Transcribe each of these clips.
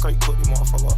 Straight cook the motherfucker.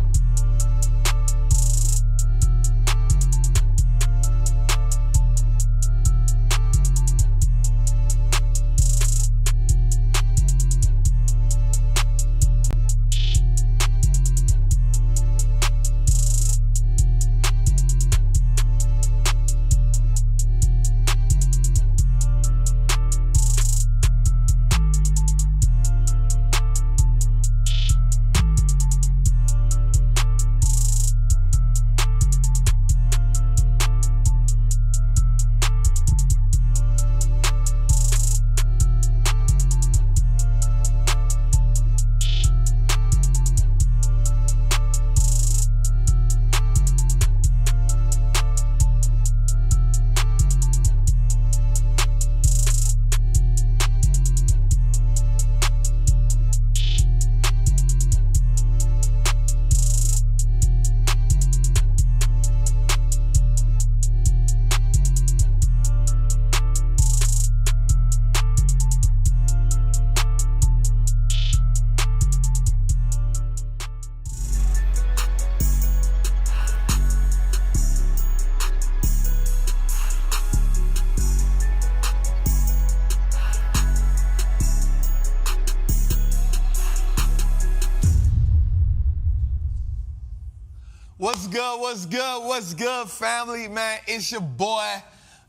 What's good, family, man? It's your boy,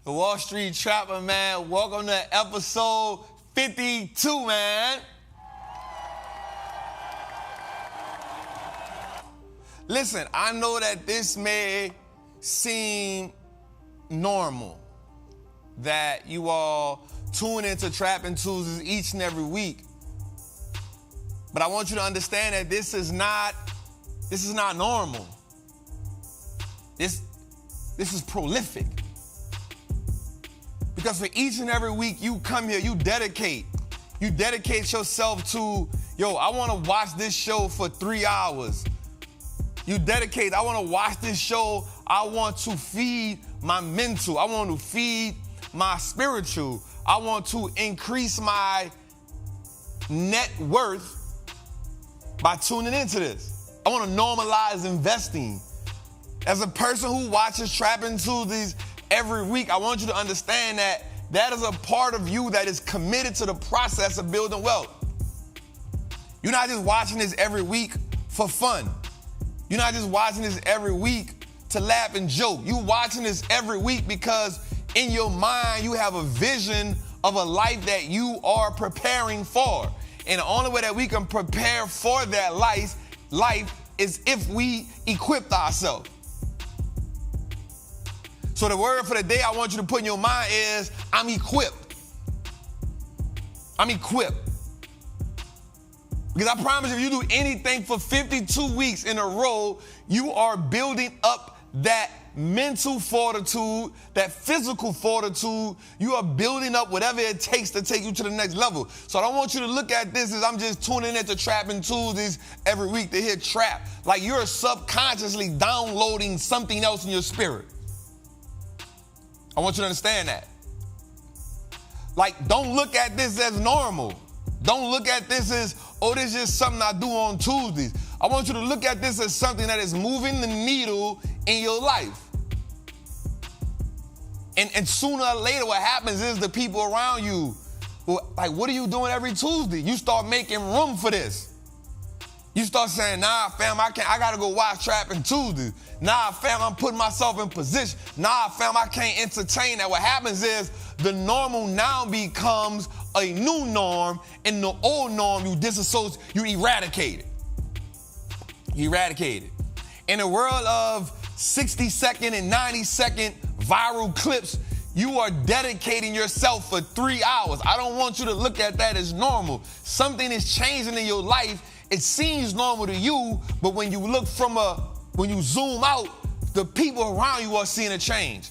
the Wallstreet Trappin, man. Welcome to episode 52, man. Listen, I know that this may seem normal, that you all tune into Trappin Tuesdays each and every week. But I want you to understand that this is not normal. This is prolific. Because for each and every week you come here, you dedicate yourself to, I want to watch this show for 3 hours. You dedicate, I want to watch this show, I want to feed my mental, I want to feed my spiritual, I want to increase my net worth by tuning into this. I want to normalize investing. As a person who watches Trappin Tuesdays every week, I want you to understand that that is a part of you that is committed to the process of building wealth. You're not just watching this every week for fun. You're not just watching this every week to laugh and joke. You're watching this every week because in your mind you have a vision of a life that you are preparing for. And the only way that we can prepare for that life is if we equip ourselves. So the word for the day I want you to put in your mind is, I'm equipped. I'm equipped. Because I promise you, if you do anything for 52 weeks in a row, you are building up that mental fortitude, that physical fortitude. You are building up whatever it takes to take you to the next level. So I don't want you to look at this as I'm just tuning into Trappin Tuesdays every week to hear trap. Like you're subconsciously downloading something else in your spirit. I want you to understand that. Like, don't look at this as normal. Don't look at this as, this is just something I do on Tuesdays. I want you to look at this as something that is moving the needle in your life. And sooner or later, what happens is the people around you, what are you doing every Tuesday? You start making room for this. You start saying, nah, fam, I gotta go watch Trappin Tuesdays. Nah, fam, I'm putting myself in position. Nah, fam, I can't entertain that. What happens is the normal now becomes a new norm, and the old norm you disassociate, you eradicate it. You eradicate it. In a world of 60-second and 90-second viral clips, you are dedicating yourself for 3 hours. I don't want you to look at that as normal. Something is changing in your life. It seems normal to you, but when you look when you zoom out, the people around you are seeing a change.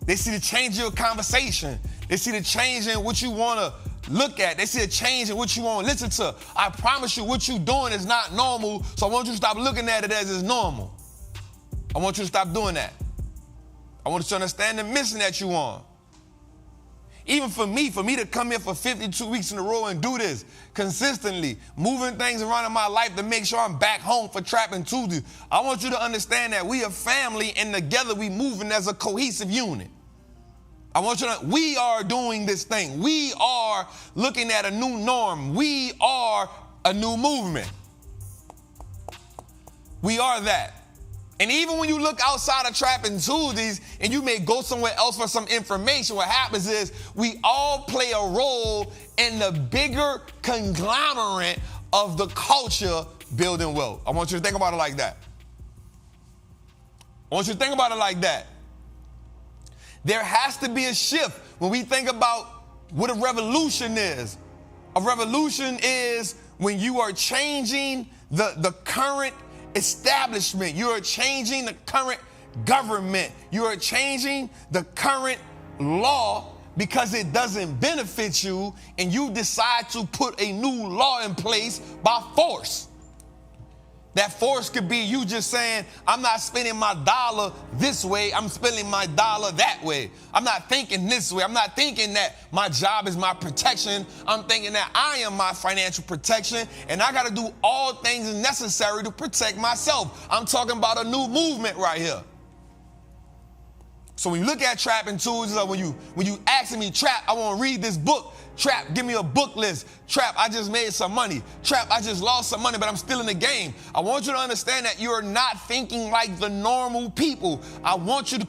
They see the change in your conversation. They see the change in what you want to look at. They see a change in what you want to listen to. I promise you what you're doing is not normal, so I want you to stop looking at it as it's normal. I want you to stop doing that. I want you to understand the mission that you're on. Even for me to come here for 52 weeks in a row and do this consistently, moving things around in my life to make sure I'm back home for Trappin' Tuesdays, I want you to understand that we are family and together we moving as a cohesive unit. I want you to, we are doing this thing. We are looking at a new norm. We are a new movement. We are that. And even when you look outside of Trappin' Tuesdays and you may go somewhere else for some information, what happens is we all play a role in the bigger conglomerate of the culture building wealth. I want you to think about it like that. I want you to think about it like that. There has to be a shift when we think about what a revolution is. A revolution is when you are changing the current establishment. You are changing the current government. You are changing the current law because it doesn't benefit you, and you decide to put a new law in place by force. That force could be you just saying, I'm not spending my dollar this way, I'm spending my dollar that way. I'm not thinking this way. I'm not thinking that my job is my protection. I'm thinking that I am my financial protection, and I got to do all things necessary to protect myself. I'm talking about a new movement right here. So when you look at Trappin' Tuesdays, or when you asking me, Trap, I want to read this book. Trap, give me a book list. Trap, I just made some money. Trap, I just lost some money, but I'm still in the game. I want you to understand that you're not thinking like the normal people. I want you to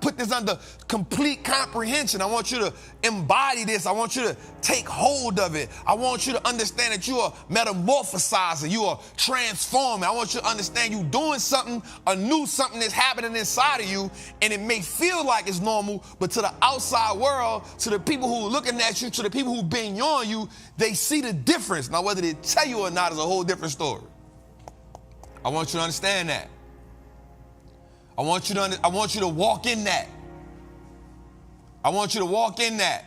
put this under complete comprehension. I want you to embody this. I want you to take hold of it. I want you to understand that you are metamorphosizing. You are transforming. I want you to understand you're doing something, a new something that's happening inside of you, and it may feel like it's normal, but to the outside world, to the people who are looking at you, to the people who've been on you, they see the difference. Now, whether they tell you or not is a whole different story. I want you to understand that. I want you to walk in that. I want you to walk in that.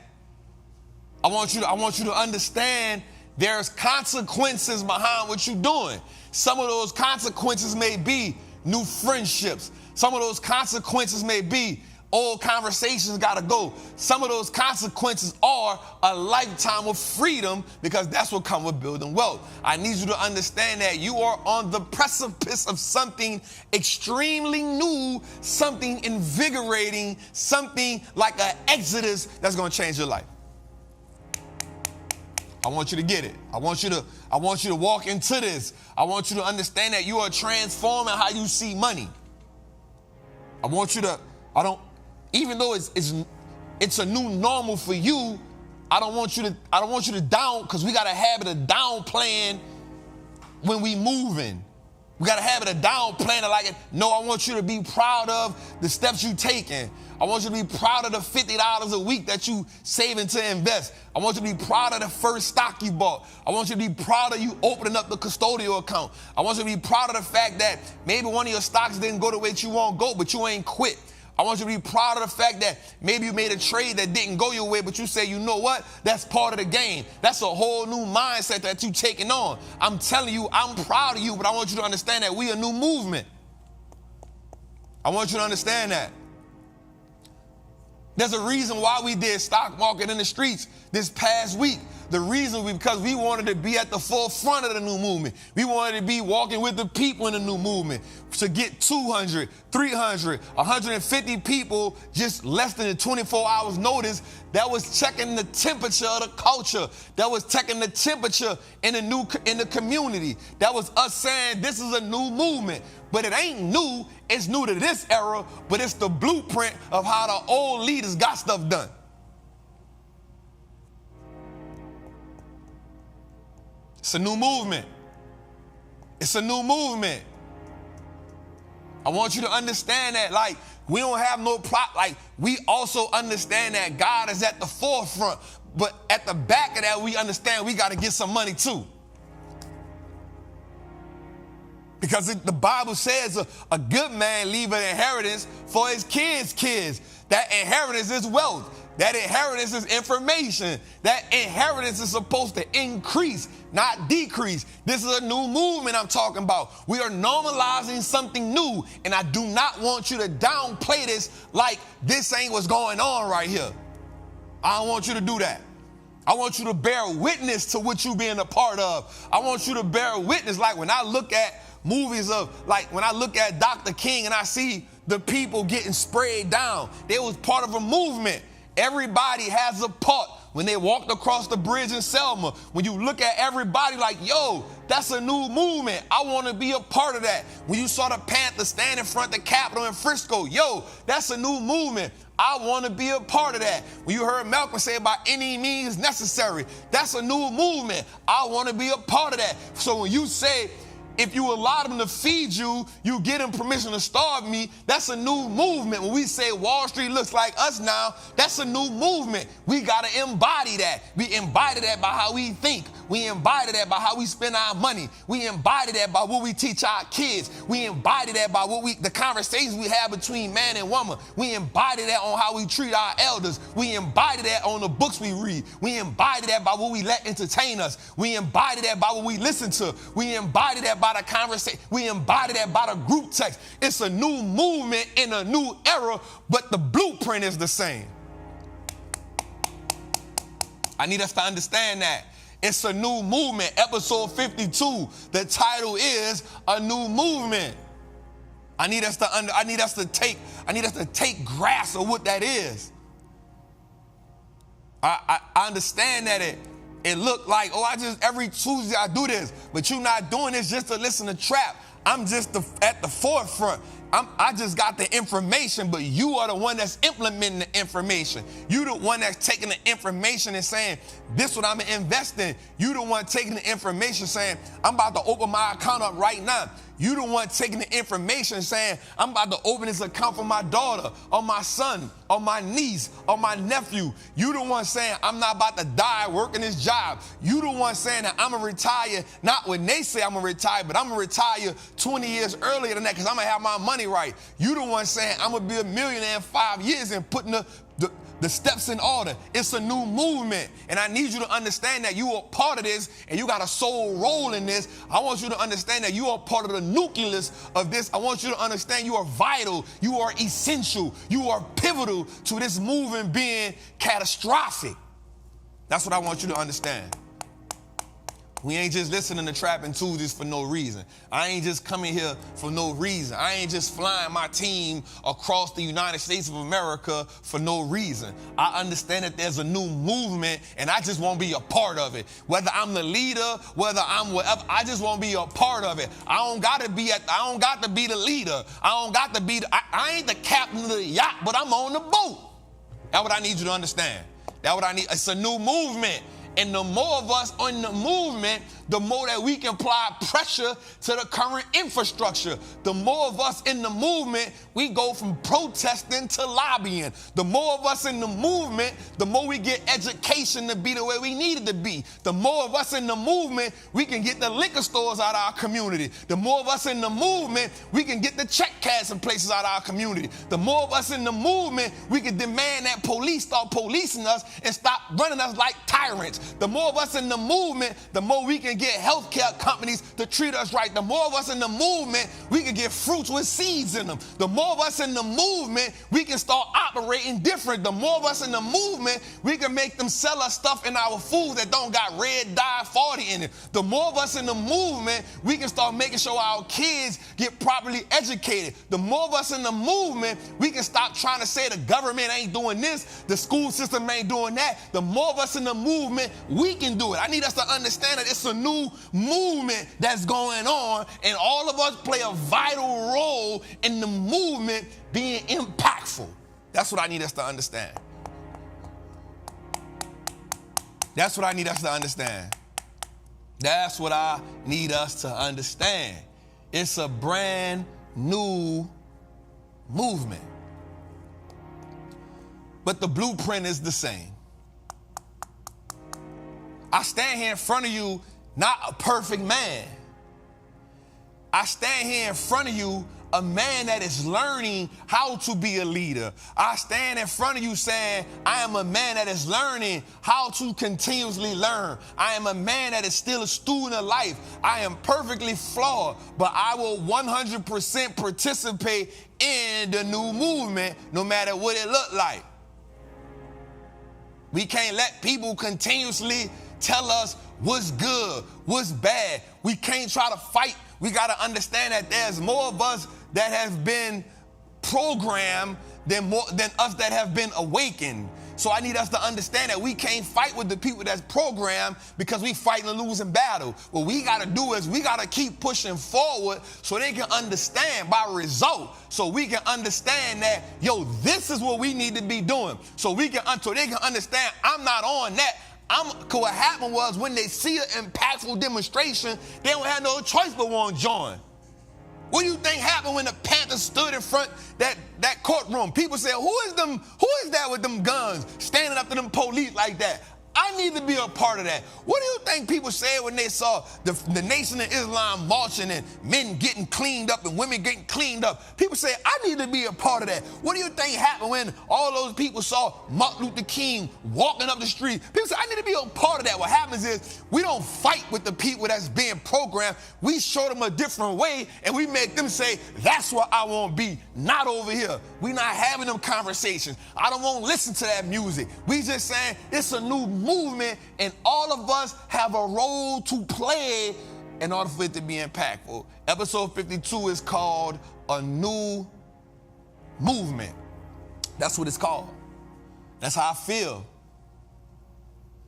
I want you to understand there's consequences behind what you're doing. Some of those consequences may be new friendships. Some of those consequences may be old conversations got to go. Some of those consequences are a lifetime of freedom, because that's what comes with building wealth. I need you to understand that you are on the precipice of something extremely new, something invigorating, something like an exodus that's going to change your life. I want you to get it. I want you to walk into this. I want you to understand that you are transforming how you see money. I want you to, even though it's a new normal for you, I don't want you to down, because we got a habit of downplaying when we moving. We got a habit of downplaying it like, no, I want you to be proud of the steps you taking. I want you to be proud of the $50 a week that you saving to invest. I want you to be proud of the first stock you bought. I want you to be proud of you opening up the custodial account. I want you to be proud of the fact that maybe one of your stocks didn't go the way you want to go, but you ain't quit. I want you to be proud of the fact that maybe you made a trade that didn't go your way, but you say, you know what? That's part of the game. That's a whole new mindset that you're taking on. I'm telling you, I'm proud of you, but I want you to understand that we a new movement. I want you to understand that. There's a reason why we did stock market in the streets this past week. The reason was because we wanted to be at the forefront of the new movement. We wanted to be walking with the people in the new movement. To get 200, 300, 150 people just less than 24 hours notice, that was checking the temperature of the culture. That was checking the temperature in the community. That was us saying this is a new movement. But it ain't new. It's new to this era, but it's the blueprint of how the old leaders got stuff done. It's a new movement. It's a new movement. I want you to understand that, like, we don't have no plot. Like, we also understand that God is at the forefront. But at the back of that, we understand we got to get some money too. Because the Bible says a good man leave an inheritance for his kids. That inheritance is wealth. That inheritance is information. That inheritance is supposed to increase, not decrease. This is a new movement I'm talking about. We are normalizing something new, and I do not want you to downplay this like this ain't what's going on right here. I don't want you to do that. I want you to bear witness to what you being a part of. I want you to bear witness. Like when I look at movies when I look at Dr. King and I see the people getting sprayed down, they was part of a movement. Everybody has a part. When they walked across the bridge in Selma, when you look at everybody like, yo, that's a new movement. I want to be a part of that. When you saw the Panthers stand in front of the Capitol in Frisco, yo, that's a new movement. I want to be a part of that. When you heard Malcolm say by any means necessary, that's a new movement. I want to be a part of that. So when you say, if you allow them to feed you, you get them permission to starve me, that's a new movement. When we say Wall Street looks like us now, that's a new movement. We got to embody that. We embody that by how we think. We embody that by how we spend our money. We embody that by what we teach our kids. We embody that by the conversations we have between man and woman. We embody that on how we treat our elders. We embody that on the books we read. We embody that by what we let entertain us. We embody that by what we listen to. We embody that by the conversation. We embody that by the group text. It's a new movement in a new era, but the blueprint is the same. I need us to understand that. It's a new movement. Episode 52, the title is A New Movement. I need us to take grasp of what that is. I understand that it looked like, every Tuesday I do this, but you're not doing this just to listen to Trap. I'm just at the forefront. I just got the information, but you are the one that's implementing the information. You the one that's taking the information and saying, this is what I'm going to invest in. You the one taking the information saying, I'm about to open my account up right now. You the one taking the information saying, I'm about to open this account for my daughter or my son or my niece or my nephew. You the one saying, I'm not about to die working this job. You the one saying that I'm going to retire, not when they say I'm going to retire, but I'm going to retire 20 years earlier than that because I'm going to have my money right. You the one saying, I'm going to be a millionaire in 5 years and putting the steps in order. It's a new movement. And I need you to understand that you are part of this and you got a soul role in this. I want you to understand that you are part of the nucleus of this. I want you to understand you are vital. You are essential. You are pivotal to this movement being catastrophic. That's what I want you to understand. We ain't just listening to Trappin' Tuesdays for no reason. I ain't just coming here for no reason. I ain't just flying my team across the United States of America for no reason. I understand that there's a new movement and I just want to be a part of it. Whether I'm the leader, whether I'm whatever, I just want to be a part of it. I don't got to be the leader. I ain't the captain of the yacht, but I'm on the boat. That's what I need you to understand. That's what I need. It's a new movement. And the more of us on the movement, the more that we can apply pressure to the current infrastructure. The more of us in the movement, we go from protesting to lobbying. The more of us in the movement, the more we get education to be the way we need it to be. The more of us in the movement, we can get the liquor stores out of our community. The more of us in the movement, we can get the check cash and places out of our community. The more of us in the movement, we can demand that police start policing us and stop running us like tyrants. The more of us in the movement, the more we can get healthcare companies to treat us right. The more of us in the movement, we can get fruits with seeds in them. The more of us in the movement, we can start operating different. The more of us in the movement, we can make them sell us stuff in our food that don't got red dye 40 in it. The more of us in the movement, we can start making sure our kids get properly educated. The more of us in the movement, we can stop trying to say the government ain't doing this, the school system ain't doing that. The more of us in the movement, we can do it. I need us to understand that it's a new movement that's going on, and all of us play a vital role in the movement being impactful. That's what I need us to understand. That's what I need us to understand. That's what I need us to understand. It's a brand new movement. But the blueprint is the same. I stand here in front of you, not a perfect man. I stand here in front of you, a man that is learning how to be a leader. I stand in front of you saying, I am a man that is learning how to continuously learn. I am a man that is still a student of life. I am perfectly flawed, but I will 100% participate in the new movement, no matter what it look like. We can't let people continuously tell us what's good, what's bad. We can't try to fight. We got to understand that there's more of us that have been programmed than us that have been awakened. So I need us to understand that we can't fight with the people that's programmed because we fighting a losing battle. What we got to do is we got to keep pushing forward so they can understand by result. So we can understand that, yo, this is what we need to be doing. So they can understand I'm not on that. Cause what happened was when they see an impactful demonstration, they don't have no choice but want to join. What do you think happened when the Panthers stood in front that courtroom? People said, who is that with them guns standing up to them police like that? I need to be a part of that. What do you think people said when they saw the Nation of Islam marching and men getting cleaned up and women getting cleaned up? People say, I need to be a part of that. What do you think happened when all those people saw Martin Luther King walking up the street? People say, I need to be a part of that. What happens is we don't fight with the people that's being programmed. We show them a different way and we make them say, that's what I want to be, not over here. We not having them conversations. I don't want to listen to that music. We just saying it's a new movement, and all of us have a role to play in order for it to be impactful. Episode 52 is called A New Movement. That's what it's called. That's how I feel.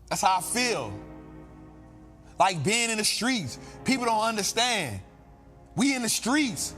That's how I feel. Like being in the streets. People don't understand. We in the streets.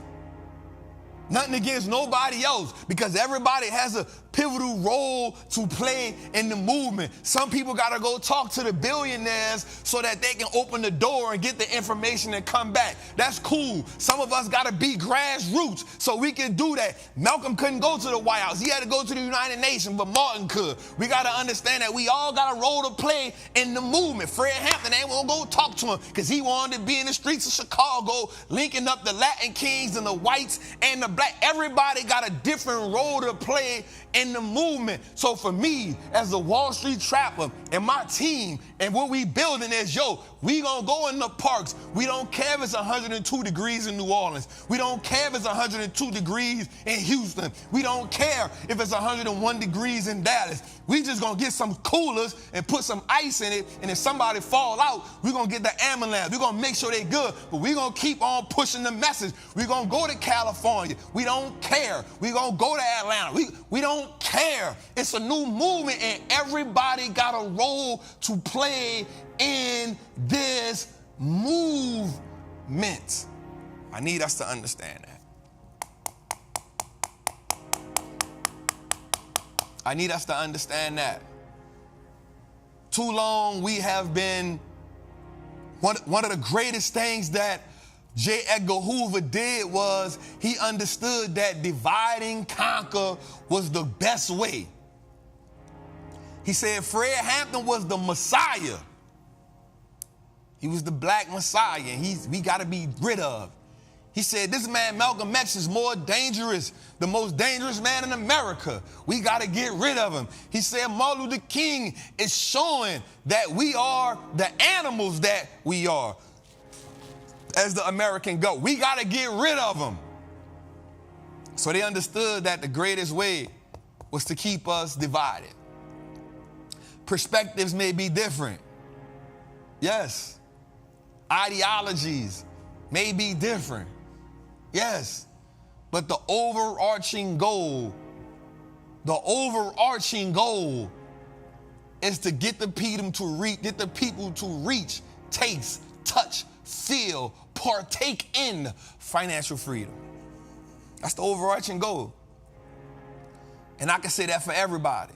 Nothing against nobody else, because everybody has a pivotal role to play in the movement. Some people got to go talk to the billionaires so that they can open the door and get the information and come back. That's cool. Some of us got to be grassroots so we can do that. Malcolm couldn't go to the White House. He had to go to the United Nations, but Martin could. We got to understand that we all got a role to play in the movement. Fred Hampton ain't want to go talk to him because he wanted to be in the streets of Chicago linking up the Latin kings and the whites and the black. Everybody got a different role to play in the movement. So for me, as a Wall Street trapper and my team and what we building is, we gonna go in the parks. We don't care if it's 102 degrees in New Orleans. We don't care if it's 102 degrees in Houston. We don't care if it's 101 degrees in Dallas. We just gonna get some coolers and put some ice in it, and if somebody fall out, we gonna get the ambulance. We gonna make sure they good, but we gonna keep on pushing the message. We gonna go to California. We don't care. We gonna go to Atlanta. We don't care. It's a new movement, and everybody got a role to play in this movement. I need us to understand that. I need us to understand that. Too long we have been, one of the greatest things that J. Edgar Hoover did was he understood that divide and conquer was the best way. He said Fred Hampton was the Messiah. He was the black Messiah, and we got to be rid of. He said, this man Malcolm X is more dangerous, the most dangerous man in America. We got to get rid of him. He said Martin Luther King is showing that we are the animals that we are. As the American goat, we got to get rid of them. So they understood that the greatest way was to keep us divided. Perspectives may be different. Yes. Ideologies may be different. Yes. But the overarching goal is to get the people to reach, taste, touch, feel, partake in financial freedom. That's the overarching goal. And I can say that for everybody.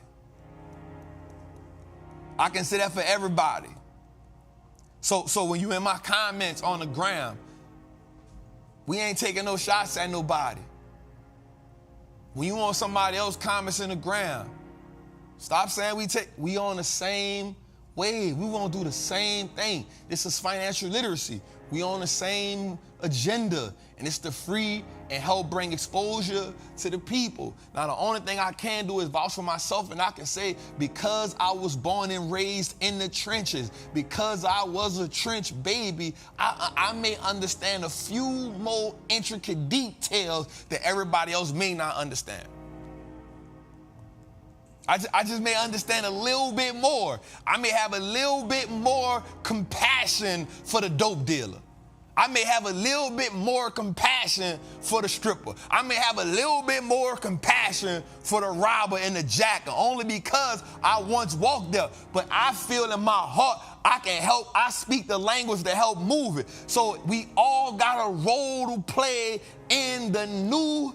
I can say that for everybody. So when you in my comments on the gram, we ain't taking no shots at nobody. When you on somebody else comments in the gram, stop saying we on the same wave. We want to do the same thing. This is financial literacy. We on the same agenda, and it's to free and help bring exposure to the people. Now, the only thing I can do is vouch for myself, and I can say, because I was born and raised in the trenches, because I was a trench baby, I may understand a few more intricate details that everybody else may not understand. I just may understand a little bit more. I may have a little bit more compassion for the dope dealer. I may have a little bit more compassion for the stripper. I may have a little bit more compassion for the robber and the jacker, only because I once walked there. But I feel in my heart I can help. I speak the language to help move it. So we all got a role to play in the new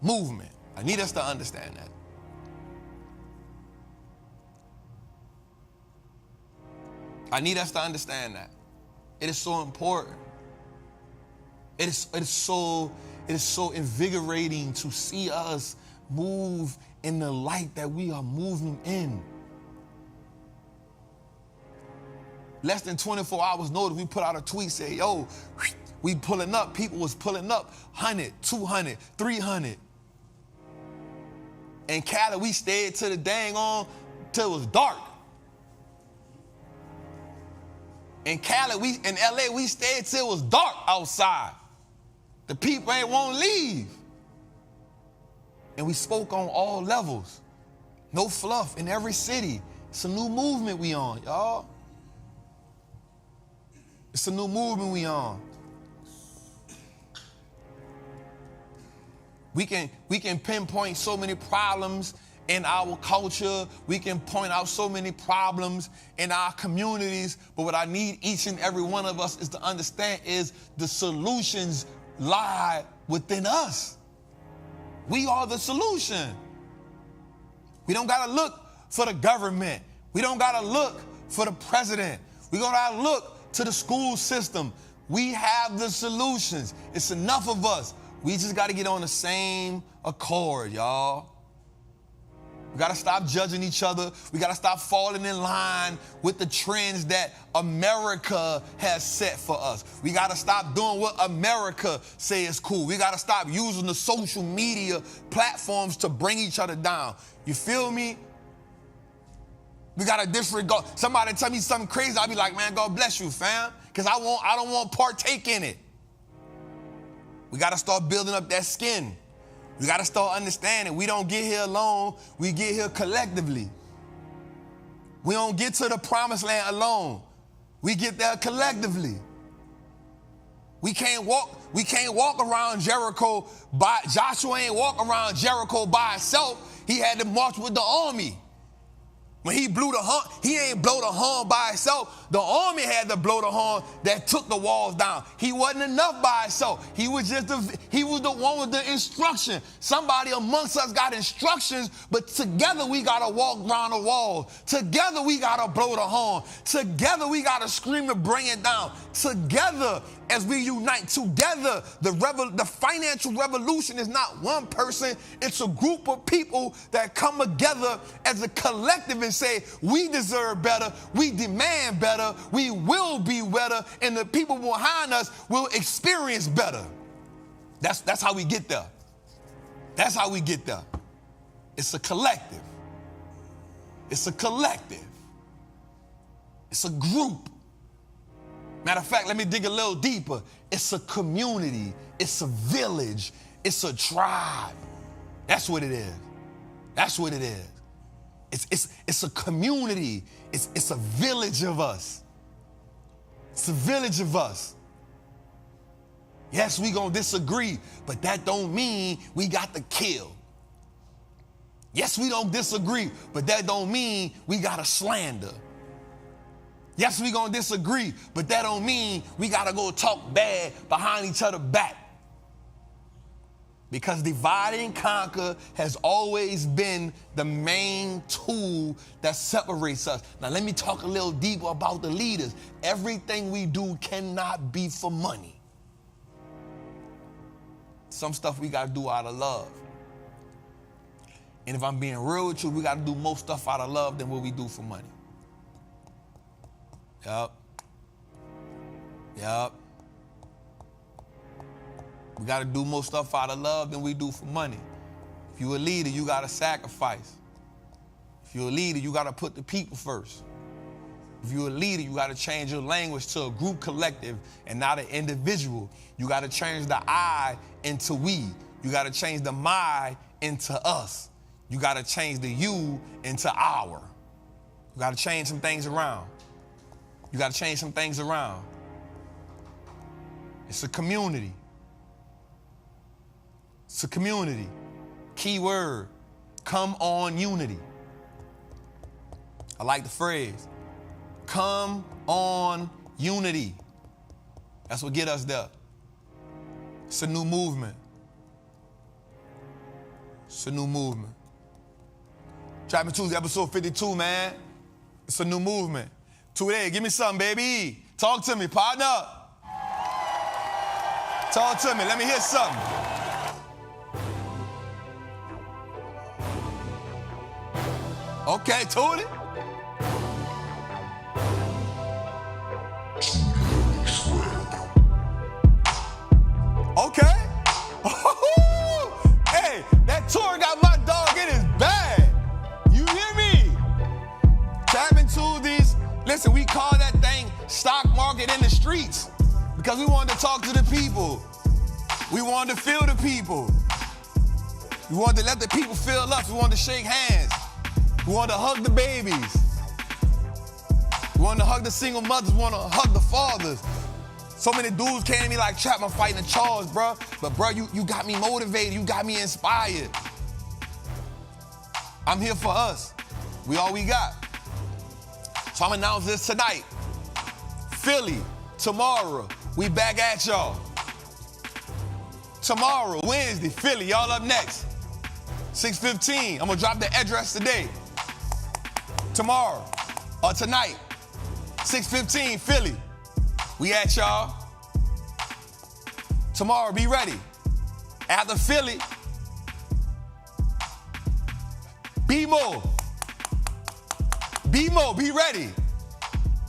movement. I need us to understand that. I need us to understand that. It is so important. It is so invigorating to see us move in the light that we are moving in. Less than 24 hours notice, we put out a tweet saying, yo, we pulling up. People was pulling up 100, 200, 300. In Cali, we stayed to the dang on till it was dark. In Cali, in LA, we stayed till it was dark outside. The people ain't won't leave. And we spoke on all levels. No fluff in every city. It's a new movement we on, y'all. It's a new movement we on. We can pinpoint so many problems in our culture. We can point out so many problems in our communities. But what I need each and every one of us is to understand is the solutions lie within us. We are the solution. We don't got to look for the government. We don't got to look for the president. We don't got to look to the school system. We have the solutions. It's enough of us. We just got to get on the same accord, y'all. We got to stop judging each other. We got to stop falling in line with the trends that America has set for us. We got to stop doing what America say is cool. We got to stop using the social media platforms to bring each other down. You feel me? We got to disregard. Somebody tell me something crazy, I'll be like, man, God bless you, fam. Because I don't want to partake in it. We got to start building up that skin. We got to start understanding we don't get here alone. We get here collectively. We don't get to the promised land alone. We get there collectively. We can't walk around Jericho Joshua ain't walk around Jericho by himself. He had to march with the army. When he blew the horn, he ain't blow the horn by himself. The army had to blow the horn that took the walls down. He wasn't enough by himself. He was the one with the instruction. Somebody amongst us got instructions, but together we got to walk around the wall. Together we got to blow the horn. Together we got to scream to bring it down. Together as we unite. Together the financial revolution is not one person. It's a group of people that come together as a collective and say, we deserve better, we demand better, we will be better, and the people behind us will experience better. That's how we get there. That's how we get there. It's a collective. It's a collective. It's a group. Matter of fact, let me dig a little deeper. It's a community. It's a village. It's a tribe. That's what it is. That's what it is. It's a community. It's a village of us. It's a village of us. Yes, we gonna disagree, but that don't mean we got to kill. Yes, we don't disagree, but that don't mean we gotta slander. Yes, we gonna disagree, but that don't mean we gotta go talk bad behind each other's back. Because divide and conquer has always been the main tool that separates us. Now, let me talk a little deeper about the leaders. Everything we do cannot be for money. Some stuff we got to do out of love. And if I'm being real with you, we got to do more stuff out of love than what we do for money. Yup. We got to do more stuff out of love than we do for money. If you're a leader, you got to sacrifice. If you're a leader, you got to put the people first. If you're a leader, you got to change your language to a group collective and not an individual. You got to change the I into we. You got to change the my into us. You got to change the you into our. You got to change some things around. You got to change some things around. It's a community. It's a community. Key word, come on unity. I like the phrase, come on unity. That's what get us there. It's a new movement. It's a new movement. Trappin' Tuesday, episode 52, man. It's a new movement. Today, give me something, baby. Talk to me, partner. Talk to me, let me hear something. Okay, Tootie. Okay. Hey, that tour got my dog in his bag. You hear me? Trappin' Tuesdays. Listen, we call that thing stock market in the streets because we wanted to talk to the people. We wanted to feel the people. We wanted to let the people feel us. We wanted to shake hands. We wanted to hug the babies. We wanted to hug the single mothers. We wanted to hug the fathers. So many dudes came to me like, Trap, I'm fighting a charge, bro. But, bro, you got me motivated. You got me inspired. I'm here for us. We all we got. So I'm announcing this tonight. Philly, tomorrow, we back at y'all. Tomorrow, Wednesday, Philly, y'all up next. 6:15, I'm gonna drop the address today. Tomorrow, or tonight, 6:15, Philly. We at y'all. Tomorrow, be ready. After Philly, BMO. BMO, be ready.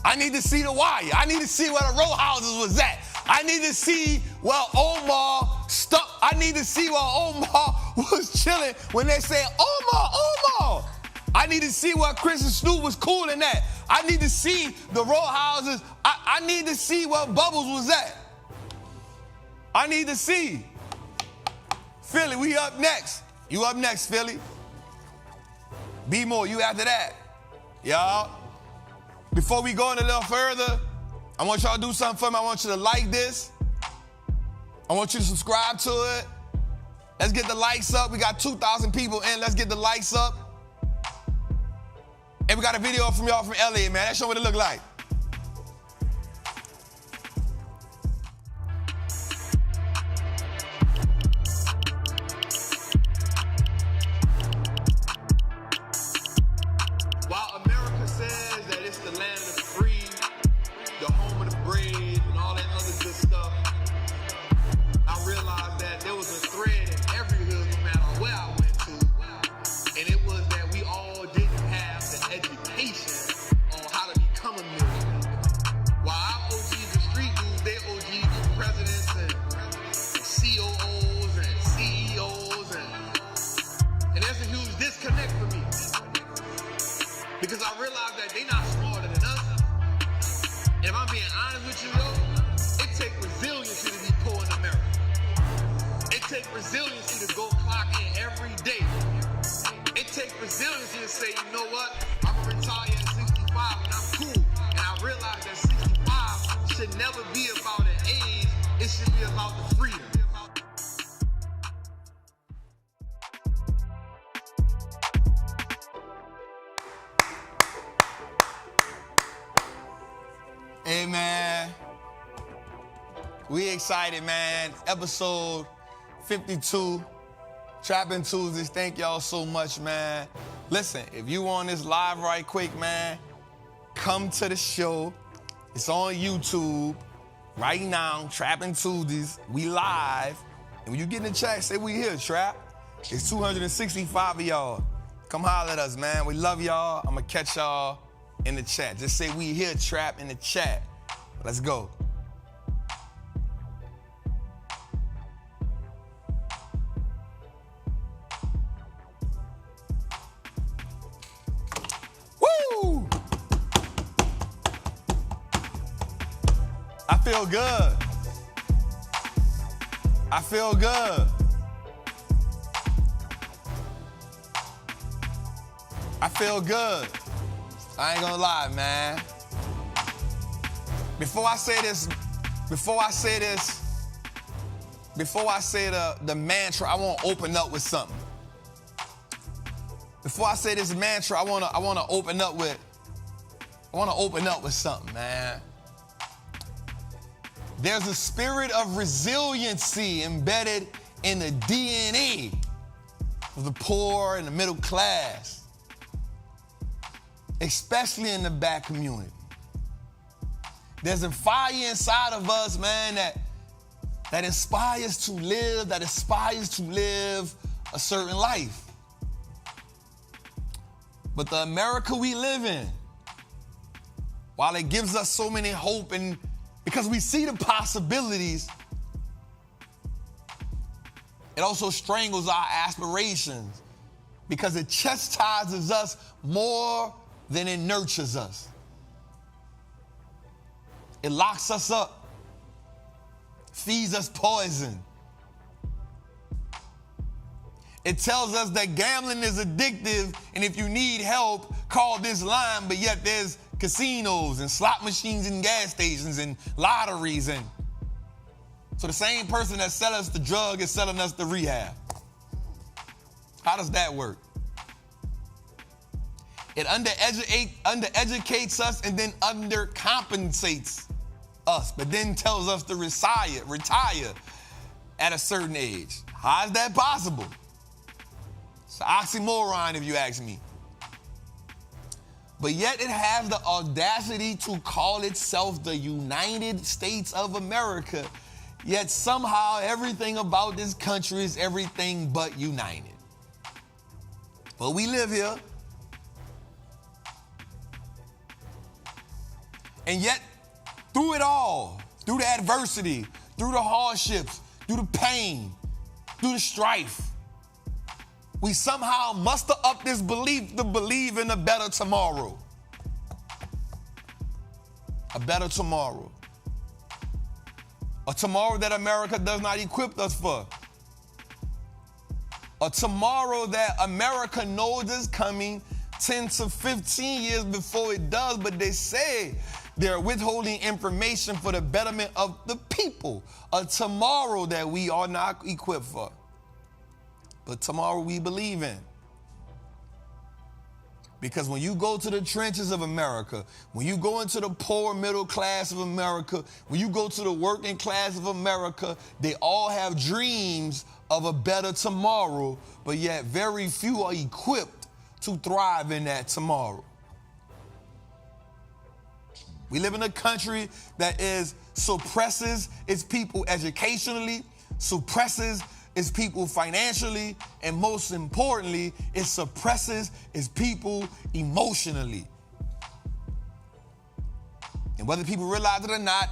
I need to see the wire. I need to see where the row houses was at. I need to see where Omar stuck. I need to see where Omar was chilling when they said, Omar. I need to see where Chris and Snoop was cooling at. I need to see the row houses. I need to see where Bubbles was at. I need to see. Philly, we up next. You up next, Philly. Be more, you after that. Y'all. Before we go in a little further, I want y'all to do something for me. I want you to like this. I want you to subscribe to it. Let's get the likes up. We got 2,000 people in. Let's get the likes up. And we got a video from y'all from LA, man. Let's show what it look like. While America says that it's the land of the free, the home of the brave, and all that other good stuff, I realized that there was a thread in every hood, no matter where I went to, and it was that we all didn't have the education on how to become a millionaire. While our OGs, the street dudes, they OGs, the presidents and COOs and CEOs, and there's a huge disconnect for me. Because I realized that they not smarter than us. And if I'm being honest with you, though, it takes resiliency to be poor in America. It takes resiliency to go clock in every day. It takes resiliency to say, you know what, I'm going to retire at 65 and I'm cool. And I realized that 65 should never be about an age. It should be about the freedom. Hey, man. We excited, man. Episode 52, Trappin' Tuesdays. Thank y'all so much, man. Listen, if you on this live right quick, man, come to the show. It's on YouTube right now, Trappin' Tuesdays. We live. And when you get in the chat, say we here, Trap. It's 265 of y'all. Come holler at us, man. We love y'all. I'm going to catch y'all in the chat. Just say we here, Trap, in the chat. Let's go. Woo! I feel good. I feel good. I feel good. I ain't gonna lie, man. Before I say the mantra, I want to open up with something. Before I say this mantra, I want to open up with something, man. There's a spirit of resiliency embedded in the DNA of the poor and the middle class, especially in the Black community. There's a fire inside of us, man, that inspires to live a certain life. But the America we live in, while it gives us so many hope and because we see the possibilities, it also strangles our aspirations because it chastises us more than it nurtures us. It locks us up, feeds us poison. It tells us that gambling is addictive, and if you need help, call this line, but yet there's casinos and slot machines and gas stations and lotteries. And so the same person that sells us the drug is selling us the rehab. How does that work? It undereducates us and then undercompensates us, but then tells us to retire at a certain age. How is that possible? It's an oxymoron if you ask me. But yet it has the audacity to call itself the United States of America, yet somehow everything about this country is everything but united. But we live here. And yet, through it all, through the adversity, through the hardships, through the pain, through the strife, we somehow muster up this belief to believe in a better tomorrow. A better tomorrow. A tomorrow that America does not equip us for. A tomorrow that America knows is coming 10 to 15 years before it does, but they say they're withholding information for the betterment of the people. A tomorrow that we are not equipped for. But tomorrow we believe in. Because when you go to the trenches of America, when you go into the poor middle class of America, when you go to the working class of America, they all have dreams of a better tomorrow, but yet very few are equipped to thrive in that tomorrow. We live in a country that suppresses its people educationally, suppresses its people financially, and most importantly, it suppresses its people emotionally. And whether people realize it or not,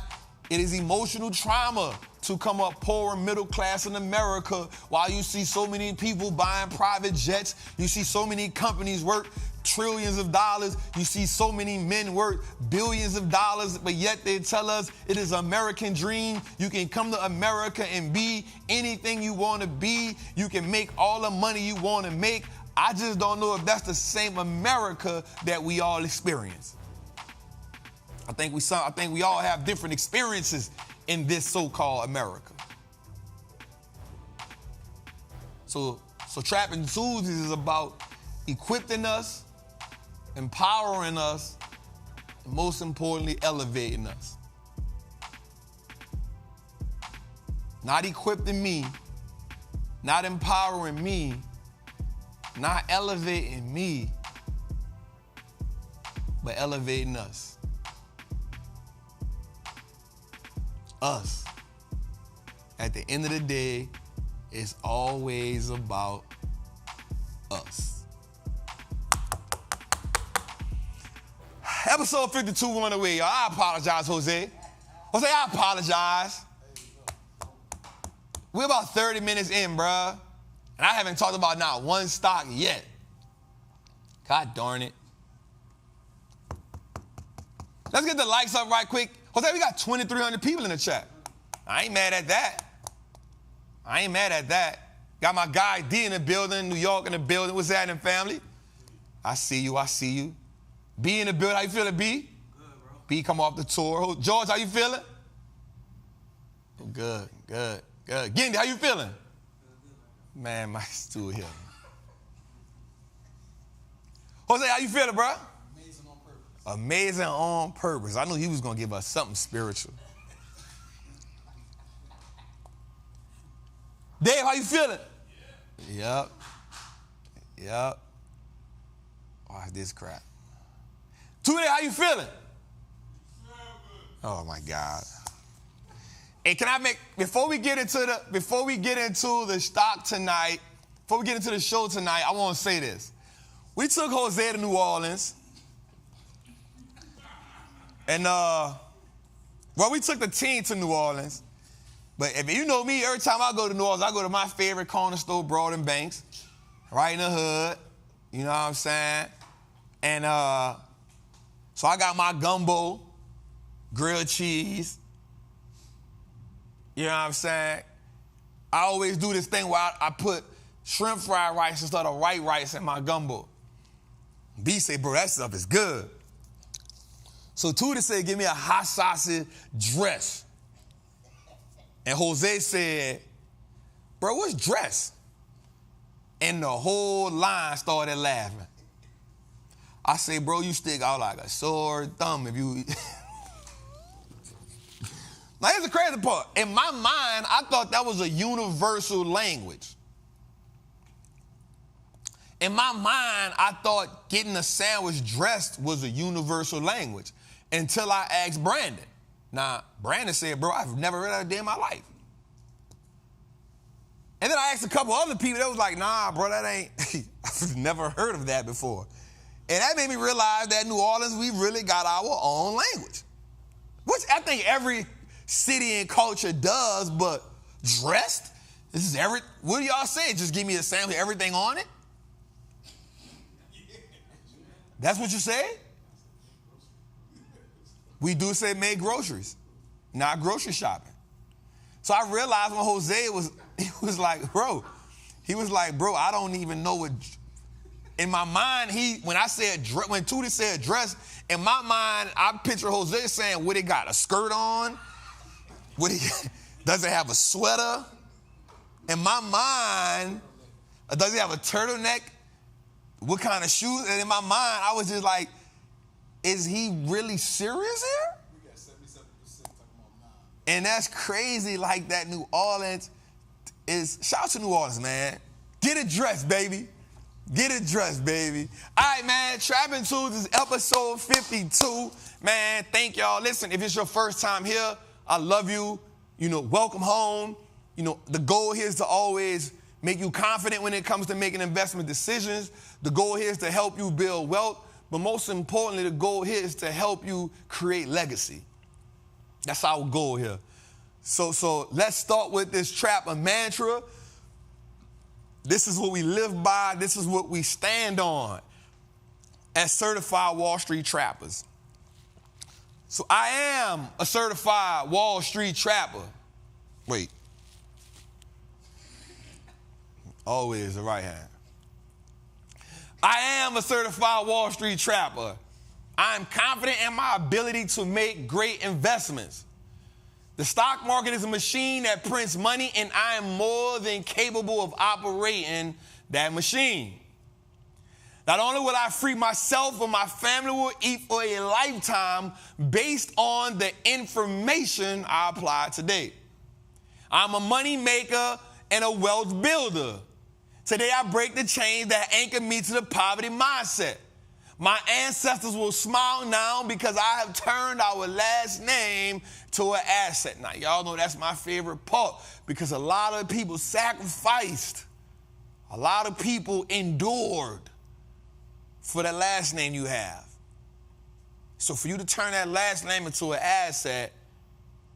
it is emotional trauma to come up poor and middle class in America while you see so many people buying private jets, you see so many companies work trillions of dollars, you see so many men work billions of dollars, but yet they tell us it is an American dream. You can come to America and be anything you want to be. You can make all the money you want to make. I just don't know if that's the same America that we all experience. I think we all have different experiences in this so-called America. So Trappin' Tuesdays is about equipping us, empowering us, and most importantly, elevating us. Not equipping me, not empowering me, not elevating me, but elevating us. Us. At the end of the day, it's always about us. Episode 52 went away, y'all. I apologize, Jose. Jose, I apologize. We're about 30 minutes in, bruh. And I haven't talked about not one stock yet. God darn it. Let's get the likes up right quick. Jose, we got 2,300 people in the chat. I ain't mad at that. Got my guy D in the building, New York in the building. What's happening, family? I see you. I see you. B in the building. How you feeling, B? Good, bro. B come off the tour. George, how you feeling? Good, good, good. Gindy, how you feeling? Good, Man, my stool here. Jose, how you feeling, bro? Amazing on purpose. Amazing on purpose. I knew he was going to give us something spiritual. Dave, how you feeling? Yeah. Yep. Oh, this crap. Tune, how you feeling? Oh my God. And can I make, before we get into the stock tonight, before we get into the show tonight, I want to say this. We took Jose to New Orleans. And we took the team to New Orleans. But if you know me, every time I go to New Orleans, I go to my favorite corner store, Broad and Banks, right in the hood. You know what I'm saying? And so I got my gumbo, grilled cheese. You know what I'm saying? I always do this thing where I put shrimp fried rice instead of white rice in my gumbo. B say, bro, that stuff is good. So Tudor said, give me a hot sausage dress. And Jose said, bro, what's dress? And the whole line started laughing. I say, bro, you stick out like a sore thumb if you... Now, here's the crazy part. In my mind, I thought that was a universal language. In my mind, I thought getting a sandwich dressed was a universal language until I asked Brandon. Now, Brandon said, bro, I've never read that a day in my life. And then I asked a couple other people, they was like, nah, bro, that ain't, I've never heard of that before. And that made me realize that New Orleans, we really got our own language, which I think every city and culture does, but dressed? This is what do y'all say? Just give me a sandwich, everything on it? That's what you say? We do say make groceries, not grocery shopping. So I realized when Jose he was like, bro, I don't even know what, in my mind, when Tootie said dress, in my mind, I picture Jose saying, what he got, a skirt on? Does it have a sweater? In my mind, does he have a turtleneck? What kind of shoes? And in my mind, I was just like, is he really serious here? We got 77% talking about 9. And that's crazy, like that New Orleans is, shout out to New Orleans, man. Get it dressed, baby. Get it dressed, baby. All right, man, Trappin' Tuesdays is episode 52. Man, thank y'all. Listen, if it's your first time here, I love you. You know, welcome home. You know, the goal here is to always make you confident when it comes to making investment decisions. The goal here is to help you build wealth. But most importantly, the goal here is to help you create legacy. That's our goal here. So let's start with this Trappin' mantra. This is what we live by. This is what we stand on as certified Wall Street trappers. So I am a certified Wall Street trapper. Wait. Always the right hand. I am a certified Wall Street trapper. I am confident in my ability to make great investments. The stock market is a machine that prints money, and I am more than capable of operating that machine. Not only will I free myself, but my family will eat for a lifetime based on the information I apply today. I'm a money maker and a wealth builder. Today, I break the chains that anchor me to the poverty mindset. My ancestors will smile now because I have turned our last name to an asset. Now, y'all know that's my favorite part because a lot of people sacrificed. A lot of people endured for the last name you have. So for you to turn that last name into an asset,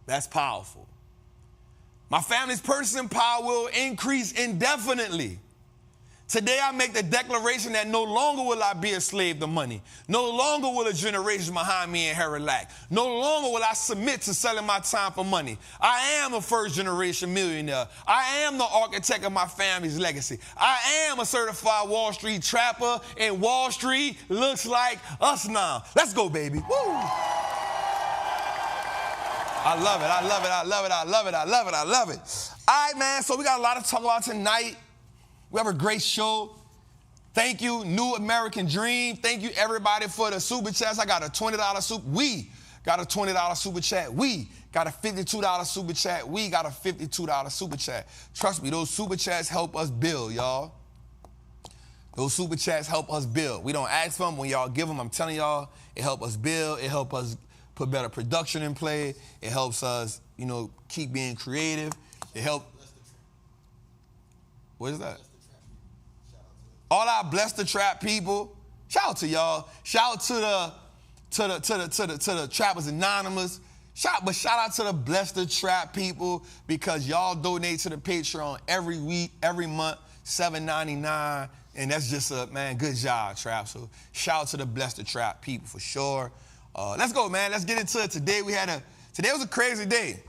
that's powerful. My family's purchasing power will increase indefinitely. Today I make the declaration that no longer will I be a slave to money. No longer will a generation behind me inherit lack. No longer will I submit to selling my time for money. I am a first generation millionaire. I am the architect of my family's legacy. I am a certified Wall Street trapper, and Wall Street looks like us now. Let's go, baby. Woo! I love it. I love it. I love it. I love it. I love it. I love it. All right, man. So we got a lot to talk about tonight. We have a great show. Thank you, New American Dream. Thank you, everybody, for the super chats. I got a $20 super. We got a $20 super chat. We got a $52 super chat. We got a $52 super chat. Trust me, those super chats help us build, y'all. Those super chats help us build. We don't ask for them. When y'all give them, I'm telling y'all, it helps us build. It helps us put better production in play. It helps us, keep being creative. It helps. What is that? All our Bless the Trap people, shout out to y'all. Shout out to the Trappers Anonymous. Shout out to the Bless the Trap people, because y'all donate to the Patreon every week, every month, $7.99, and that's just good job, Trap. So shout out to the Bless the Trap people for sure. Let's go, man. Let's get into it. Today was a crazy day.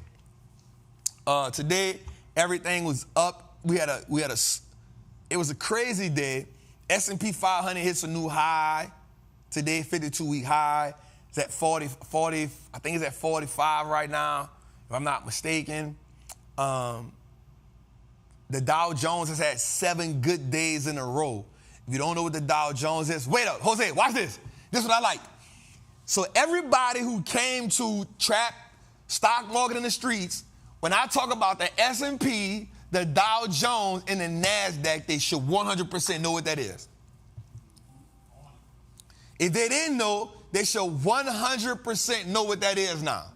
Today everything was up. It was a crazy day. S&P 500 hits a new high today, 52-week high. It's at 40, I think it's at 45 right now, if I'm not mistaken. The Dow Jones has had 7 good days in a row. If you don't know what the Dow Jones is, wait up, Jose, watch this. This is what I like. So everybody who came to trap stock market in the streets, when I talk about the S&P, the Dow Jones, and the NASDAQ, they should 100% know what that is. If they didn't know, they should 100% know what that is now.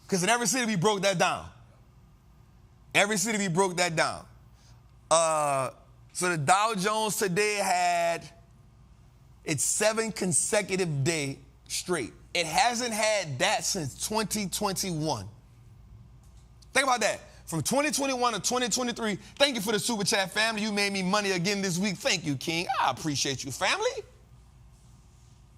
Because in every city, we broke that down. Every city, we broke that down. So the Dow Jones today had its 7th consecutive day straight. It hasn't had that since 2021. Think about that. From 2021 to 2023, thank you for the Super Chat family. You made me money again this week. Thank you, King. I appreciate you, family.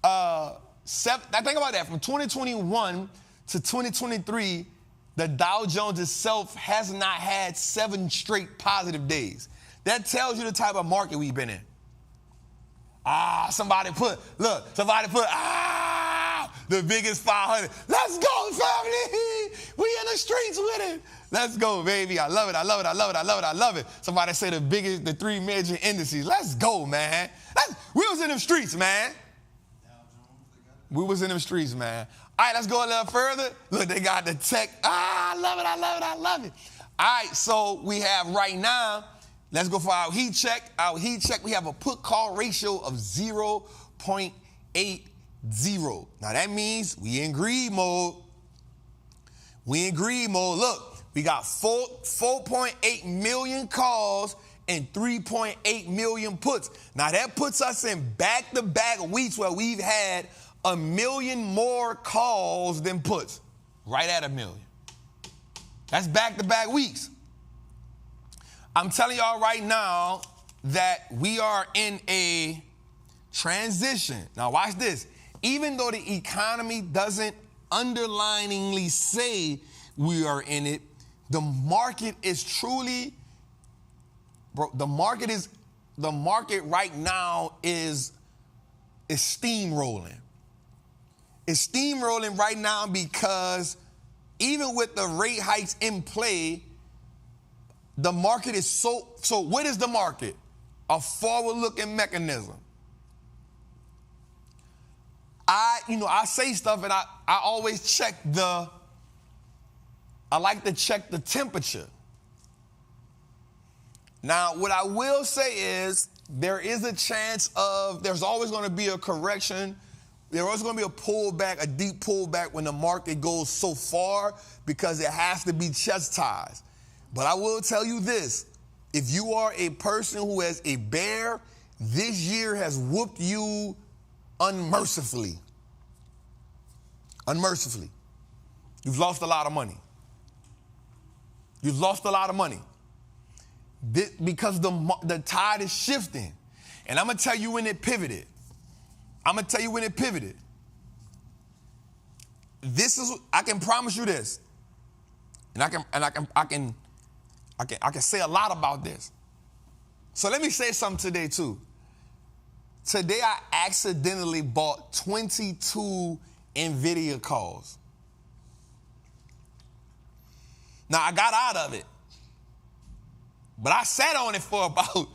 Now think about that. From 2021 to 2023, the Dow Jones itself has not had 7 straight positive days. That tells you the type of market we've been in. Somebody put the biggest 500. Let's go, family. We in the streets with it. Let's go, baby. I love it. I love it. I love it. I love it. I love it. Somebody say the 3 major indices. Let's go, man. We was in them streets, man. We was in them streets, man. All right, let's go a little further. Look, they got the tech. I love it. I love it. I love it. All right, so we have right now, let's go for our heat check. Our heat check, we have a put-call ratio of 0.80. Now, that means we in greed mode. We in greed mode. Look, we got 4.8 million calls and 3.8 million puts. Now, that puts us in back-to-back weeks where we've had 1 million more calls than puts. Right at 1 million. That's back-to-back weeks. I'm telling y'all right now that we are in a transition. Now, watch this. Even though the economy doesn't underliningly say we are in it, the market is truly, the market right now is steamrolling. It's steamrolling right now because even with the rate hikes in play, the market is so what is the market? A forward-looking mechanism. I say stuff and I always I like to check the temperature. Now, what I will say is there is a chance there's always going to be a correction. There's always going to be a pullback, a deep pullback when the market goes so far because it has to be chastised. But I will tell you this. If you are a person who has a bear, this year has whooped you unmercifully. Unmercifully. You've lost a lot of money. You've lost a lot of money. Because the tide is shifting. And I'm going to tell you when it pivoted. This is, I can promise you this. And I can say a lot about this. So let me say something today too. Today I accidentally bought 22 NVIDIA cards. Now I got out of it, but I sat on it for about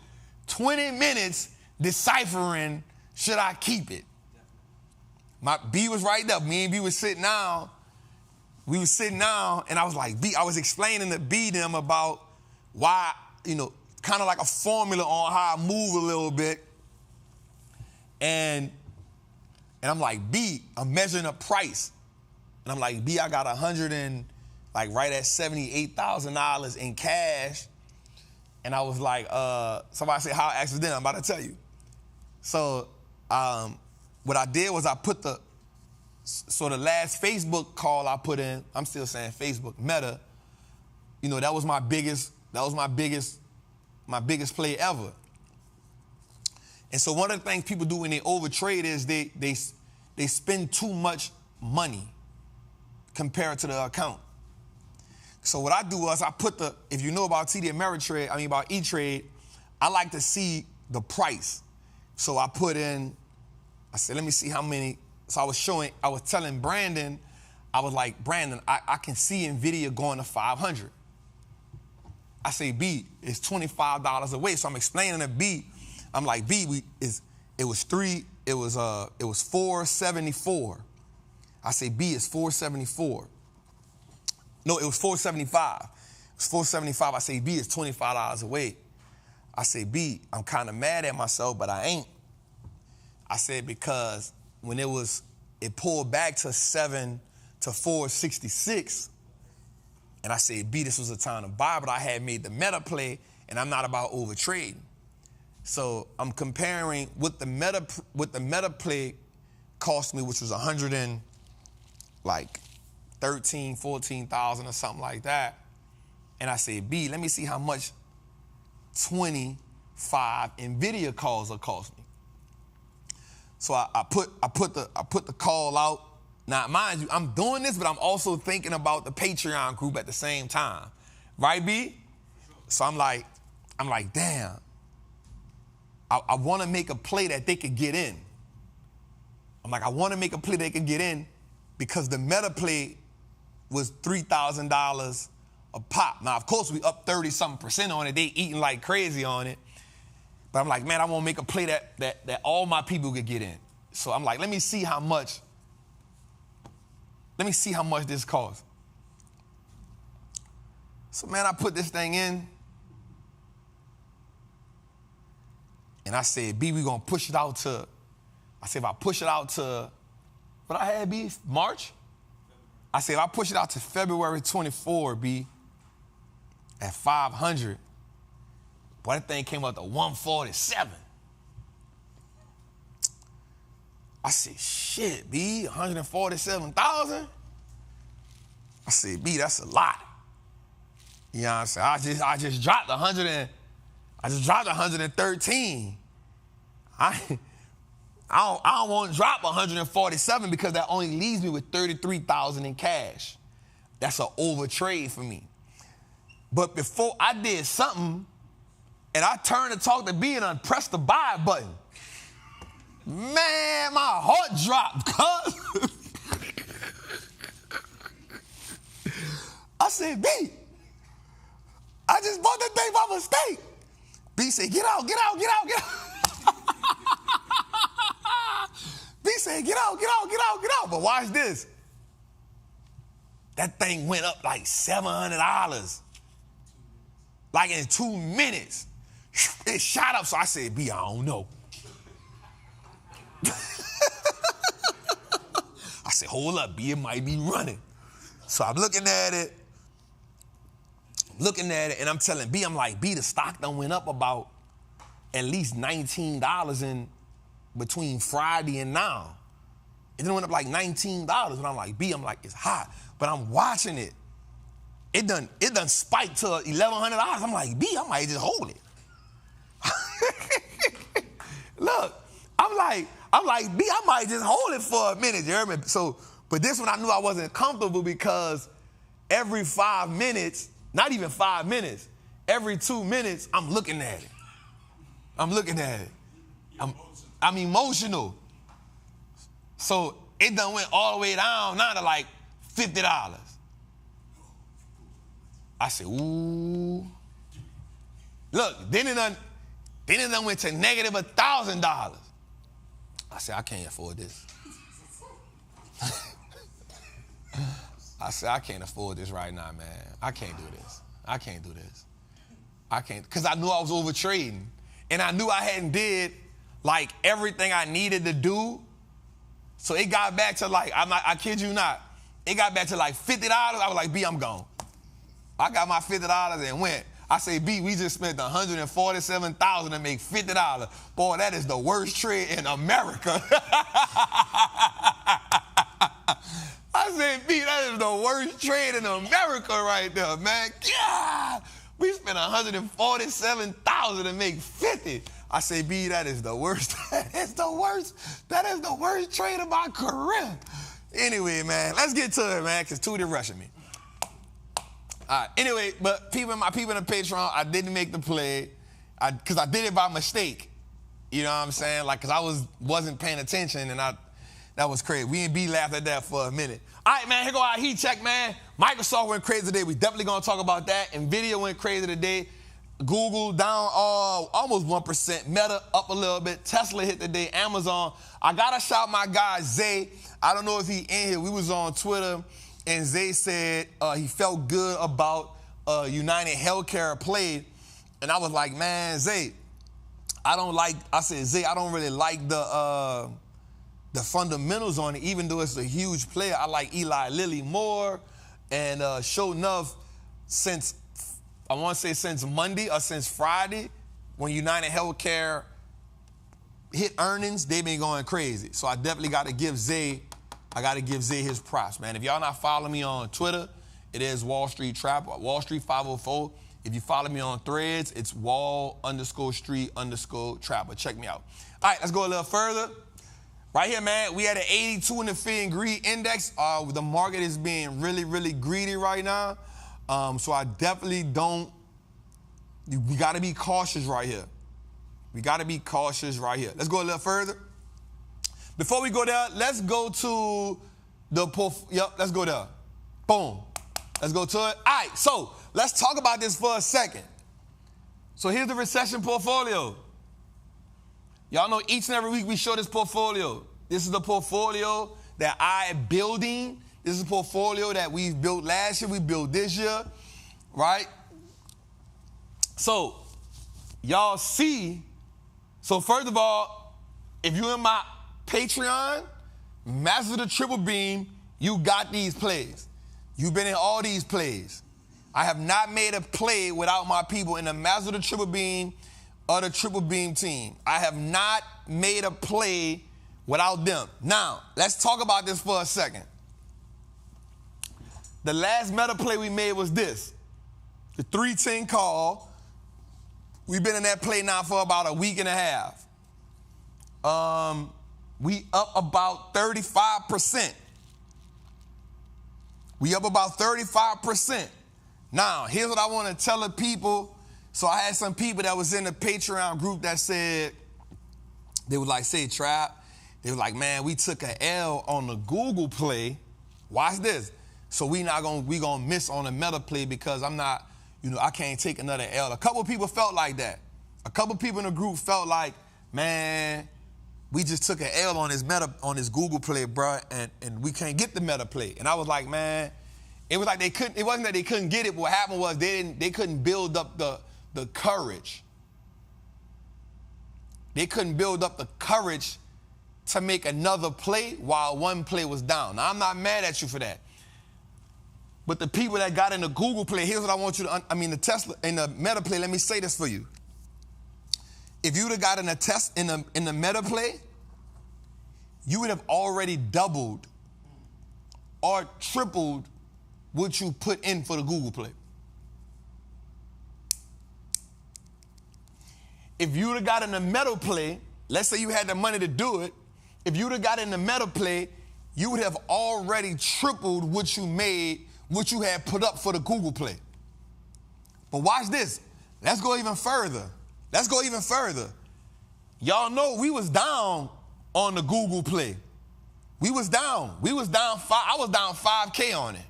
20 minutes deciphering, should I keep it? My B was right there. Me and B was sitting down. We were sitting down, and I was like, I was explaining to B them about why, kind of like a formula on how I move a little bit. And I'm like, B, I'm measuring a price. And I'm like, B, I got right at $78,000 in cash. And I was like, somebody said, how accidental? I'm about to tell you. So what I did was I put the last Facebook call I put in, I'm still saying Facebook, Meta, that was my biggest play ever. And so one of the things people do when they overtrade is they spend too much money compared to the account. So what I do is I put if you know about about E-Trade, I like to see the price. So I said, let me see how many. So I was telling Brandon, I was like, Brandon, I can see NVIDIA going to 500. I say, B, it's $25 away. So I'm explaining to B, I'm like, B, it was 474. I say, B, it's 474. No, it was 475. It was 475. I say, B, it's $25 away. I say, B, I'm kind of mad at myself, but I ain't. I said, because when it pulled back to 466, and I said, B, this was a time to buy, but I had made the meta play, and I'm not about overtrading. So I'm comparing what the meta play cost me, which was 14,000 or something like that. And I said, B, let me see how much 25 NVIDIA calls will cost me. So I put the call out. Now, mind you, I'm doing this, but I'm also thinking about the Patreon group at the same time. Right, B? So I'm like, damn. I want to make a play that they could get in. I'm like, I want to make a play they could get in because the meta play was $3,000 a pop. Now, of course, we up 30-something% on it. They eating like crazy on it. But I'm like, man, I want to make a play that all my people could get in. So I'm like, let me see how much this costs. So, man, I put this thing in. And I said, B, we going to push it out to, if I push it out to, what I had, B, March? I said, if I push it out to February 24, B, at 500, boy, that thing came up to 147. I said, shit, B, 147,000? I said, B, that's a lot. You know what I'm saying? I just dropped 113. I don't want to drop 147 because that only leaves me with 33,000 in cash. That's an overtrade for me. But before I did something, and I turned to talk to B and I pressed the buy button. Man, my heart dropped, cuz. I said, B, I just bought that thing by mistake. B said, get out. B said, get out. But watch this. That thing went up like $700. Like in 2 minutes. It shot up. So I said, B, I don't know. I said, hold up, B, it might be running. So I'm looking at it, and I'm telling B, I'm like, B, the stock done went up about at least $19 in between Friday and now. It done went up like $19, and I'm like, B, it's hot. But I'm watching it. It done spiked to $1,100. I'm like, B, I might just hold it. I'm like, B, I might just hold it for a minute, you hear me? So, but this one I knew I wasn't comfortable because every 5 minutes, not even 5 minutes, every 2 minutes, I'm looking at it. I'm looking at it. I'm emotional. So it done went all the way down now to like $50. I said, ooh. Look, then it done went to negative $1,000. I said, I can't afford this. I said, I can't afford this right now, man. I can't do this. I can't do this. I can't, because I knew I was over trading. And I knew I hadn't did like everything I needed to do. So it got back to like, I kid you not, it got back to like $50. I was like, B, I'm gone. I got my $50 and went. I say, B, we just spent $147,000 to make $50. Boy, that is the worst trade in America. I said, B, that is the worst trade in America right there, man. God, we spent $147,000 to make 50. I say, B, that is the worst. That is the worst. That is the worst trade of my career. Anyway, man, let's get to it, man, because Tootie rushing me. All right, anyway, but my people in the Patreon, I didn't make the play because I did it by mistake. You know what I'm saying? Like, because I wasn't paying attention, and that was crazy. We and B laughed at that for a minute. All right, man, here go our heat check, man. Microsoft went crazy today. We definitely going to talk about that. NVIDIA went crazy today. Google down almost 1%. Meta up a little bit. Tesla hit today. Amazon. I got to shout my guy, Zay. I don't know if he in here. We was on Twitter, and Zay said he felt good about United Healthcare play. And I was like, man, Zay, I said, Zay, I don't really like the fundamentals on it, even though it's a huge player. I like Eli Lilly more. And sure enough, since Monday or since Friday, when United Healthcare hit earnings, they've been going crazy. So I definitely got to give Zay his props, man. If y'all not following me on Twitter, it is Wallstreet Trap, Wallstreet 504. If you follow me on Threads, it's Wall_Street_Trapper. Check me out. All right, let's go a little further. Right here, man, we had an 82 in the fear and greed index. The market is being really, really greedy right now. So I definitely we got to be cautious right here. We got to be cautious right here. Let's go a little further. Before we go there, let's go to let's go there. Boom. Let's go to it. All right, so let's talk about this for a second. So here's the recession portfolio. Y'all know each and every week we show this portfolio. This is the portfolio that I'm building. This is a portfolio that we've built last year, we built this year, right? So, y'all see, so first of all, if you're in my Patreon, Master the Triple Beam, you got these plays. You've been in all these plays. I have not made a play without my people in the Master the Triple Beam or the Triple Beam team. I have not made a play without them. Now, let's talk about this for a second. The last meta play we made was this, the 310 call. We've been in that play now for about a week and a half. We up about 35%. We up about 35%. Now, here's what I want to tell the people. So I had some people that was in the Patreon group that said, they would like say, Trap, they were like, man, we took a L on the Google play. Watch this. So we gonna miss on the meta play because I can't take another L. A couple people felt like that. A couple people in the group felt like, man, we just took an L on this Google play, bro, and we can't get the meta play. And I was like, man, it was like it wasn't that they couldn't get it, but what happened was they couldn't build up the courage. They couldn't build up the courage to make another play while one play was down. Now, I'm not mad at you for that. But the people that got in the Google play, here's what I want you to, the Tesla, in the meta play, let me say this for you. If you would have got in the meta play, you would have already doubled or tripled what you put in for the Google play. If you would have got in the meta play, let's say you had the money to do it. If you'd have got in the meta play, you would have already tripled what you made, what you had put up for the Google play. But watch this. Let's go even further. Let's go even further. Y'all know we was down on the Google play. We was down. I was down 5K on it.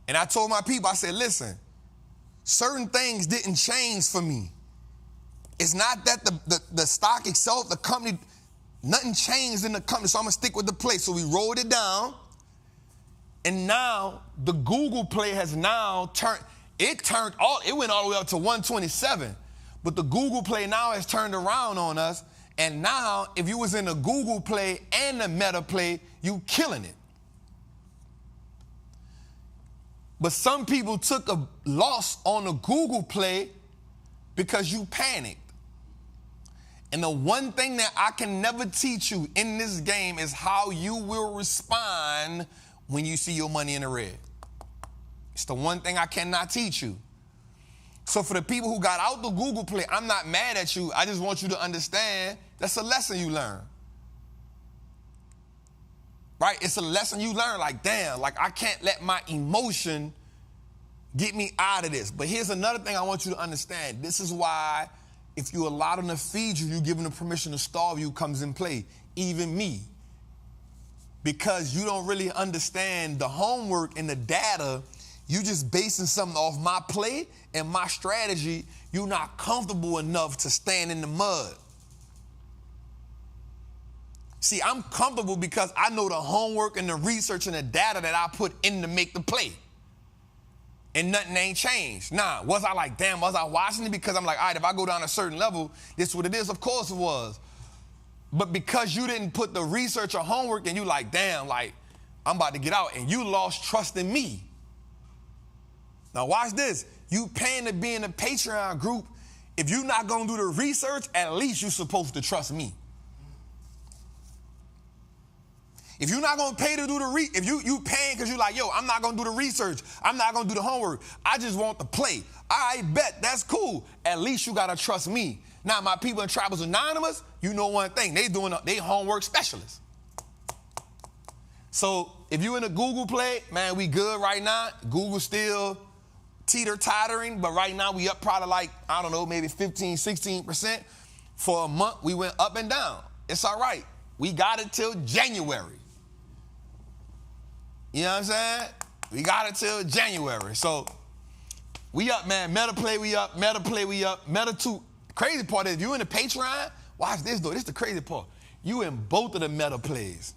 And I told my people, I said, listen, certain things didn't change for me. It's not that the stock itself, the company, nothing changed in the company, so I'm gonna stick with the play. So we rolled it down, and now the Google play has now it went all the way up to 127. But the Google play now has turned around on us, and now if you was in the Google play and the meta play, you killing it. But some people took a loss on the Google play because you panicked. And the one thing that I can never teach you in this game is how you will respond when you see your money in the red. It's the one thing I cannot teach you. So for the people who got out the Google play, I'm not mad at you. I just want you to understand that's a lesson you learn. Right? It's a lesson you learn. Like, damn, like I can't let my emotion get me out of this. But here's another thing I want you to understand. This is why if you allow them to feed you, you give them the permission to starve you comes in play. Even me. Because you don't really understand the homework and the data. You just basing something off my play and my strategy. You're not comfortable enough to stand in the mud. See, I'm comfortable because I know the homework and the research and the data that I put in to make the play. And nothing ain't changed. Nah, was I like, damn, was I watching it? Because I'm like, all right, if I go down a certain level, this is what it is. Of course it was. But because you didn't put the research or homework and you like, damn, like, I'm about to get out, and you lost trust in me. Now watch this. You paying to be in a Patreon group. If you're not going to do the research, at least you're supposed to trust me. If you're not going to pay to do the if you paying because you're like, yo, I'm not going to do the research. I'm not going to do the homework. I just want to play. I bet that's cool. At least you got to trust me. Now, my people in Tribals Anonymous, you know one thing. They homework specialists. So if you in a Google play, man, we good right now. Google still teeter-tottering, but right now we up probably like, I don't know, maybe 15, 16%. For a month, we went up and down. It's all right. We got it till January. You know what I'm saying? We got it till January. So we up, man. Meta play, we up. Meta play, we up. Meta 2. Crazy part is if you in the Patreon, watch this though. This is the crazy part. You in both of the meta plays.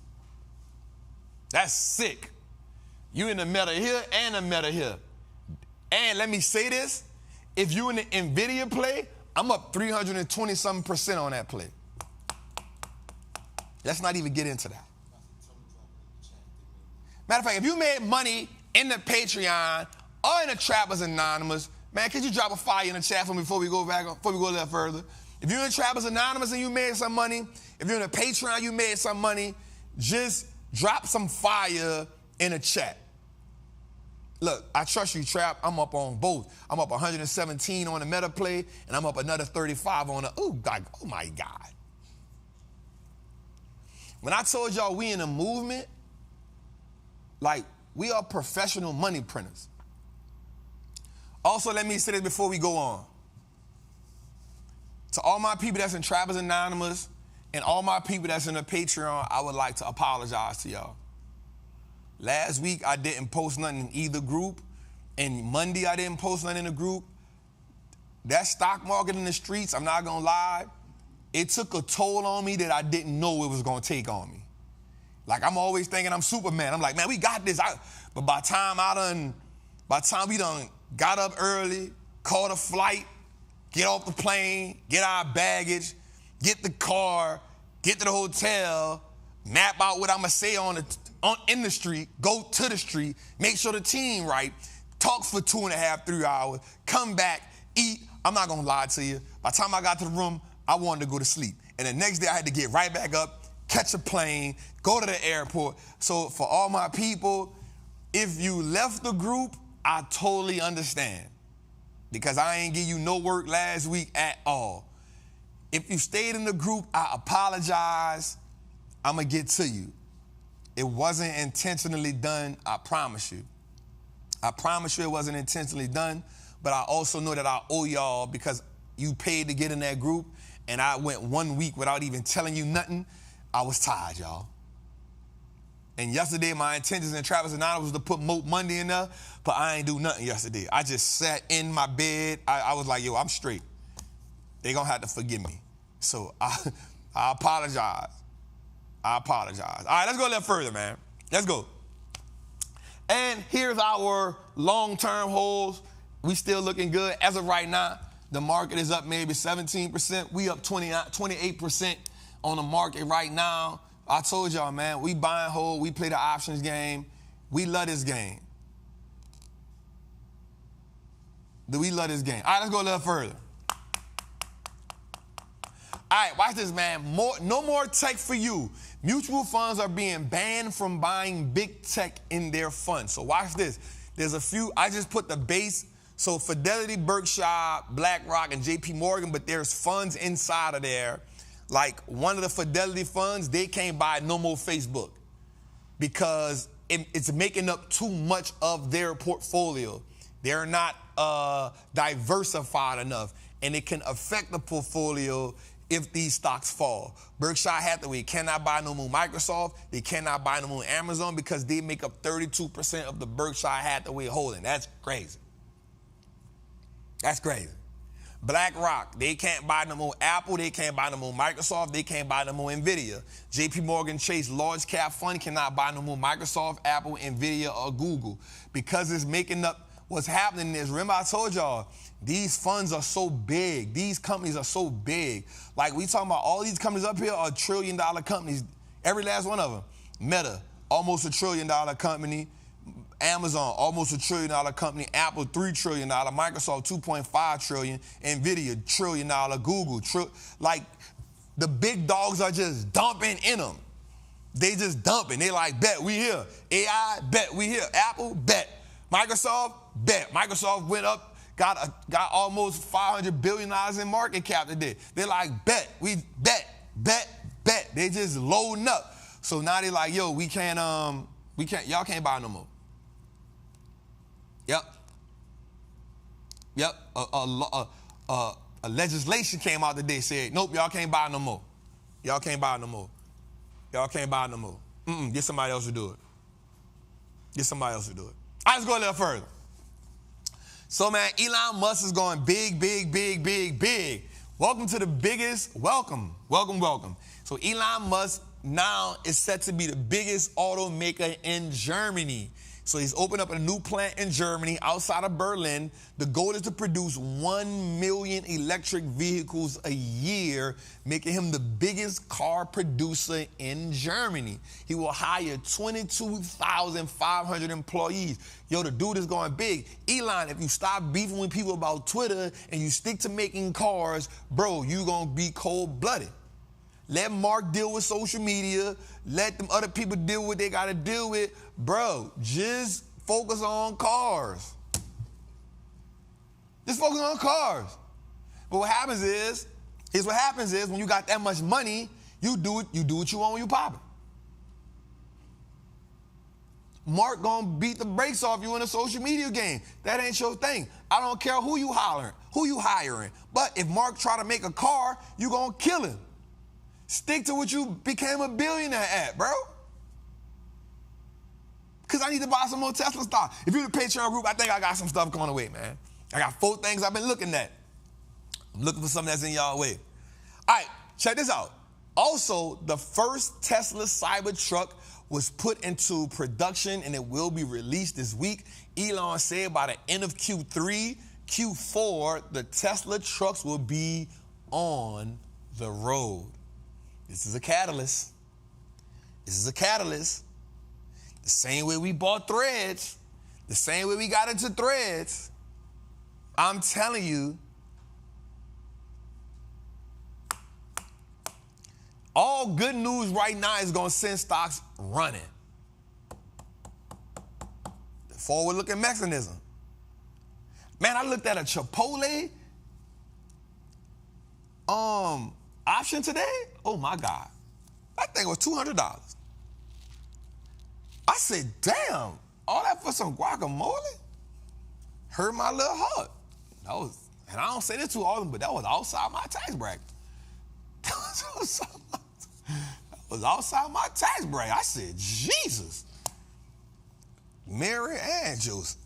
That's sick. You in the meta here and the meta here. And let me say this. If you in the NVIDIA play, I'm up 320-something% on that play. Let's not even get into that. Matter of fact, if you made money in the Patreon or in the Trappers Anonymous, man, could you drop a fire in the chat for me before we go a little further? If you're in Trappers Anonymous and you made some money, if you're in the Patreon, you made some money, just drop some fire in the chat. Look, I trust you, Trap. I'm up on both. I'm up 117 on the meta play, and I'm up another 35 on the, oh my God. When I told y'all we in a movement, like, we are professional money printers. Also, let me say this before we go on. To all my people that's in Trappers Anonymous and all my people that's in the Patreon, I would like to apologize to y'all. Last week, I didn't post nothing in either group. And Monday, I didn't post nothing in the group. That stock market in the streets, I'm not going to lie, it took a toll on me that I didn't know it was going to take on me. Like, I'm always thinking I'm Superman. I'm like, man, we got this. But by the time we done got up early, caught a flight, get off the plane, get our baggage, get the car, get to the hotel, map out what I'm going to say in the street, go to the street, make sure the team right, talk for 2.5, 3 hours, come back, eat. I'm not going to lie to you. By the time I got to the room, I wanted to go to sleep. And the next day I had to get right back up, catch a plane, go to the airport. So for all my people, if you left the group, I totally understand. Because I ain't give you no work last week at all. If you stayed in the group, I apologize. I'm going to get to you. It wasn't intentionally done, I promise you. I promise you it wasn't intentionally done, but I also know that I owe y'all because you paid to get in that group, and I went 1 week without even telling you nothing. I was tired, y'all. And yesterday, my intentions in Travis Anonymous was to put Moat Monday in there, but I ain't do nothing yesterday. I just sat in my bed. I was like, yo, I'm straight. They gonna have to forgive me. So I apologize. I apologize. All right, let's go a little further, man. Let's go. And here's our long-term holds. We still looking good. As of right now, the market is up maybe 17%. We up 28% on the market right now. I told y'all, man, we buy and hold. We play the options game. We love this game. We love this game. All right, let's go a little further. All right, watch this, man. No more tech for you. Mutual funds are being banned from buying big tech in their funds. So watch this. There's a few. I just put the base. So Fidelity, Berkshire, BlackRock, and JP Morgan, but there's funds inside of there. Like one of the Fidelity funds, they can't buy no more Facebook because it's making up too much of their portfolio. They're not diversified enough, and it can affect the portfolio if these stocks fall. Berkshire Hathaway cannot buy no more Microsoft. They cannot buy no more Amazon because they make up 32% of the Berkshire Hathaway holding. That's crazy. That's crazy. BlackRock, they can't buy no more Apple. They can't buy no more Microsoft. They can't buy no more NVIDIA. JP Morgan Chase large cap fund cannot buy no more Microsoft, Apple, NVIDIA, or Google because it's making up. What's happening is, remember I told y'all, these funds are so big. These companies are so big. Like we talking about all these companies up here are $1 trillion companies. Every last one of them. Meta, almost $1 trillion company. Amazon, almost $1 trillion company. Apple, $3 trillion. Microsoft, $2.5 trillion. NVIDIA, $1 trillion. Google, like the big dogs are just dumping in them. They just dumping. They like, bet we here. AI, bet we here. Apple, bet. Microsoft, bet. Microsoft went up, got almost $500 billion in market cap today. They're like, bet. We bet. They just loading up. So now they like, yo, we can't, y'all can't buy no more. Yep. A legislation came out today, said, nope, y'all can't buy no more. Y'all can't buy no more. Y'all can't buy no more. Get somebody else to do it. Get somebody else to do it. All right, let's go a little further. So, man, Elon Musk is going big. Welcome to the biggest, welcome. So Elon Musk now is set to be the biggest automaker in Germany. So he's opened up a new plant in Germany outside of Berlin. The goal is to produce 1 million electric vehicles a year, making him the biggest car producer in Germany. He will hire 22,500 employees. Yo, the dude is going big. Elon, if you stop beefing with people about Twitter and you stick to making cars, bro, you gonna be cold-blooded. Let Mark deal with social media. Let them other people deal with what they got to deal with. Bro, just focus on cars. Just focus on cars. But what happens is when you got that much money, you do what you want when you pop it. Mark gonna beat the brakes off you in a social media game. That ain't your thing. I don't care who you hiring. But if Mark try to make a car, you gonna kill him. Stick to what you became a billionaire at, bro. Because I need to buy some more Tesla stock. If you're the Patreon group, I think I got some stuff going away, man. I got 4 things I've been looking at. I'm looking for something that's in y'all way. All right, check this out. Also, the first Tesla Cybertruck was put into production and it will be released this week. Elon said by the end of Q3, Q4, the Tesla trucks will be on the road. This is a catalyst. The same way we bought Threads, the same way we got into Threads. I'm telling you, all good news right now is going to send stocks running. The forward-looking mechanism. Man, I looked at a Chipotle. option today, oh my God. That thing was $200. I said, damn, all that for some guacamole? Hurt my little heart. That was, and I don't say this too often, but that was outside my tax bracket. That was outside my tax bracket. I said, Jesus. Mary and Joseph.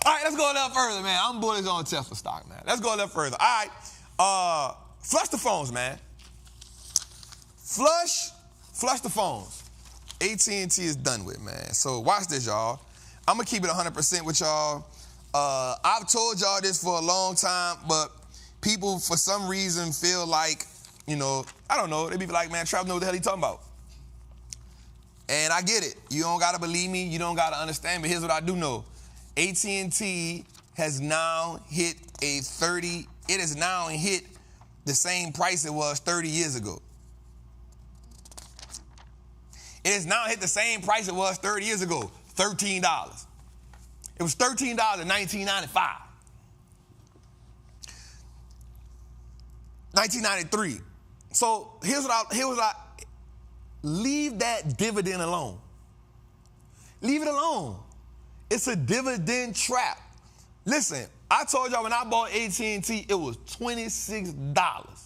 All right, let's go a little further, man. I'm bullish on Tesla stock, man. Let's go a little further. All right, flush the phones, man. Flush the phones. AT&T is done with, man. So watch this, y'all. I'm going to keep it 100% with y'all. I've told y'all this for a long time, but people, for some reason, feel like, you know, I don't know. They be like, man, Trav know what the hell he talking about. And I get it. You don't got to believe me. You don't got to understand. But here's what I do know. AT&T has now hit it has now hit the same price it was 30 years ago. It has now hit the same price it was 30 years ago, $13. It was $13 in 1995. 1993. So here's what I leave that dividend alone. Leave it alone. It's a dividend trap. Listen, I told y'all when I bought AT&T, it was $26.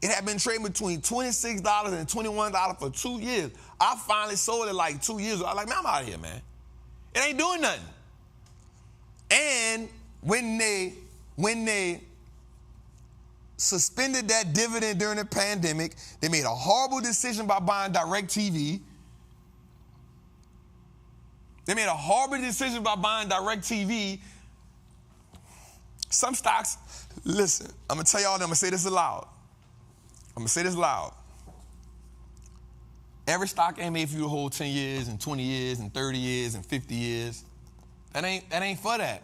It had been trading between $26 and $21 for 2 years. I finally sold it like 2 years ago. I was like, man, I'm out of here, man. It ain't doing nothing. And when they suspended that dividend during the pandemic, they made a horrible decision by buying DirecTV. They made a horrible decision by buying DirecTV. Some stocks, listen, I'm going to tell y'all, I'm going to say this aloud. Every stock ain't made for you to hold 10 years and 20 years and 30 years and 50 years. That ain't for that.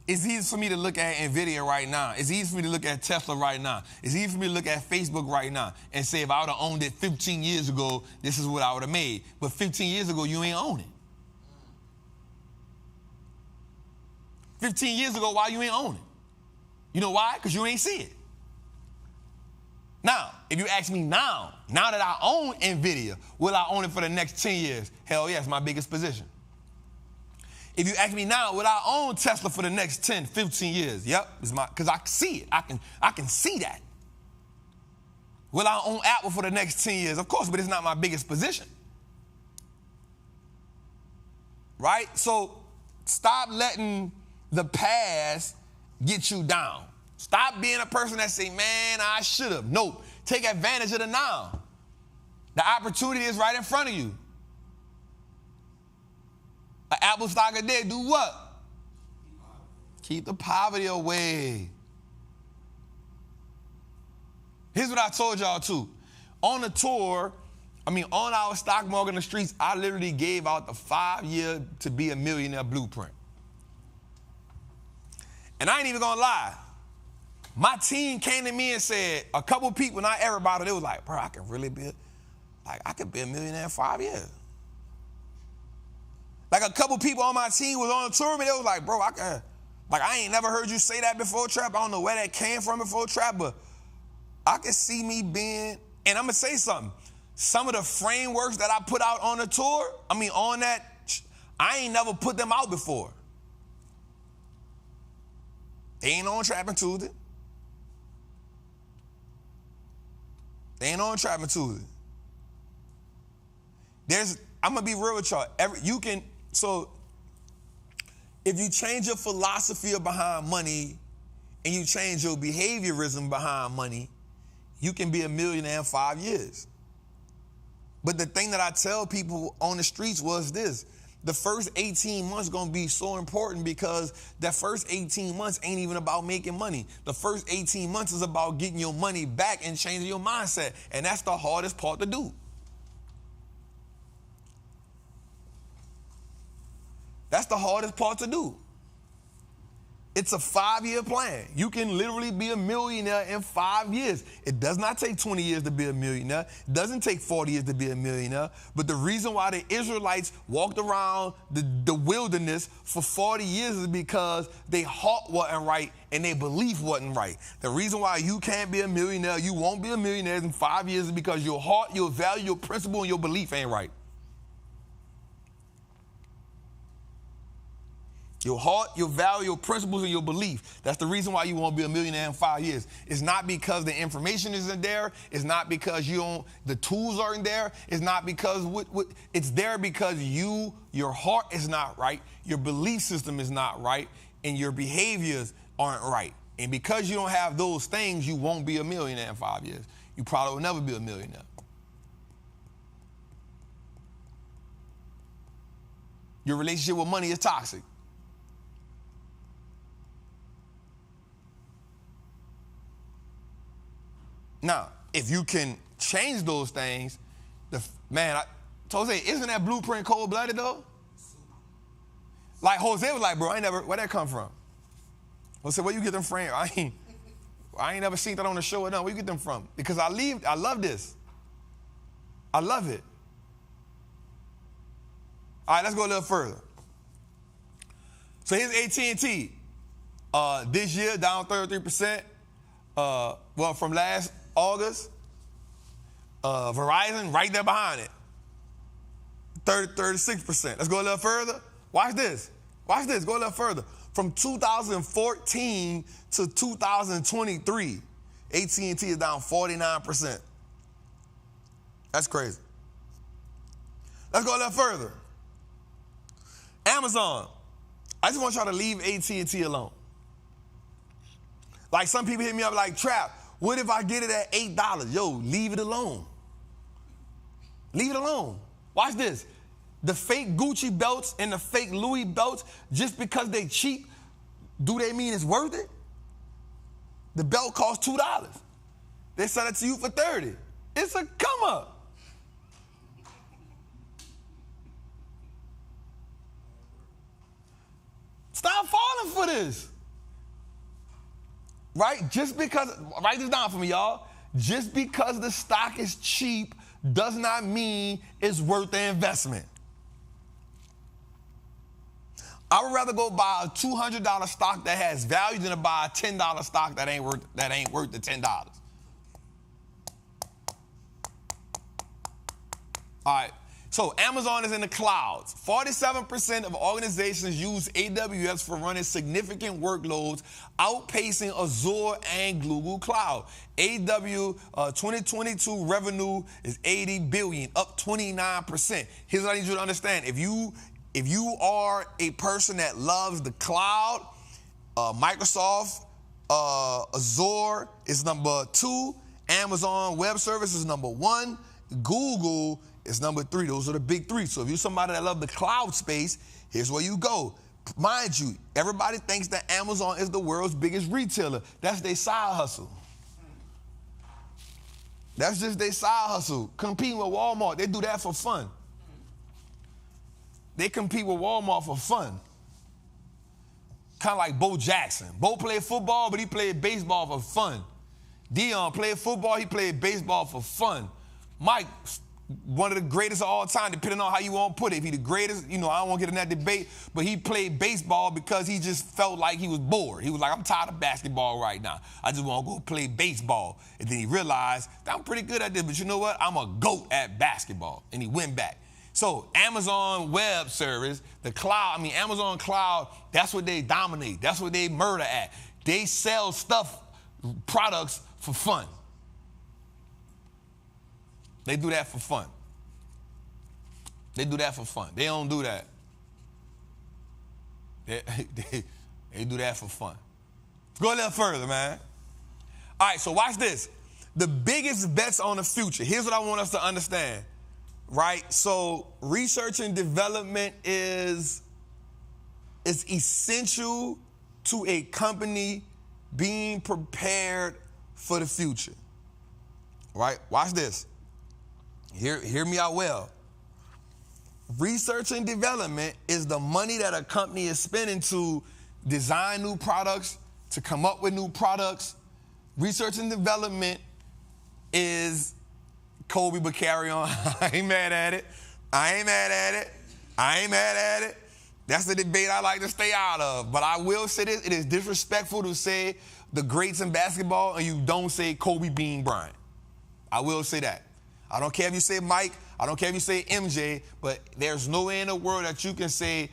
It's easy for me to look at NVIDIA right now. It's easy for me to look at Tesla right now. It's easy for me to look at Facebook right now and say if I would have owned it 15 years ago, this is what I would have made. But 15 years ago, you ain't own it. 15 years ago, why you ain't own it? You know why? Because you ain't see it. Now, if you ask me now that I own NVIDIA, will I own it for the next 10 years? Hell yes, my biggest position. If you ask me now, will I own Tesla for the next 10, 15 years? Yep, because I see it. I can see that. Will I own Apple for the next 10 years? Of course, but it's not my biggest position. Right? So stop letting the past get you down. Stop being a person that say, man, I should have. Nope. Take advantage of the now. The opportunity is right in front of you. An Apple stock a day, do what? Keep the poverty away. Here's what I told y'all too. On the tour, on our stock market in the streets, I literally gave out the 5-year to be a millionaire blueprint. And I ain't even gonna lie. My team came to me and said, a couple people, not everybody, they was like, bro, I could be a millionaire in 5 years. Like a couple people on my team was on the tour, but they was like, bro, I ain't never heard you say that before, Trap. I don't know where that came from before, Trap, but I could see me being, and I'm gonna say something. Some of the frameworks that I put out on the tour, on that, I ain't never put them out before. They ain't on Trappin Tuesday. They ain't on Trappin Tuesday. I'm gonna be real with y'all. So if you change your philosophy behind money and you change your behaviorism behind money, you can be a millionaire in 5 years. But the thing that I tell people on the streets was this: the first 18 months gonna be so important because that first 18 months ain't even about making money. The first 18 months is about getting your money back and changing your mindset. And that's the hardest part to do. That's the hardest part to do. It's a 5-year plan. You can literally be a millionaire in 5 years. It does not take 20 years to be a millionaire. It doesn't take 40 years to be a millionaire. But the reason why the Israelites walked around the wilderness for 40 years is because their heart wasn't right and their belief wasn't right. The reason why you can't be a millionaire, you won't be a millionaire in 5 years is because your heart, your value, your principle, and your belief ain't right. Your heart, your value, your principles, and your belief. That's the reason why you won't be a millionaire in 5 years. It's not because the information isn't there. It's not because the tools aren't there. It's not because it's there because your heart is not right, your belief system is not right, and your behaviors aren't right. And because you don't have those things, you won't be a millionaire in 5 years. You probably will never be a millionaire. Your relationship with money is toxic. Now, if you can change those things, Jose, isn't that blueprint cold-blooded though? Like Jose was like, bro, where'd that come from? Jose, where you get them from? I ain't never seen that on the show or nothing. Where you get them from? Because I love this. I love it. All right, let's go a little further. So here's AT&T. This year, down 33%. From last August, Verizon right there behind it, 36%. Let's go a little further. Watch this. Go a little further. From 2014 to 2023, AT&T is down 49%. That's crazy. Let's go a little further. Amazon. I just want y'all to leave AT&T alone. Like some people hit me up like, Trap, what if I get it at $8? Yo, leave it alone. Leave it alone. Watch this. The fake Gucci belts and the fake Louis belts, just because they cheap, do they mean it's worth it? The belt costs $2. They sell it to you for $30. It's a come up. Stop falling for this. Right? Just because, write this down for me, y'all. Just because the stock is cheap does not mean it's worth the investment. I would rather go buy a $200 stock that has value than to buy a $10 stock that ain't worth the $10. All right. So Amazon is in the clouds. 47% of organizations use AWS for running significant workloads, outpacing Azure and Google Cloud. AWS 2022 revenue is $80 billion, up 29%. Here's what I need you to understand. If you are a person that loves the cloud, Microsoft, Azure is number 2, Amazon Web Services is number 1, Google is number 3. Those are the big 3. So if you're somebody that loves the cloud space, here's where you go. Mind you, everybody thinks that Amazon is the world's biggest retailer. That's their side hustle. That's just their side hustle. Competing with Walmart, they do that for fun. They compete with Walmart for fun. Kind of like Bo Jackson. Bo played football, but he played baseball for fun. Dion played football, he played baseball for fun. Mike, one of the greatest of all time, depending on how you want to put it. If he the greatest, I don't want to get in that debate, but he played baseball because he just felt like he was bored. He was like, I'm tired of basketball right now. I just want to go play baseball. And then he realized, I'm pretty good at this, but you know what? I'm a GOAT at basketball. And he went back. So Amazon Web Service, the cloud, Amazon Cloud, that's what they dominate. That's what they murder at. They sell products for fun. They do that for fun. They do that for fun. They don't do that. They do that for fun. Go a little further, man. All right, so watch this. The biggest bets on the future. Here's what I want us to understand, right? So research and development is essential to a company being prepared for the future, right? Watch this. Hear me out well. Research and development is the money that a company is spending to design new products, to come up with new products. Research and development is Kobe, but carry on. I ain't mad at it. That's the debate I like to stay out of. But I will say this, it is disrespectful to say the greats in basketball and you don't say Kobe Bean Bryant. I will say that. I don't care if you say Mike, I don't care if you say MJ, but there's no way in the world that you can say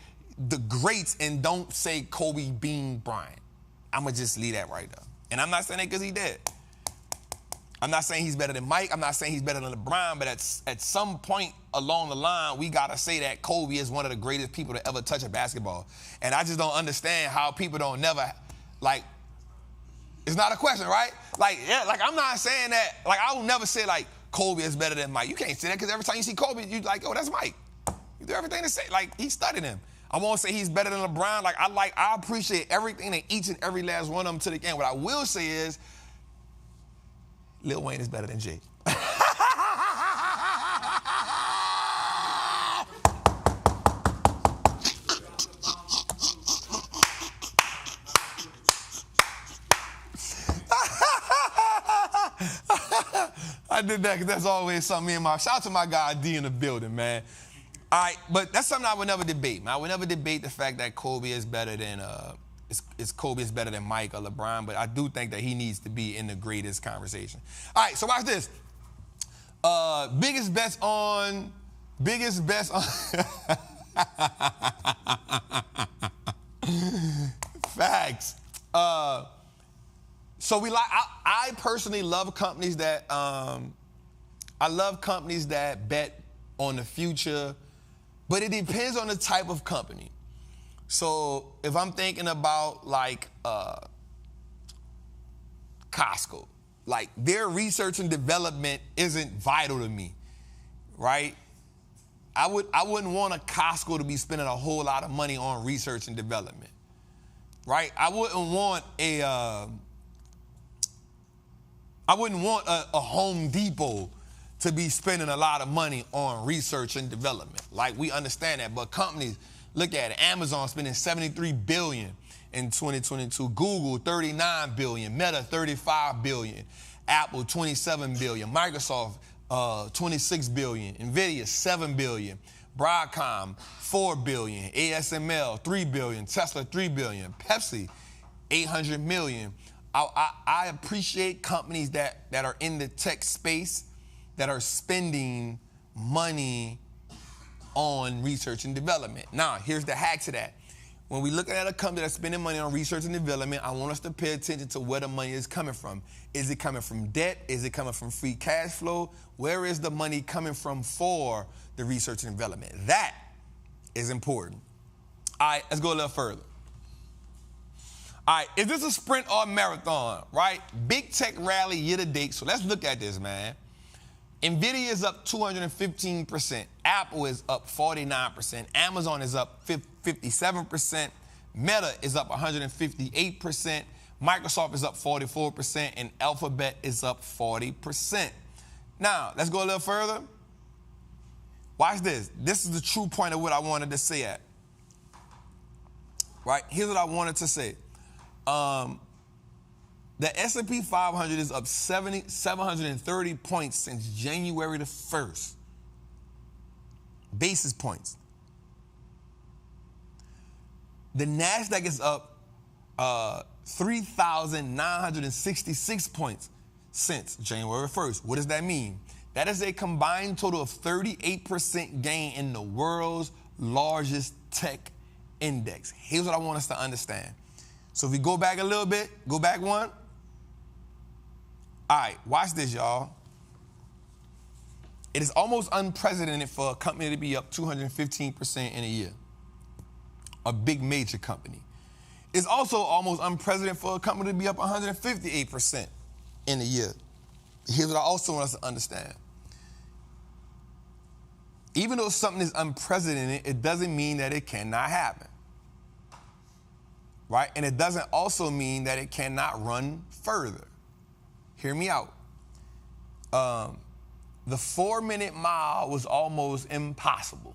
the greats and don't say Kobe Bean Bryant. I'm going to just leave that right there. And I'm not saying that because he did. I'm not saying he's better than Mike. I'm not saying he's better than LeBron, but at some point along the line, we got to say that Kobe is one of the greatest people to ever touch a basketball. And I just don't understand how people don't never, like, it's not a question, right? Like, yeah, like, I'm not saying that, like, I will never say, like, Kobe is better than Mike. You can't say that because every time you see Kobe, you're like, oh, that's Mike. You do everything to say, like, he studied him. I won't say he's better than LeBron. Like, I appreciate everything that each and every last one of them to the game. What I will say is, Lil Wayne is better than Jay. I did that because that's always something in my, shout out to my guy D in the building, man. All right, but that's something I would never debate, man. I would never debate the fact that Kobe is better than, Kobe is better than Mike or LeBron, but I do think that he needs to be in the greatest conversation. All right, so watch this. Biggest bets on. Facts. So I personally love companies that, bet on the future, but it depends on the type of company. So if I'm thinking about like Costco, like their research and development isn't vital to me, right? I wouldn't want a Costco to be spending a whole lot of money on research and development, right? I wouldn't want a Home Depot to be spending a lot of money on research and development. Like, we understand that, but companies, look at it. Amazon spending $73 billion in 2022. Google, $39 billion. Meta, $35 billion. Apple, $27 billion. Microsoft, $26 billion. Nvidia, $7 billion. Broadcom, $4 billion. ASML, $3 billion. Tesla, $3 billion. Pepsi, $800 million. I appreciate companies that are in the tech space that are spending money on research and development. Now, here's the hack to that. When we look at a company that's spending money on research and development, I want us to pay attention to where the money is coming from. Is it coming from debt? Is it coming from free cash flow? Where is the money coming from for the research and development? That is important. All right, let's go a little further. All right, is this a sprint or a marathon, right? Big tech rally year to date, so let's look at this, man. Nvidia is up 215%. Apple is up 49%. Amazon is up 57%. Meta is up 158%. Microsoft is up 44%. And Alphabet is up 40%. Now, let's go a little further. Watch this. This is the true point of what I wanted to say at. Right? Here's what I wanted to say. The S&P 500 is up 730 points since January the 1st. Basis points. The NASDAQ is up 3,966 points since January 1st. What does that mean? That is a combined total of 38% gain in the world's largest tech index. Here's what I want us to understand. So if we go back a little bit, go back one. All right, watch this, y'all. It is almost unprecedented for a company to be up 215% in a year. A big major company. It's also almost unprecedented for a company to be up 158% in a year. Here's what I also want us to understand. Even though something is unprecedented, it doesn't mean that it cannot happen. Right? And it doesn't also mean that it cannot run further. Hear me out. The 4-minute mile was almost impossible.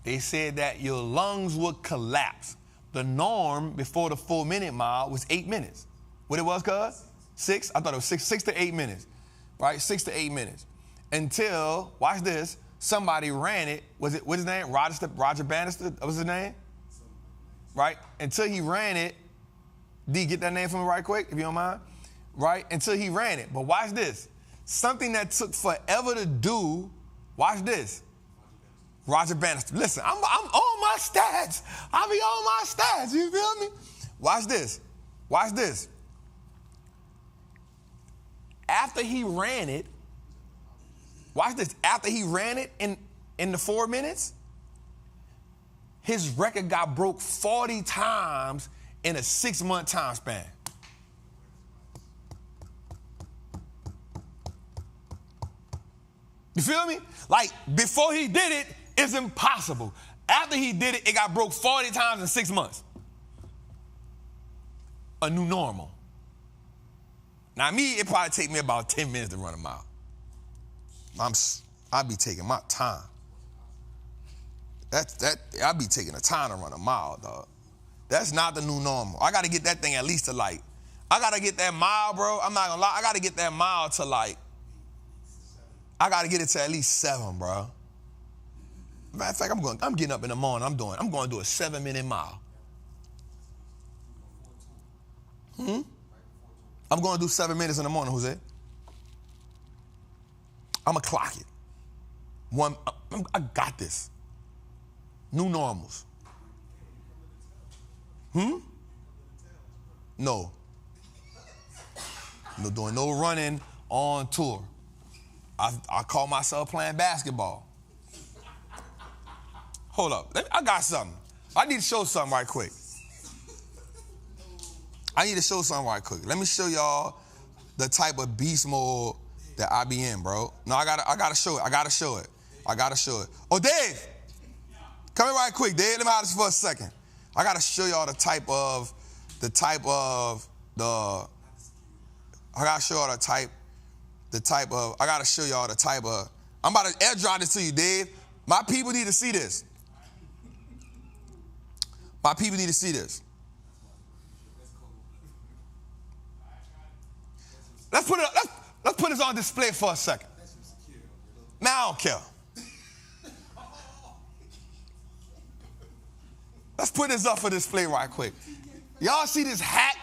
They said that your lungs would collapse. The norm before the 4 minute mile was 8 minutes. What it was, cuz? 6? I thought it was 6 to 8 minutes, right? 6 to 8 minutes. Until, watch this, somebody ran it. What's his name? Roger Bannister, what's his name? Right? Until he ran it. D, get that name for me right quick, if you don't mind. Right? Until he ran it. But watch this. Something that took forever to do, watch this. Roger Bannister. Listen, I'm on my stats. I be on my stats. You feel me? Watch this. Watch this. After he ran it, watch this. After he ran it in the 4 minutes, his record got broke 40 times in a 6-month time span. You feel me? Like, before he did it, it's impossible. After he did it, it got broke 40 times in 6 months. A new normal. Now, me, it probably take me about 10 minutes to run a mile. I be taking my time. I be taking the time to run a mile, dog. That's not the new normal. I got to get that thing at least to I got to get that mile, bro. I'm not going to lie. I got to get that mile to I got to get it to at least 7, bro. Matter of fact, I'm getting up in the morning. I'm going to do a 7-minute mile. I'm going to do 7 minutes in the morning, Jose. I'm going to clock it. I got this. New normals. No. No doing no running on tour. I call myself playing basketball. Hold up. I got something. I need to show something right quick. Let me show y'all the type of beast mode that I be in, bro. No, I gotta show it. Oh, Dave. Come here right quick, Dave. Let me out this for a second. I gotta show y'all I gotta show y'all the type of, I'm about to airdrop this to you, Dave. My people need to see this. Let's put this on display for a second. Now I don't care. Let's put this up for display right quick. Y'all see this hat?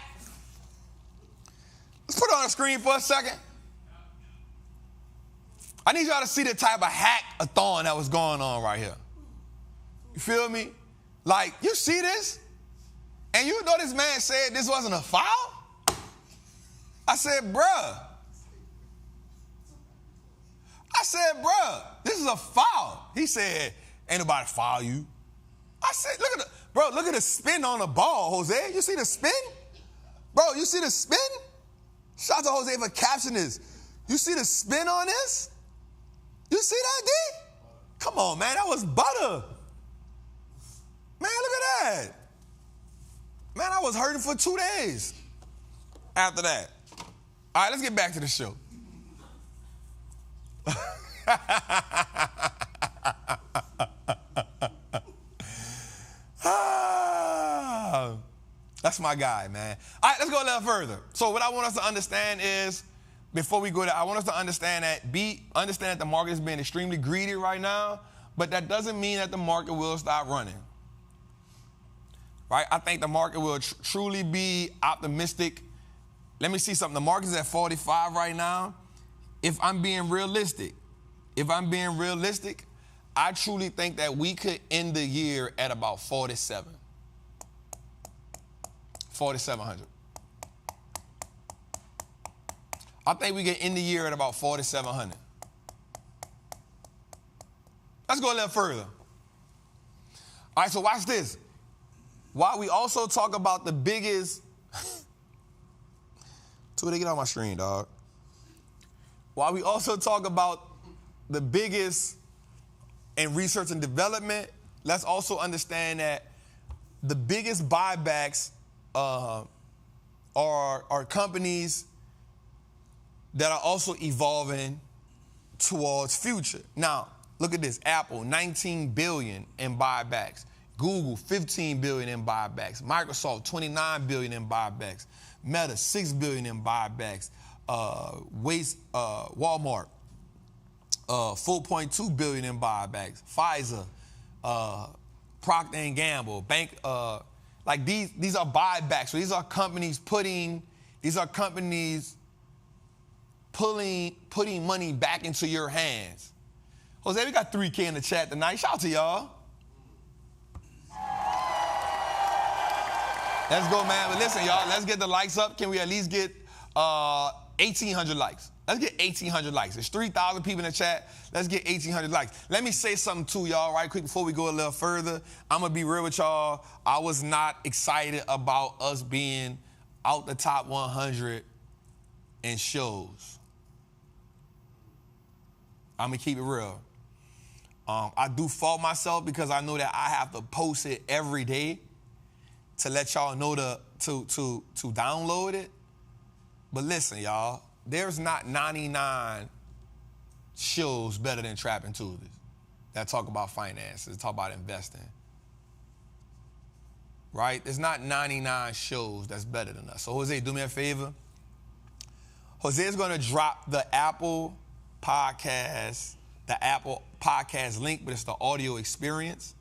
Let's put it on the screen for a second. I need y'all to see the type of hack-a-thon that was going on right here. You feel me? Like, you see this? And you know this man said this wasn't a foul? I said, bruh, this is a foul. He said, ain't nobody foul you. I said, look at the spin on the ball, Jose. You see the spin? Bro, you see the spin? Shout out to Jose for captioning this. You see the spin on this? You see that, D? Come on, man, that was butter. Man, look at that. Man, I was hurting for 2 days after that. All right, let's get back to the show. That's my guy, man. All right, let's go a little further. So what I want us to understand is, before we go there, I want us to understand that the market is being extremely greedy right now, but that doesn't mean that the market will stop running. Right? I think the market will truly be optimistic. Let me see something. The market is at 45 right now. If I'm being realistic, I truly think that we could end the year at about 4,700. I think we can end the year at about 4,700. Let's go a little further. All right, so watch this. While we also talk about the biggest... Twitter, get on my screen, dog. While we also talk about the biggest in research and development, let's also understand that the biggest buybacks are companies that are also evolving towards future. Now, look at this. Apple, $19 billion in buybacks. Google, 15 billion in buybacks. Microsoft, 29 billion in buybacks. Meta, 6 billion in buybacks. Walmart, 4.2 billion in buybacks. Pfizer, Procter & Gamble, Bank, like these are buybacks. So these are companies putting money back into your hands. Jose, we got 3K in the chat tonight. Shout out to y'all. Let's go, man. But listen, y'all, let's get the likes up. Can we at least get 1,800 likes? Let's get 1,800 likes. There's 3,000 people in the chat. Let's get 1,800 likes. Let me say something to y'all right quick before we go a little further. I'm going to be real with y'all. I was not excited about us being out the top 100 in shows. I'm going to keep it real. I do fault myself because I know that I have to post it every day to let y'all know to download it. But listen, y'all, there's not 99 shows better than Trappin' Tuesdays that talk about finances, talk about investing. Right? There's not 99 shows that's better than us. So Jose, do me a favor. Jose is going to drop the Apple Podcast link, but it's the audio experience.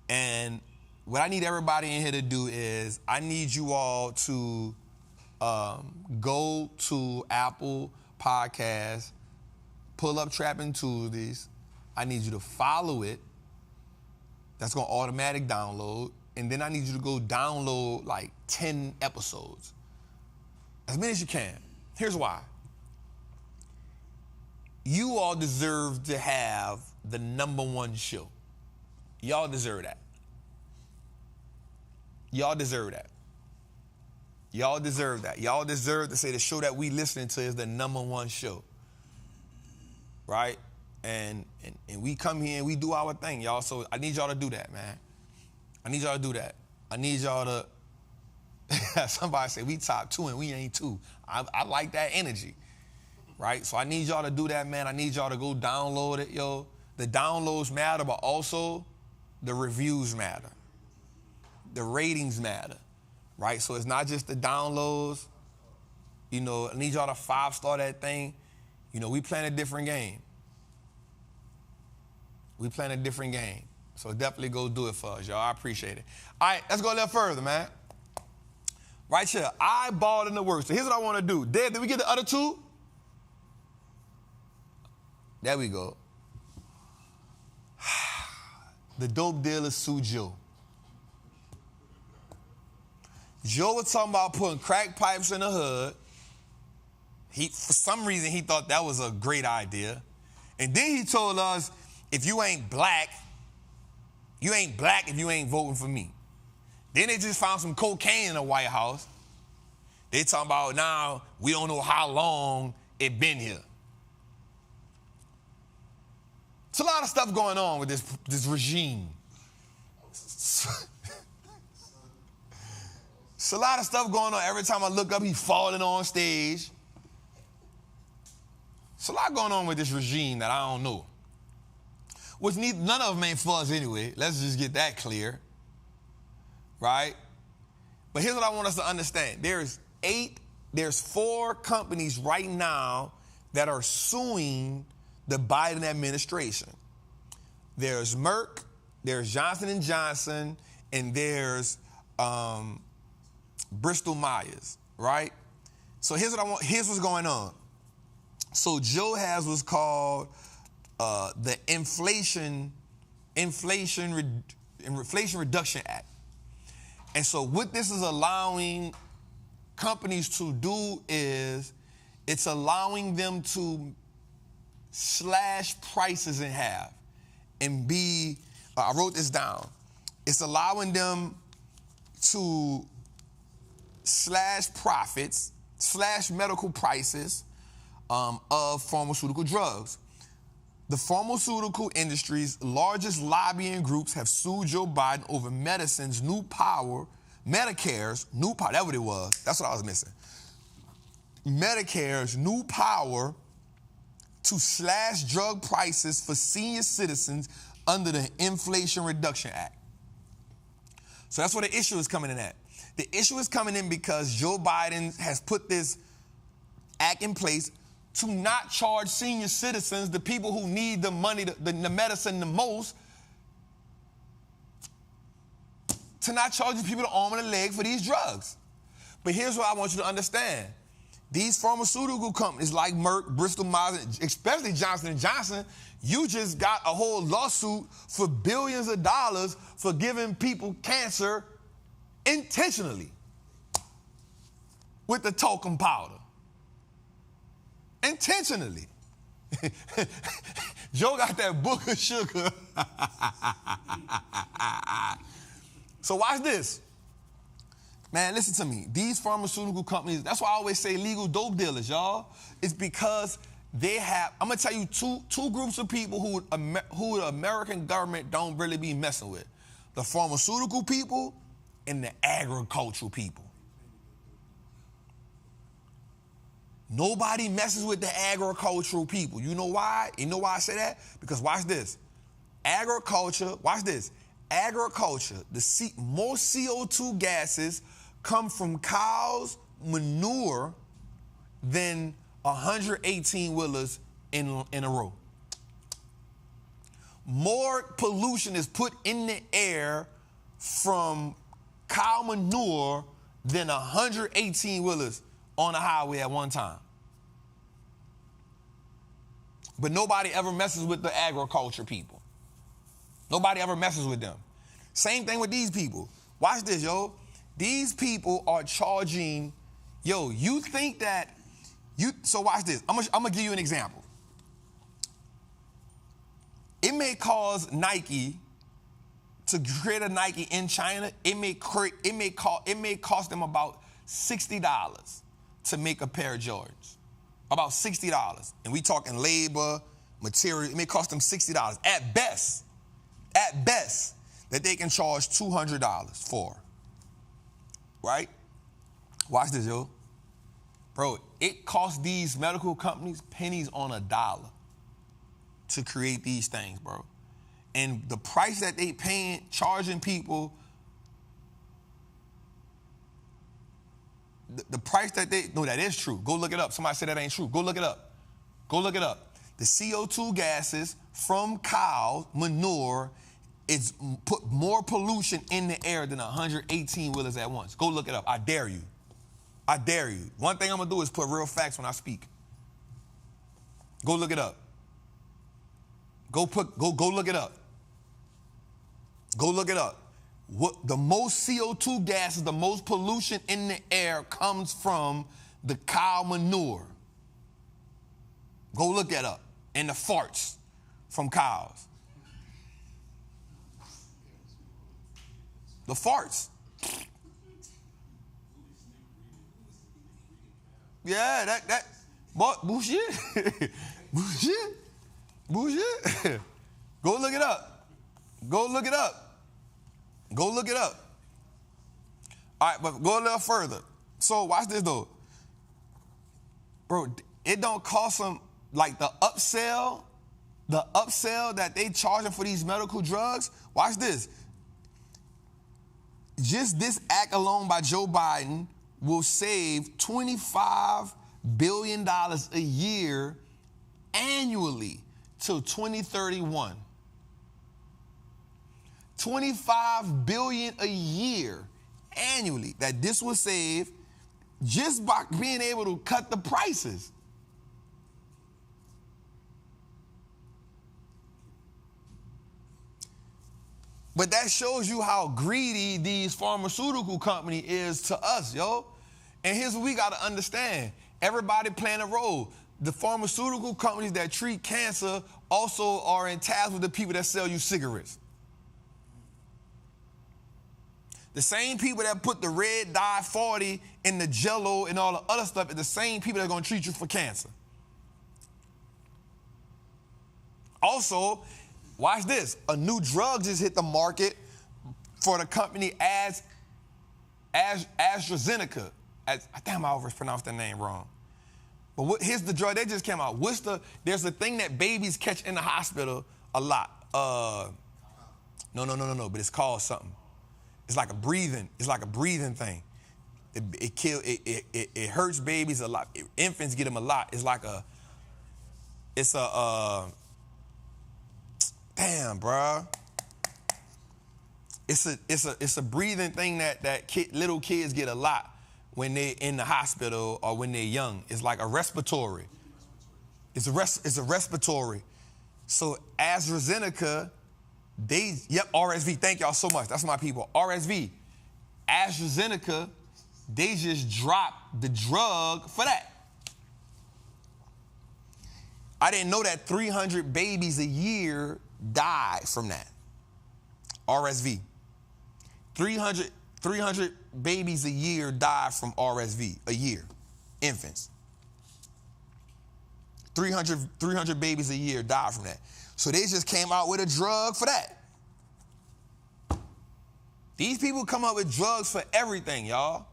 And what I need everybody in here to do is I need you all to go to Apple Podcasts, pull up Trappin' Tuesdays. I need you to follow it. That's going to automatic download. And then I need you to go download like 10 episodes. As many as you can. Here's why. You all deserve to have the #1 show. Y'all deserve that. Y'all deserve that. Y'all deserve that. Y'all deserve to say the show that we listening to is the #1 show. Right? And we come here and we do our thing, y'all. So I need y'all to do that, man. I need y'all to do that. I need y'all to, somebody say we top 2 and we ain't 2. I like that energy. Right? So I need y'all to do that, man. I need y'all to go download it, yo. The downloads matter, but also the reviews matter. The ratings matter, right? So it's not just the downloads. You know, I need y'all to 5-star that thing. You know, we playing a different game. We playing a different game. So definitely go do it for us, y'all. I appreciate it. All right, let's go a little further, man. Right here, eyeball in the works. So here's what I want to do. Did we get the other 2? There we go. The dope dealer sued Joe. Joe was talking about putting crack pipes in the hood. For some reason, he thought that was a great idea. And then he told us, if you ain't black if you ain't voting for me. Then they just found some cocaine in the White House. They talking about now we don't know how long it been here. It's a lot of stuff going on with this regime. It's a lot of stuff going on. Every time I look up, he's falling on stage. It's a lot going on with this regime that I don't know. Which none of them ain't for us anyway. Let's just get that clear. Right? But here's what I want us to understand. There's 4 companies right now that are suing the Biden administration. There's Merck, there's Johnson & Johnson, and there's Bristol Myers, right? So here's what's going on. So Joe has what's called the Inflation Reduction Act. And so what this is allowing companies to do is it's allowing them to slash prices in half and I wrote this down. It's allowing them to slash profits, slash medical prices of pharmaceutical drugs. The pharmaceutical industry's largest lobbying groups have sued Joe Biden over Medicare's new power, that's what it was. That's what I was missing. Medicare's new power to slash drug prices for senior citizens under the Inflation Reduction Act. So that's where the issue is coming in at. The issue is coming in because Joe Biden has put this act in place to not charge senior citizens, the people who need the money, the medicine the most, to not charge these people the arm and the leg for these drugs. But here's what I want you to understand. These pharmaceutical companies like Merck, Bristol Myers, especially Johnson & Johnson, you just got a whole lawsuit for billions of dollars for giving people cancer intentionally with the talcum powder. Intentionally. Joe got that book of sugar. So watch this. Man, listen to me. These pharmaceutical companies, that's why I always say legal dope dealers, y'all. It's because they have, I'm going to tell you two groups of people who the American government don't really be messing with. The pharmaceutical people and the agricultural people. Nobody messes with the agricultural people. You know why? You know why I say that? Because watch this. Agriculture, watch this. Agriculture, most CO2 gases come from cows' manure than 118-wheelers in a row. More pollution is put in the air from cow manure than 118-wheelers on the highway at one time. But nobody ever messes with the agriculture people. Nobody ever messes with them. Same thing with these people. Watch this, yo. These people are charging, you think that, so watch this. I'm gonna give you an example. It may cause Nike to create a Nike in China. It may cost them about $60 to make a pair of Jordans. About $60. And we talking labor, material. It may cost them $60 at best, that they can charge $200 for. Right? Watch this, yo. Bro, it costs these medical companies pennies on a dollar to create these things, bro. And the price that they paying, charging people, the price that that is true. Go look it up. Somebody said that ain't true. Go look it up. Go look it up. The CO2 gases from cow manure is put more pollution in the air than 118-wheelers at once. Go look it up. I dare you. I dare you. One thing I'm going to do is put real facts when I speak. Go look it up. Go look it up. Go look it up. The most CO2 gases, the most pollution in the air comes from the cow manure. Go look that up. And the farts from cows. The farts. Yeah, bullshit. Bullshit. Go look it up. Go look it up. Go look it up. All right, but go a little further. So watch this, though. Bro, it don't cost them, like the upsell that they charging for these medical drugs. Watch this. Just this act alone by Joe Biden will save $25 billion a year annually till 2031. $25 billion a year annually that this will save just by being able to cut the prices. But that shows you how greedy these pharmaceutical company is to us, yo. And here's what we got to understand. Everybody playing a role. The pharmaceutical companies that treat cancer also are in ties with the people that sell you cigarettes. The same people that put the red dye 40 in the Jell-O and all the other stuff are the same people that are going to treat you for cancer. Also, watch this. A new drug just hit the market for the company AstraZeneca. Damn, I always pronounced that name wrong. But here's the drug that just came out. There's a thing that babies catch in the hospital a lot. No, but it's called something. It's like a breathing thing. It hurts babies a lot. Infants get them a lot. Damn, bruh. It's a breathing thing that little kids get a lot when they're in the hospital or when they're young. It's like a respiratory. It's a respiratory. So AstraZeneca, RSV. Thank y'all so much. That's my people. RSV, AstraZeneca, they just dropped the drug for that. I didn't know that 300 babies a year die from that. RSV. 300 babies a year die from RSV a year. Infants. 300 babies a year die from that. So they just came out with a drug for that. These people come up with drugs for everything, y'all.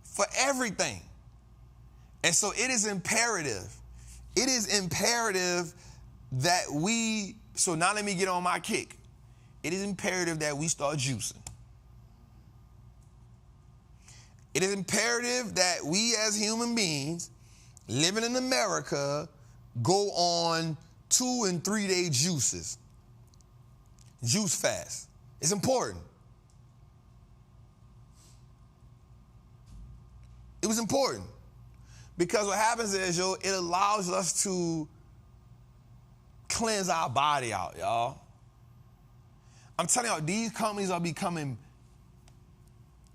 For everything. And so it is imperative. It is imperative that so now let me get on my kick. It is imperative that we start juicing. It is imperative that we as human beings living in America go on 2 and 3 day juices. Juice fast. It's important. It was important. Because what happens is, it allows us to cleanse our body out, y'all. I'm telling y'all, these companies are becoming,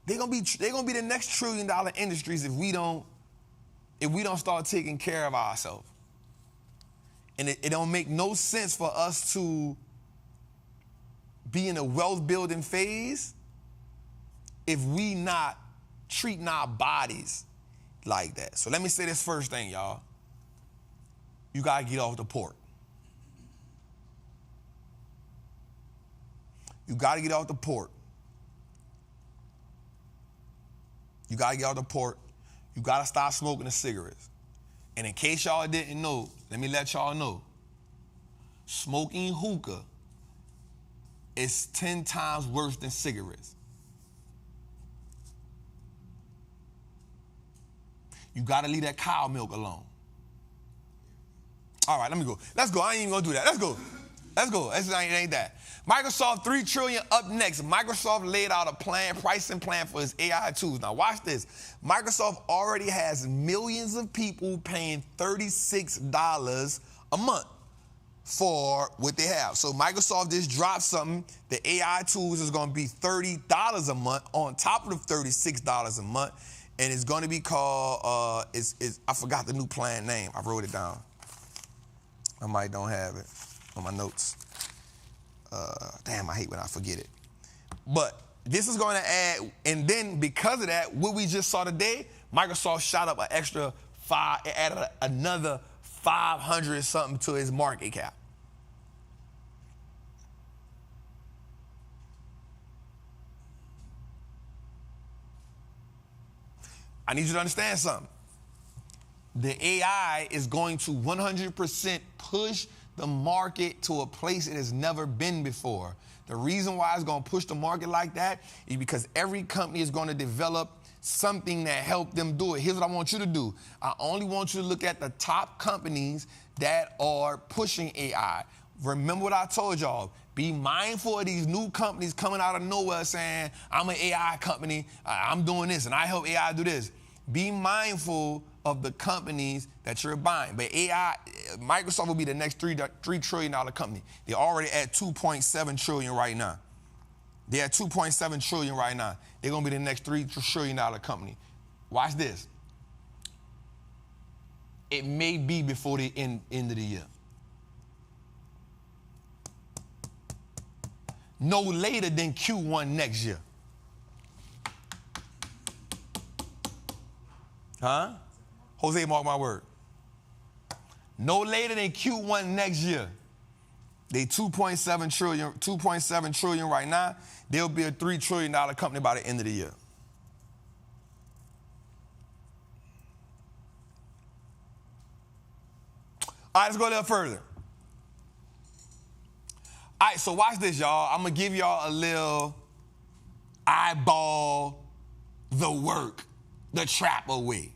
they're gonna be the next $1 trillion industries if we don't start taking care of ourselves. And it don't make no sense for us to be in a wealth building phase if we not treating our bodies like that. So let me say this first thing, y'all. You gotta get off the pork. You gotta get off the pork. You gotta get off the pork. You gotta stop smoking the cigarettes. And in case y'all didn't know, let me let y'all know. Smoking hookah is 10 times worse than cigarettes. You gotta leave that cow milk alone. All right, let me go. Let's go. I ain't even gonna do that. Let's go. It ain't that. Microsoft $3 trillion up next. Microsoft laid out a pricing plan for its AI tools. Now watch this. Microsoft already has millions of people paying $36 a month for what they have. So Microsoft just dropped something. The AI tools is gonna be $30 a month on top of the $36 a month. And it's gonna be called, I forgot the new plan name. I wrote it down. I might don't have it on my notes. Damn, I hate when I forget it. But this is going to add, and then because of that, what we just saw today, Microsoft shot up an extra it added another 500 something to its market cap. I need you to understand something. The AI is going to 100% push the market to a place it has never been before. The reason why it's going to push the market like that is because every company is going to develop something that help them do it. Here's what I want you to do. I only want you to look at the top companies that are pushing AI. Remember what I told y'all. Be mindful of these new companies coming out of nowhere saying, I'm an AI company, I'm doing this, and I help AI do this. Be mindful of the companies that you're buying. But Microsoft will be the next $3 trillion company. They're already at $2.7 trillion right now. They're at $2.7 trillion right now. They're going to be the next $3 trillion company. Watch this. It may be before the end of the year. No later than Q1 next year. Huh? Jose, mark my word. No later than Q1 next year. They $2.7 trillion right now. They'll be a $3 trillion company by the end of the year. All right, let's go a little further. All right, so watch this, y'all. I'm going to give y'all a little eyeball the work, the trap away.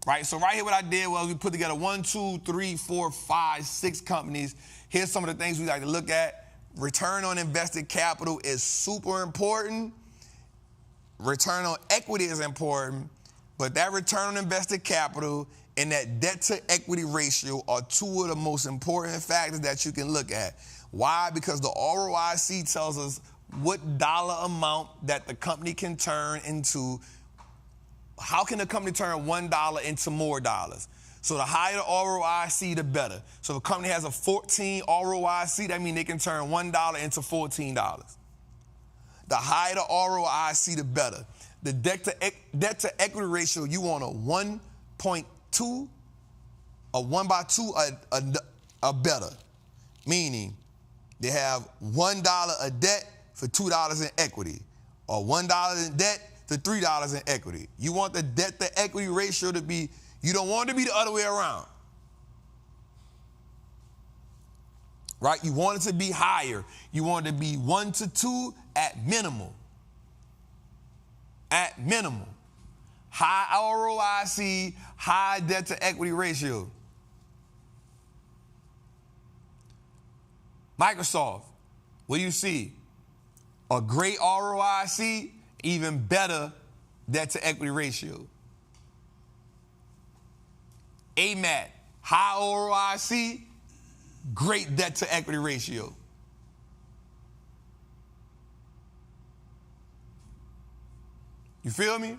Right? So right here what I did was we put together 1, 2, 3, 4, 5, 6 companies. Here's some of the things we like to look at. Return on invested capital is super important. Return on equity is important. But that return on invested capital and that debt to equity ratio are two of the most important factors that you can look at. Why? Because the ROIC tells us what dollar amount that the company can turn into. How can the company turn $1 into more dollars? So the higher the ROIC, the better. So if a company has a 14 ROIC, that means they can turn $1 into $14. The higher the ROIC, the better. The debt to equity ratio, you want a 1.2, a 1 by 2, a better. Meaning they have $1 of debt for $2 in equity, or $1 in debt for $3 in equity. You want the debt to equity ratio to be, you don't want it to be the other way around. Right? You want it to be higher. You want it to be 1 to 2 at minimum. At minimum. High ROIC, high debt to equity ratio. Microsoft, what do you see? A great ROIC, even better debt to equity ratio. AMAT, high ROIC, great debt to equity ratio. You feel me?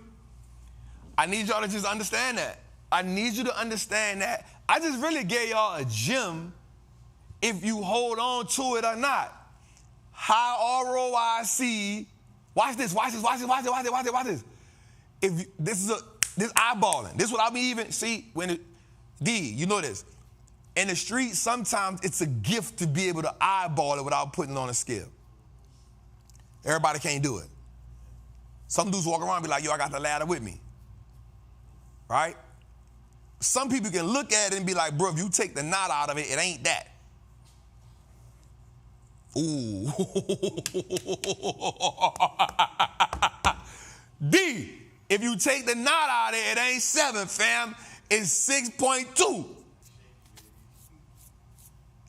I need y'all to just understand that. I need you to understand that. I just really gave y'all a gem if you hold on to it or not. High ROIC. Watch this, watch this, watch this, watch this, watch this, watch this, watch this. If you, this eyeballing. This is what I mean even, see, you know this. In the street, sometimes it's a gift to be able to eyeball it without putting it on a scale. Everybody can't do it. Some dudes walk around and be like, yo, I got the ladder with me. Right? Some people can look at it and be like, bro, if you take the knot out of it, it ain't that. Ooh. D, if you take the knot out of it, it ain't 7, fam. It's 6.2.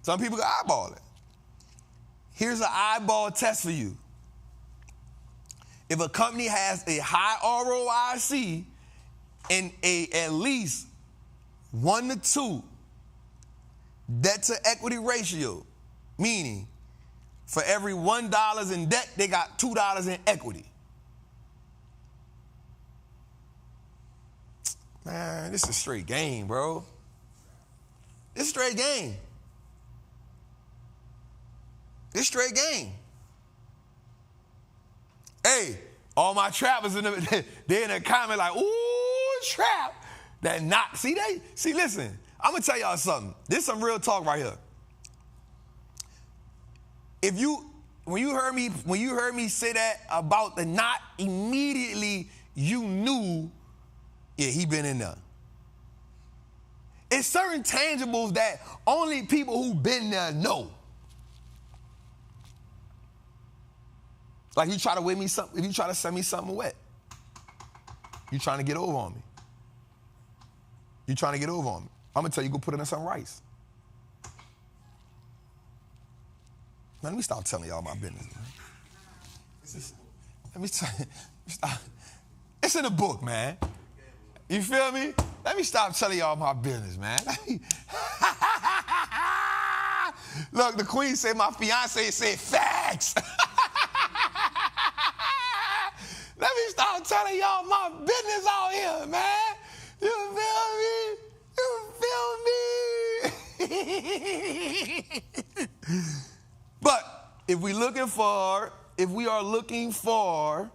Some people can eyeball it. Here's an eyeball test for you. If a company has a high ROIC and at least 1 to 2 debt to equity ratio, meaning for every $1 in debt, they got $2 in equity. Man, this is straight game, bro. This is straight game. This straight game. Hey, all my trappers they in the comment like, ooh, trap. That not, see, listen, I'm gonna tell y'all something. This is some real talk right here. When you heard me say that about the knot, immediately you knew, yeah, he been in there. It's certain tangibles that only people who been there know. Like you try to weigh me something, if you try to send me something wet, you trying to get over on me. You trying to get over on me. I'm gonna tell you, go put it in some rice. Man, let me stop telling y'all my business, man. Let me stop. It's in the book, man. You feel me? Let me stop telling y'all my business, man. Look, the queen said my fiance said facts. Let me stop telling y'all my business out here, man. You feel me? But if we are looking for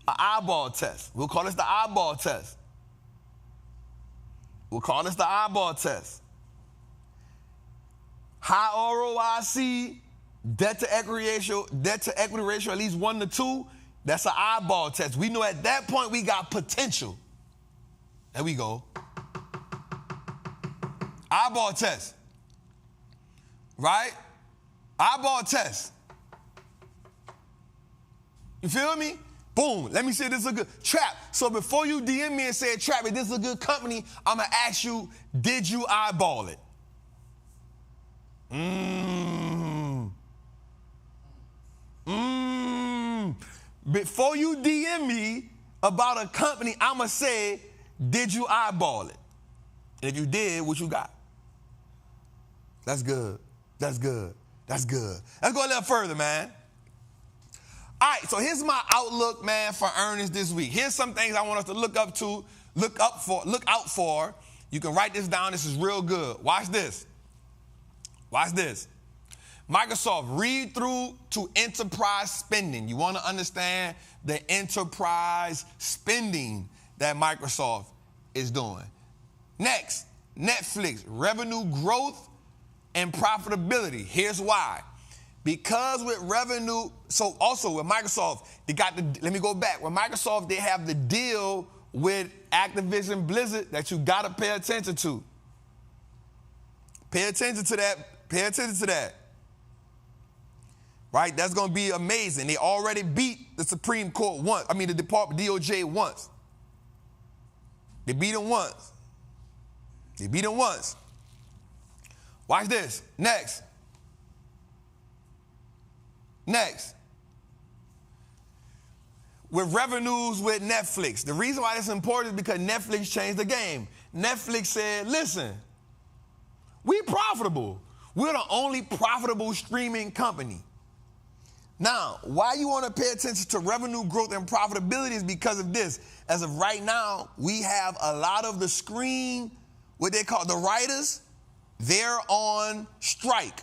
an eyeball test, we'll call this the eyeball test. High ROIC, debt to equity ratio at least 1 to 2, that's an eyeball test. We know at that point we got potential. There we go. Eyeball test. right? Eyeball test. You feel me? Boom. Let me say this is a good Trap. So before you DM me and say, Trap, if this is a good company, I'm going to ask you, did you eyeball it? Before you DM me about a company, I'm going to say, did you eyeball it? And if you did, what you got? That's good. That's good. That's good. Let's go a little further, man. All right, so here's my outlook, man, for earnings this week. Here's some things I want us to look out for. You can write this down. This is real good. Watch this. Watch this. Microsoft, read through to enterprise spending. You want to understand the enterprise spending that Microsoft is doing. Next, Netflix, revenue growth and profitability. Here's why. Because with revenue, so also with Microsoft, let me go back. With Microsoft, they have the deal with Activision Blizzard that you got to pay attention to. Pay attention to that. Pay attention to that. Right? That's going to be amazing. They already beat the Supreme Court once. I mean, the Department, DOJ once. They beat them once. They beat them once. Watch this. Next. With revenues with Netflix. The reason why that's important is because Netflix changed the game. Netflix said, listen, we profitable. We're the only profitable streaming company. Now, why you want to pay attention to revenue growth and profitability is because of this. As of right now, we have a lot of the screen, what they call the writers, they're on strike.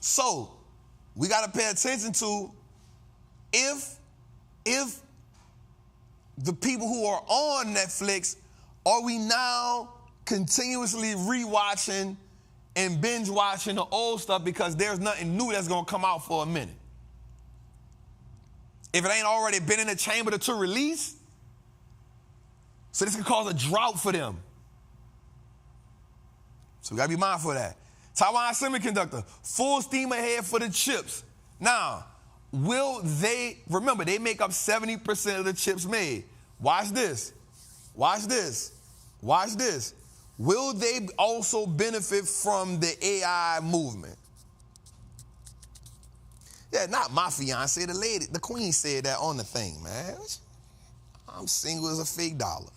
So, we got to pay attention to if the people who are on Netflix, are we now continuously rewatching and binge watching the old stuff because there's nothing new that's going to come out for a minute? If it ain't already been in the chamber to release, so this can cause a drought for them. So we got to be mindful of that. Taiwan Semiconductor, full steam ahead for the chips. Now, remember, they make up 70% of the chips made. Watch this. Watch this. Watch this. Will they also benefit from the AI movement? Yeah, not my fiance, the lady, the queen said that on the thing, man. I'm single as a fake dollar.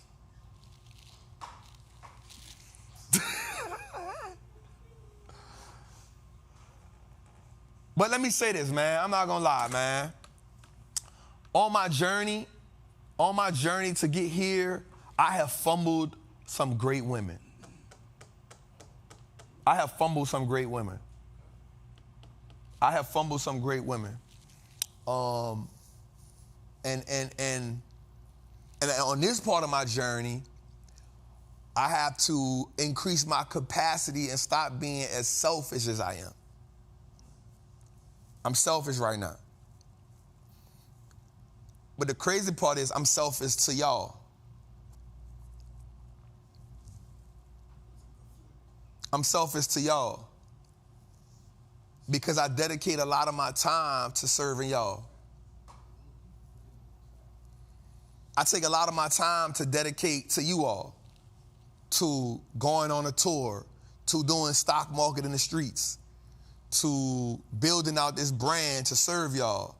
But let me say this, man. I'm not going to lie, man. On my journey to get here, I have fumbled some great women. I have fumbled some great women. And on this part of my journey, I have to increase my capacity and stop being as selfish as I am. I'm selfish right now. But the crazy part is I'm selfish to y'all. I'm selfish to y'all because I dedicate a lot of my time to serving y'all. I take a lot of my time to dedicate to you all, to going on a tour, to doing stock market in the streets, to building out this brand to serve y'all.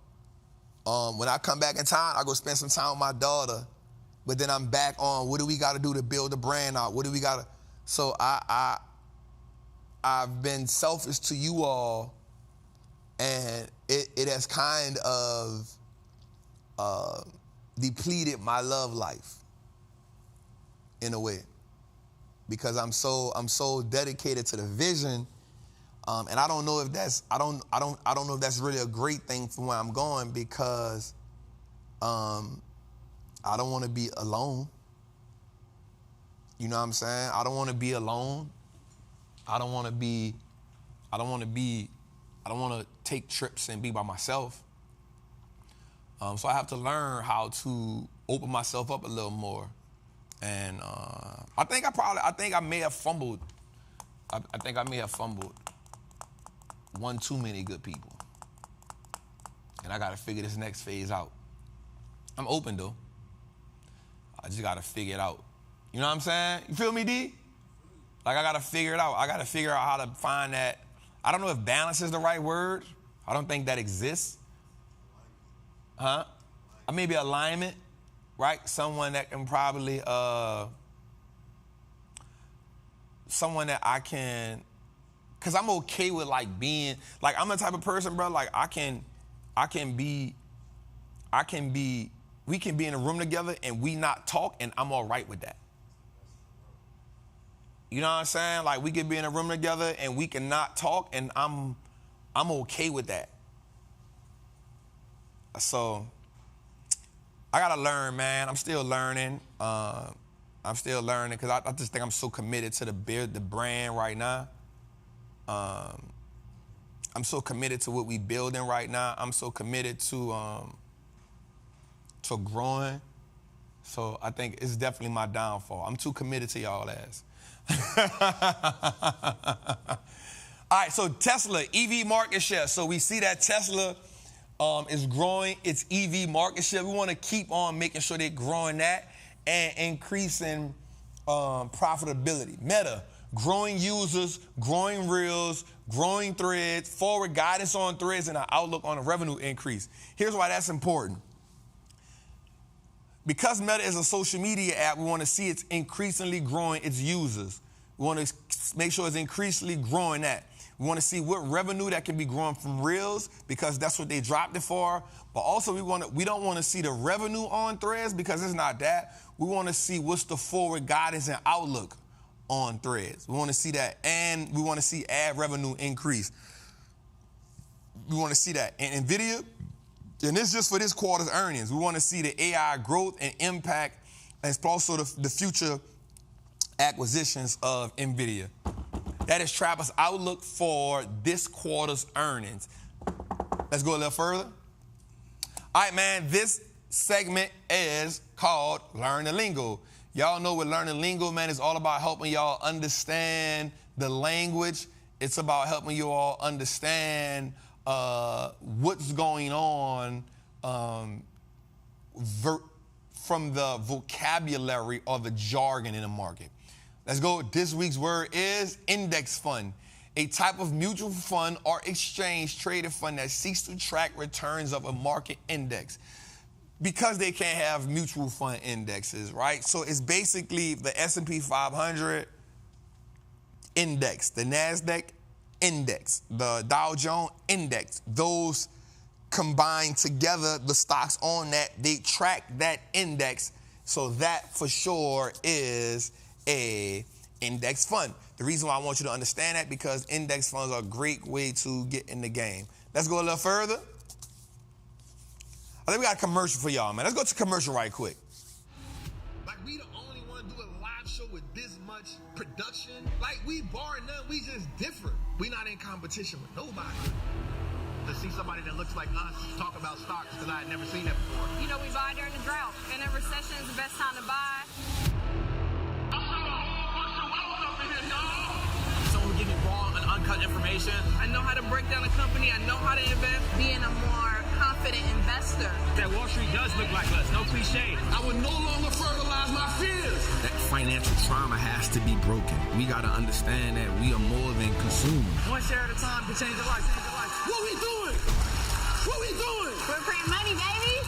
When I come back in town, I go spend some time with my daughter, but then I'm back on what do we got to do to build the brand out? What do we got to? So I've been selfish to you all, and it has kind of depleted my love life in a way, because I'm so dedicated to the vision. And I don't know if that's I don't know if that's really a great thing for where I'm going, because I don't want to be alone. You know what I'm saying? I don't want to be alone. I don't want to take trips and be by myself. So I have to learn how to open myself up a little more. And I think I may have fumbled. I think I may have fumbled one too many good people. And I got to figure this next phase out. I'm open, though. I just got to figure it out. You know what I'm saying? You feel me, D? Like, I got to figure it out. I got to figure out how to find that. I don't know if balance is the right word. I don't think that exists. Huh? Maybe alignment, right? Someone that can probably, someone that I can, because I'm okay with, like, being, like, I'm the type of person, bro, like, we can be in a room together and we not talk, and I'm all right with that. You know what I'm saying? Like, we could be in a room together and we can not talk, and I'm okay with that. So I gotta learn, man. I'm still learning. Because I just think I'm so committed to the brand right now. I'm so committed to what we building right now. I'm so committed to growing. So I think it's definitely my downfall. I'm too committed to y'all ass. All right, so Tesla, EV market share. So we see that Tesla is growing its EV market share. We want to keep on making sure they're growing that and increasing profitability. Meta, growing users, growing reels, growing threads, forward guidance on threads, and an outlook on a revenue increase. Here's why that's important. Because Meta is a social media app, we want to see it's increasingly growing its users. We want to make sure it's increasingly growing that. We want to see what revenue that can be growing from Reels, because that's what they dropped it for. But also we don't want to see the revenue on Threads, because it's not that. We want to see what's the forward guidance and outlook on Threads. We want to see that, and we want to see ad revenue increase. We want to see that. And NVIDIA, and this is just for this quarter's earnings, we want to see the AI growth and impact, and also the future acquisitions of NVIDIA. That is Trappin's outlook for this quarter's earnings. Let's go a little further. All right, man, this segment is called Learn the Lingo. Y'all know what Learn the Lingo, man, is all about helping y'all understand the language. It's about helping you all understand what's going on from the vocabulary or the jargon in the market. Let's go. This week's word is index fund, a type of mutual fund or exchange traded fund that seeks to track returns of a market index, because they can't have mutual fund indexes, right? So it's basically the S&P 500 index, the NASDAQ index, the Dow Jones index. Those combined together, the stocks on that, they track that index. So that for sure is a index fund. The reason why I want you to understand that, because index funds are a great way to get in the game. Let's go a little further. I think we got a commercial for y'all, man. Let's go to commercial right quick. Like, we the only one do a live show with this much production. Like, we bar none, we just different. We not in competition with nobody. To see somebody that looks like us talk about stocks, because I had never seen that before. You know, we buy during the drought, and in recession is the best time to buy. Someone give me raw and uncut information. I know how to break down a company. I know how to invest. Being a more confident investor. That Wallstreet does look like us, no cliche. I would no longer fertilize my fears. That financial trauma has to be broken. We got to understand that we are more than consumers. One share at a time can change your life, What we doing? What we doing? We're printing money, baby.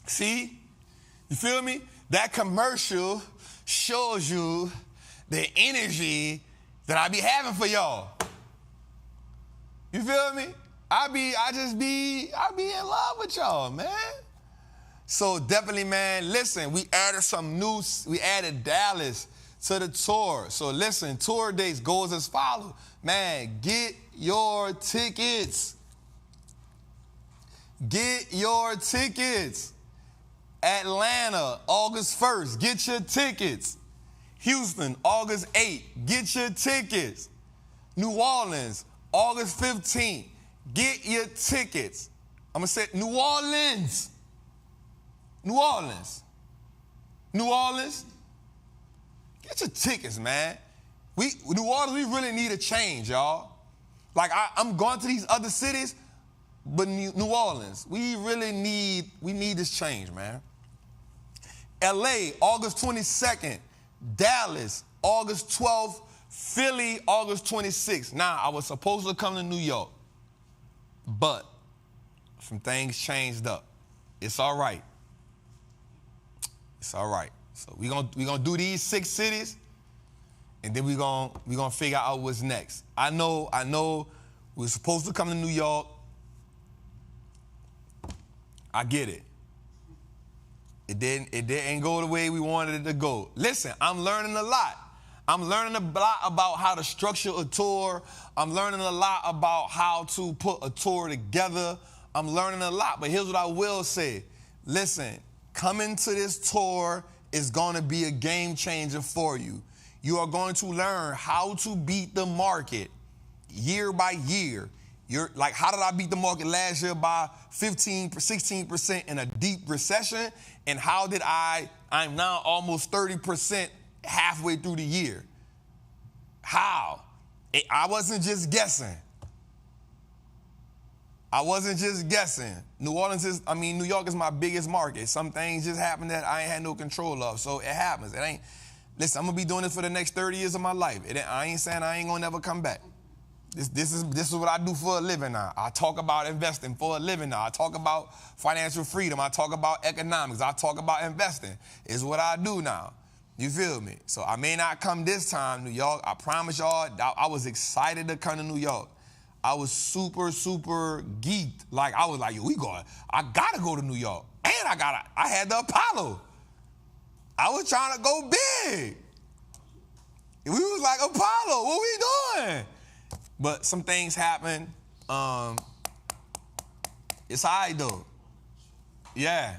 See? You feel me? That commercial shows you the energy that I be having for y'all. You feel me? I be in love with y'all, man. So definitely, man, listen, we added Dallas to the tour. So listen, tour dates goes as follows. Man, get your tickets. Get your tickets. Atlanta, August 1st, get your tickets. Houston, August 8th, get your tickets. New Orleans, August 15th, get your tickets. I'm going to say New Orleans. New Orleans. New Orleans, get your tickets, man. New Orleans, we really need a change, y'all. Like, I'm going to these other cities, but New Orleans, we need this change, man. LA, August 22nd. Dallas, August 12th. Philly, August 26th. Now, I was supposed to come to New York, but some things changed up. It's all right. It's all right. So we're gonna do these 6 cities, and then we're gonna figure out what's next. I know we're supposed to come to New York. I get it. It didn't go the way we wanted it to go. Listen, I'm learning a lot. I'm learning a lot about how to structure a tour. I'm learning a lot about how to put a tour together. I'm learning a lot, but here's what I will say. Listen, coming to this tour is going to be a game changer for you. You are going to learn how to beat the market year by year. You're like, how did I beat the market last year by 16% in a deep recession? And how did I'm now almost 30% halfway through the year. How? I wasn't just guessing. New York is my biggest market. Some things just happen that I ain't had no control of, so it happens. Listen, I'm gonna be doing this for the next 30 years of my life. I ain't saying I ain't gonna never come back. This is what I do for a living now. I talk about investing for a living now. I talk about financial freedom. I talk about economics. I talk about investing. It's what I do now. You feel me? So I may not come this time, New York. I promise y'all, I was excited to come to New York. I was super, super geeked. Like, I was like, yo, I gotta go to New York. And I had the Apollo. I was trying to go big. We was like, Apollo, what we doing? But some things happen. It's all right, though. Yeah,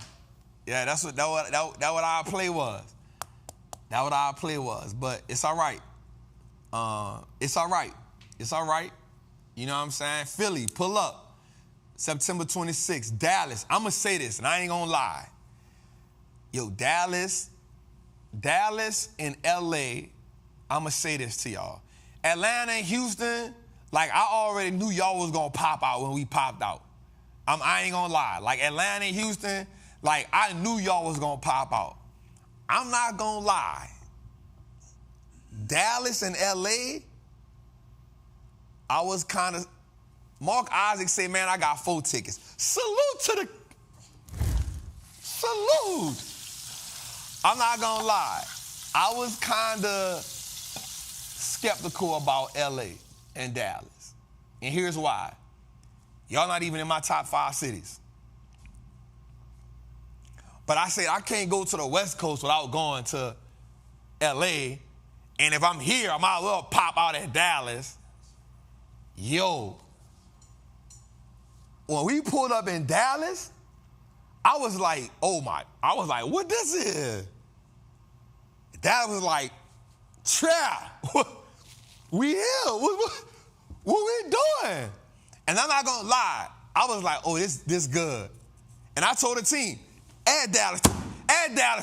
that's what our play was. That's what our play was. But it's all right. It's all right. You know what I'm saying? Philly, pull up. September 26th. Dallas. I'm going to say this, and I ain't going to lie. Yo, Dallas and L.A., I'm going to say this to y'all. Atlanta and Houston, like, I already knew y'all was going to pop out when we popped out. I ain't going to lie. Like, Atlanta and Houston, like, I knew y'all was going to pop out. I'm not going to lie. Dallas and L.A., I was kind of, Mark Isaac said, man, I got 4 tickets. Salute. I'm not going to lie. I was kind of skeptical about L.A. and Dallas. And here's why. Y'all not even in my top 5 cities. But I said, I can't go to the West Coast without going to L.A. And if I'm here, I might as well pop out at Dallas. Yo, when we pulled up in Dallas, I was like, what this is? Dallas was like, Trap, we here, what we doing? And I'm not gonna lie, I was like, oh, this good. And I told the team, add Dallas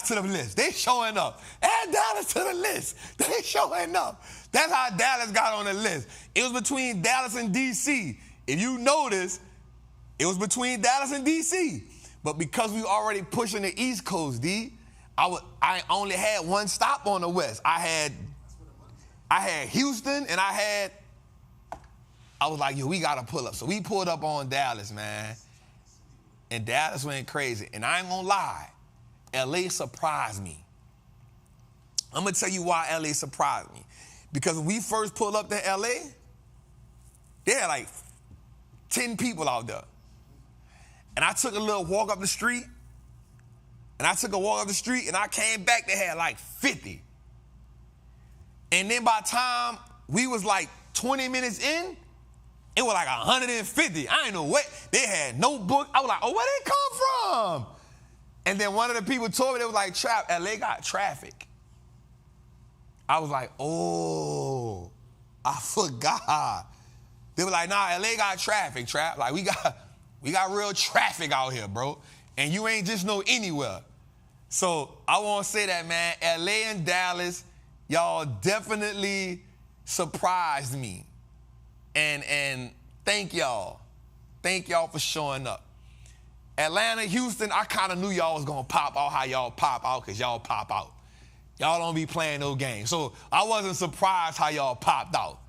to the list. They showing up. Add Dallas to the list. They showing up. That's how Dallas got on the list. It was between Dallas and D.C. If you notice, it was between Dallas and D.C. But because we already pushing the East Coast, D, I only had one stop on the West. I had Houston, and I was like, yo, we got to pull up. So we pulled up on Dallas, man. And Dallas went crazy. And I ain't going to lie, L.A. surprised me. I'm going to tell you why L.A. surprised me. Because when we first pulled up to L.A., there had like 10 people out there. And I took a little walk up the street, and I came back, they had like 50. And then by the time we was like 20 minutes in, it was like 150. I ain't know what. They had notebook. I was like, oh, where they come from? And then one of the people told me, they was like, Trap, L.A. got traffic. I was like, oh, I forgot. They were like, nah, L.A. got traffic, Trap. Like, we got real traffic out here, bro. And you ain't just no anywhere. So I want to say that, man, L.A. and Dallas, y'all definitely surprised me. And thank y'all. Thank y'all for showing up. Atlanta, Houston, I kind of knew y'all was going to pop out how y'all pop out because y'all pop out. Y'all don't be playing no games. So I wasn't surprised how y'all popped out.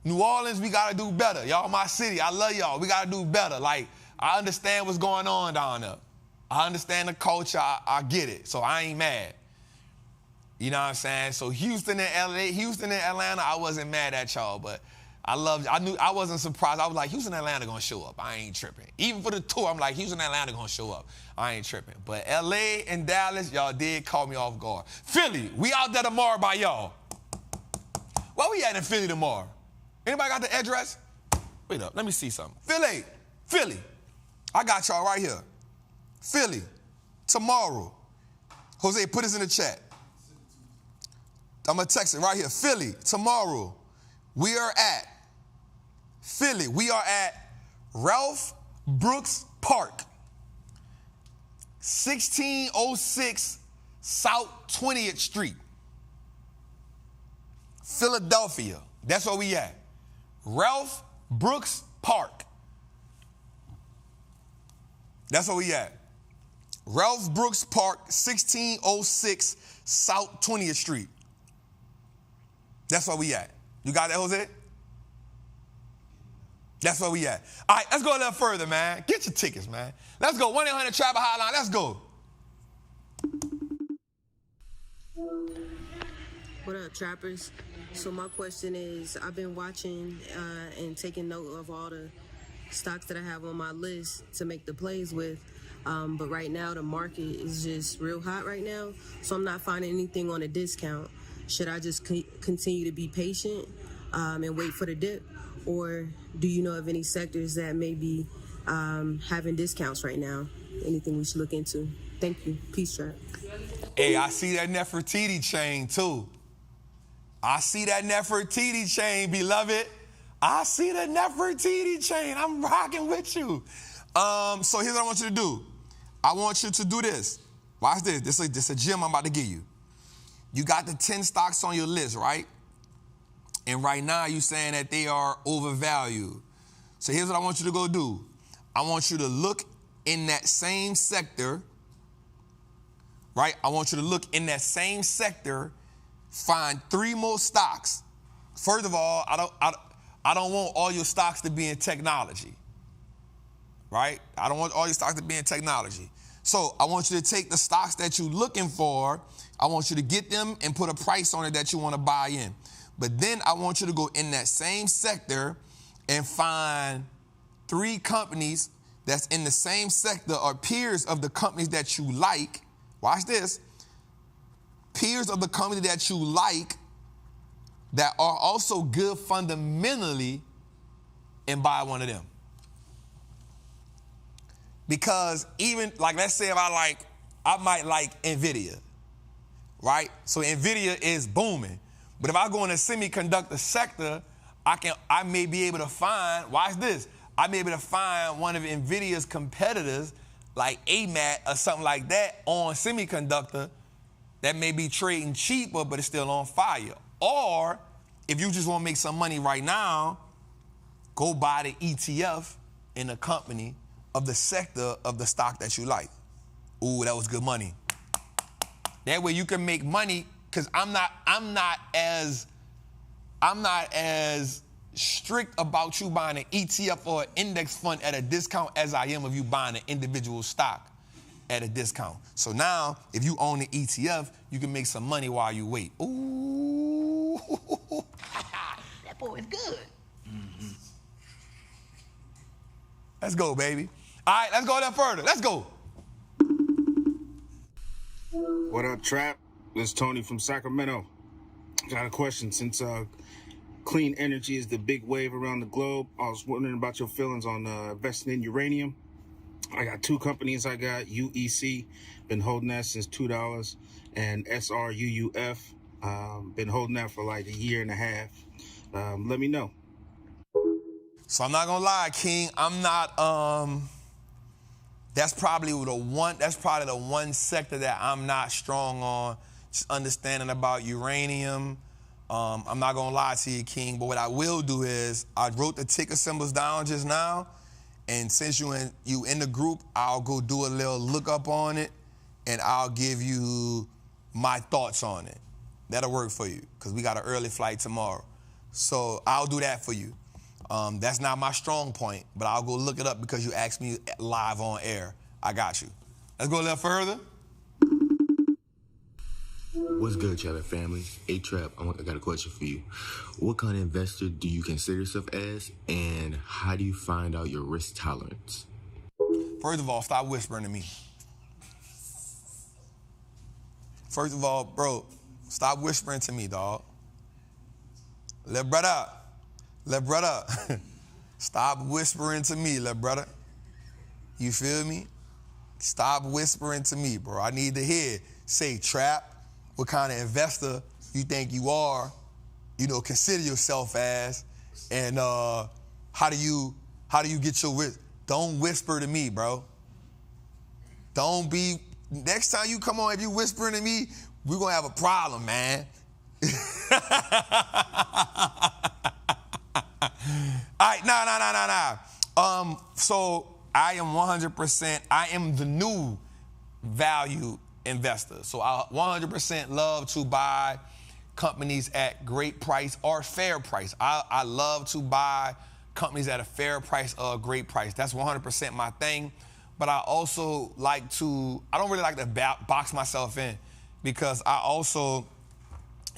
New Orleans, we got to do better. Y'all my city. I love y'all. We got to do better. Like, I understand what's going on down there. I understand the culture. I get it. So I ain't mad. You know what I'm saying? So Houston and Atlanta, I wasn't mad at y'all, but I wasn't surprised. I was like, Houston and Atlanta gonna show up. I ain't tripping. Even for the tour, I'm like, Houston and Atlanta gonna show up. I ain't tripping. But LA and Dallas, y'all did call me off guard. Philly, we out there tomorrow by y'all. Where we at in Philly tomorrow? Anybody got the address? Wait up, let me see something. Philly, I got y'all right here. Philly, tomorrow. Jose, put this in the chat. I'm gonna text it right here. Philly, tomorrow. We are at Ralph Brooks Park, 1606 South 20th Street, Philadelphia. That's where we at. Ralph Brooks Park. That's where we at. Ralph Brooks Park, 1606 South 20th Street. That's where we at. You got that, Jose? That's where we at. All right, let's go a little further, man. Get your tickets, man. Let's go. 1-800-TRAPPIN hotline. Let's go. What up, trappers? So my question is, I've been watching and taking note of all the stocks that I have on my list to make the plays with. But right now, the market is just real hot right now. So I'm not finding anything on a discount. Should I just continue to be patient and wait for the dip? Or do you know of any sectors that may be having discounts right now? Anything we should look into? Thank you. Peace, Trap. Hey, I see that Nefertiti chain, too. I see that Nefertiti chain, beloved. I see the Nefertiti chain. I'm rocking with you. So here's what I want you to do. I want you to do this. Watch this. This is a gem I'm about to give you. You got the 10 stocks on your list, right? And right now you're saying that they are overvalued. So here's what I want you to go do. I want you to look in that same sector, right? I want you to look in that same sector, find 3 more stocks. First of all, I don't want all your stocks to be in technology, right? I don't want all your stocks to be in technology. So I want you to take the stocks that you're looking for, I want you to get them and put a price on it that you want to buy in. But then I want you to go in that same sector and find 3 companies that's in the same sector or peers of the companies that you like. Watch this. Peers of the company that you like that are also good fundamentally, and buy one of them. Because even, like, let's say if I might like NVIDIA, right? So NVIDIA is booming. But if I go in the semiconductor sector, I may be able to find, watch this, I may be able to find one of NVIDIA's competitors, like AMAT or something like that, on semiconductor that may be trading cheaper, but it's still on fire. Or if you just want to make some money right now, go buy the ETF in a company of the sector of the stock that you like. Ooh, that was good money. That way you can make money, because I'm not as strict about you buying an ETF or an index fund at a discount as I am of you buying an individual stock at a discount. So now, if you own the ETF, you can make some money while you wait. Ooh, that boy is good. Mm-hmm. Let's go, baby. All right, let's go a little further. Let's go. What up, Trap? This is Tony from Sacramento. Got a question. Since clean energy is the big wave around the globe, I was wondering about your feelings on investing in uranium. I got 2 companies. I got UEC, been holding that since $2, and SRUUF, been holding that for like a year and a half. Let me know. So I'm not gonna lie, King. I'm not. That's probably the one sector that I'm not strong on. Just understanding about uranium. I'm not gonna lie to you, King, but what I will do is I wrote the ticker symbols down just now, and since you in the group, I'll go do a little look up on it, and I'll give you my thoughts on it. That'll work for you, because we got an early flight tomorrow. So I'll do that for you. That's not my strong point, but I'll go look it up because you asked me live on air. I got you. Let's go a little further. What's good, Trappin family? Hey, Trap, I got a question for you. What kind of investor do you consider yourself as, and how do you find out your risk tolerance? First of all, stop whispering to me. First of all, bro, stop whispering to me, dog. Let brother. Stop whispering to me, little brother. You feel me? Stop whispering to me, bro. I need to hear. Say, Trap, what kind of investor you think you are, consider yourself as, and how do you get your risk? Don't whisper to me, bro. Don't be, next time you come on, if you whispering to me, we're gonna have a problem, man. All right, nah. So I am 100%, I am the new value investor. So I 100% love to buy companies at great price or fair price. I love to buy companies at a fair price or a great price. That's 100% my thing. But I also like to, I don't really like to box myself in, because I also,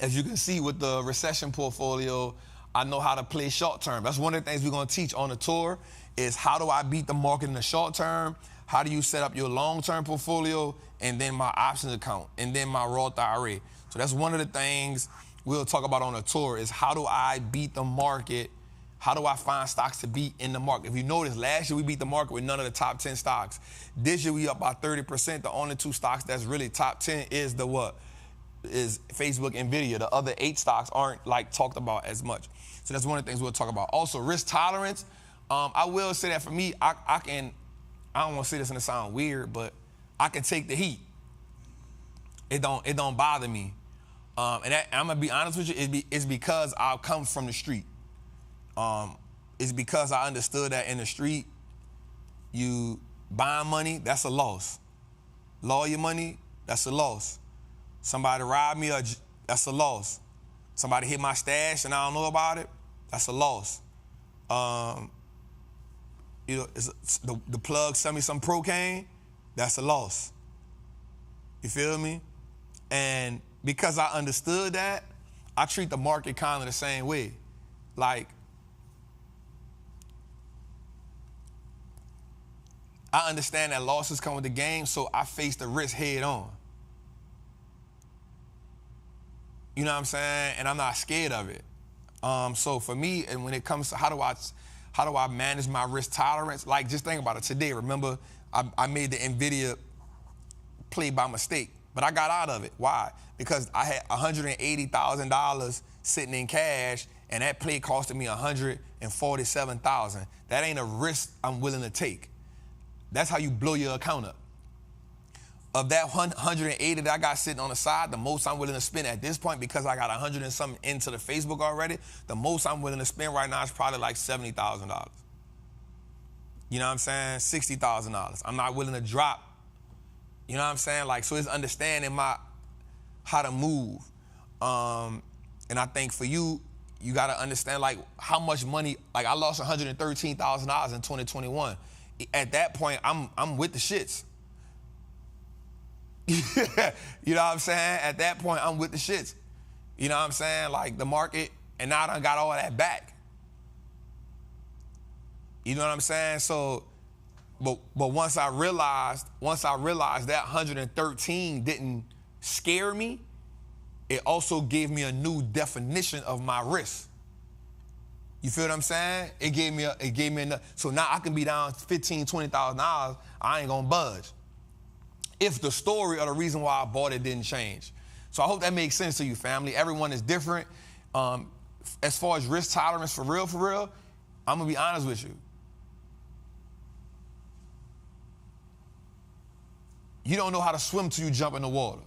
as you can see with the recession portfolio, I know how to play short term. That's one of the things we're gonna teach on the tour, is how do I beat the market in the short term? How do you set up your long-term portfolio? And then my options account, and then my Roth IRA. So that's one of the things we'll talk about on the tour, is how do I beat the market? How do I find stocks to beat in the market? If you notice, last year we beat the market with none of the top 10 stocks. This year we up by 30%. The only 2 stocks that's really top 10 is is Facebook and Nvidia. The other 8 stocks aren't talked about as much. So that's one of the things we'll talk about. Also, risk tolerance. I will say that for me, I don't want to say this and it sound weird, but I can take the heat. It don't bother me. And I'm gonna be honest with you, it's because I come from the street. It's because I understood that in the street, you buying money, that's a loss. Lawyer money, that's a loss. Somebody robbed me, that's a loss. Somebody hit my stash and I don't know about it, that's a loss. The plug sent me some procaine, that's a loss. You feel me? And because I understood that, I treat the market kind of the same way. Like, I understand that losses come with the game, so I face the risk head on. You know what I'm saying? And I'm not scared of it. So for me, and when it comes to how do I manage my risk tolerance, just think about it today. Remember, I made the Nvidia play by mistake, but I got out of it. Why? Because I had $180,000 sitting in cash, and that play costed me $147,000. That ain't a risk I'm willing to take. That's how you blow your account up. Of that 180 that I got sitting on the side, the most I'm willing to spend at this point, because I got 100 and something into the Facebook already, the most I'm willing to spend right now is probably like $70,000. You know what I'm saying? $60,000. I'm not willing to drop. You know what I'm saying? So it's understanding how to move. And I think for you, you got to understand how much money, I lost $113,000 in 2021. At that point, I'm with the shits. You know what I'm saying? At that point, I'm with the shits. You know what I'm saying? The market, and now I done got all that back. You know what I'm saying? So, but once I realized that 113 didn't scare me, it also gave me a new definition of my risk. You feel what I'm saying? It gave me enough. So now I can be down $15,000, $20,000. I ain't gonna budge. If the story or the reason why I bought it didn't change. So I hope that makes sense to you, family. Everyone is different. As far as risk tolerance, for real, I'm gonna be honest with you. You don't know how to swim till you jump in the water.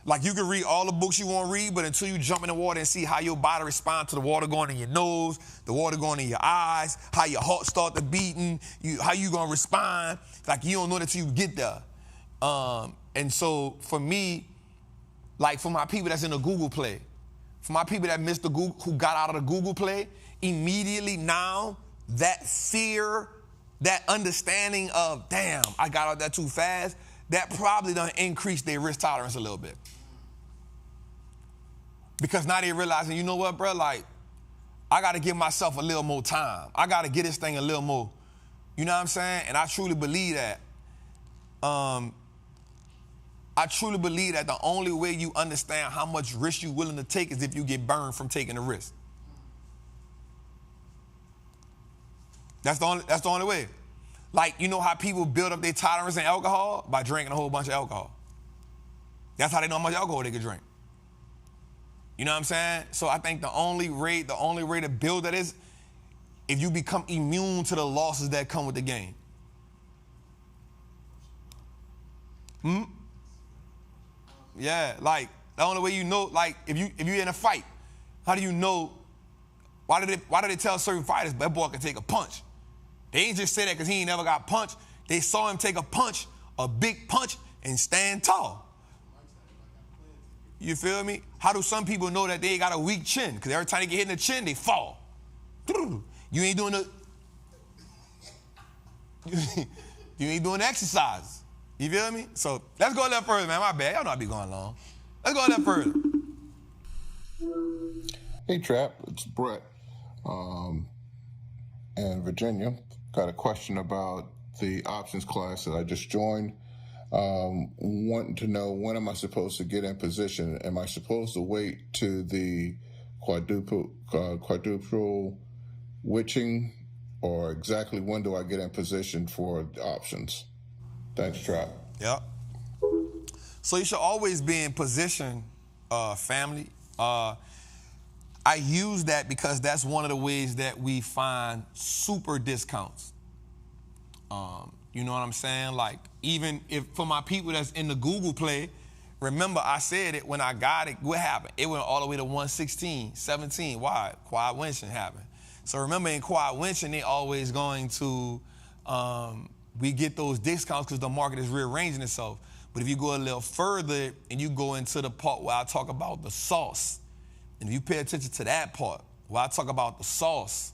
Like you can read all the books you want to read, but until you jump in the water and see how your body responds to the water going in your nose, the water going in your eyes, how your heart start to beating, how you gonna respond, like you don't know that till you get there. And so for me, like for my people that's in the Google Play, for my people that missed the Google, who got out of the Google Play, immediately now that fear, that understanding of, damn, I got out that too fast, that probably done increase their risk tolerance a little bit. Because now they realizing, you know what, bro, like, I got to give myself a little more time. I got to get this thing a little more, you know what I'm saying? And I truly believe that. I truly believe that the only way you understand how much risk you're willing to take is if you get burned from taking the risk. That's the only way. Like, you know how people build up their tolerance in alcohol? By drinking a whole bunch of alcohol. That's how they know how much alcohol they can drink. You know what I'm saying? So I think the only way to build that is if you become immune to the losses that come with the game. Yeah, like the only way you know, like if you're in a fight, how do you know? Why did they tell certain fighters that boy can take a punch? They ain't just say that because he ain't never got punched. They saw him take a punch, a big punch, and stand tall. You feel me? How do some people know that they got a weak chin? Because every time they get hit in the chin, they fall. You ain't doing you ain't doing the exercises. You feel me? So let's go a little further, man. My bad. Y'all know I be going long. Let's go a little further. Hey, Trap. It's Brett in Virginia. Got a question about the options class that I just joined. Wanting to know, when am I supposed to get in position? Am I supposed to wait to the quadruple witching, or exactly when do I get in position for the options? Thanks, Trap. Yep. So you should always be in position, family. I use that because that's one of the ways that we find super discounts. You know what I'm saying? Like, even if for my people that's in the Google Play, remember I said it when I got it, what happened? It went all the way to 116, 17. Why? Quad winching happened. So remember in quad winching, they always going to, we get those discounts because the market is rearranging itself. But if you go a little further and you go into the part where I talk about the sauce, and if you pay attention to that part, where I talk about the sauce,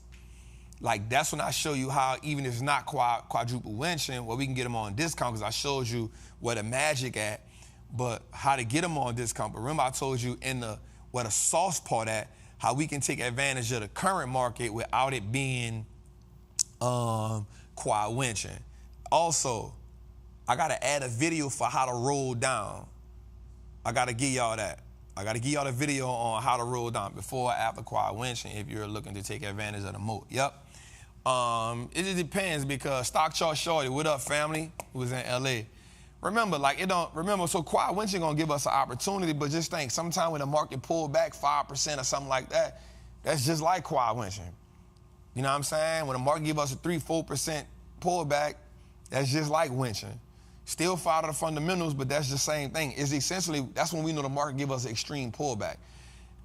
like that's when I show you how even if it's not quadruple winching, well, we can get them on discount because I showed you where the magic at, but how to get them on discount. But remember I told you in the where the sauce part at, how we can take advantage of the current market without it being quad winching. Also, I gotta add a video for how to roll down. I gotta give y'all that. I gotta give y'all the video on how to roll down before or after quad winching if you're looking to take advantage of the moat. Yep. It just depends because Stock Chart Shorty, what up, family? Who was in LA. Remember, so quad winching gonna give us an opportunity, but just think, sometime when the market pull back 5% or something like that, that's just like quad winching. You know what I'm saying? When the market give us a 3-4% pullback, that's just like winching. Still follow the fundamentals, but that's the same thing. It's essentially, that's when we know the market give us an extreme pullback.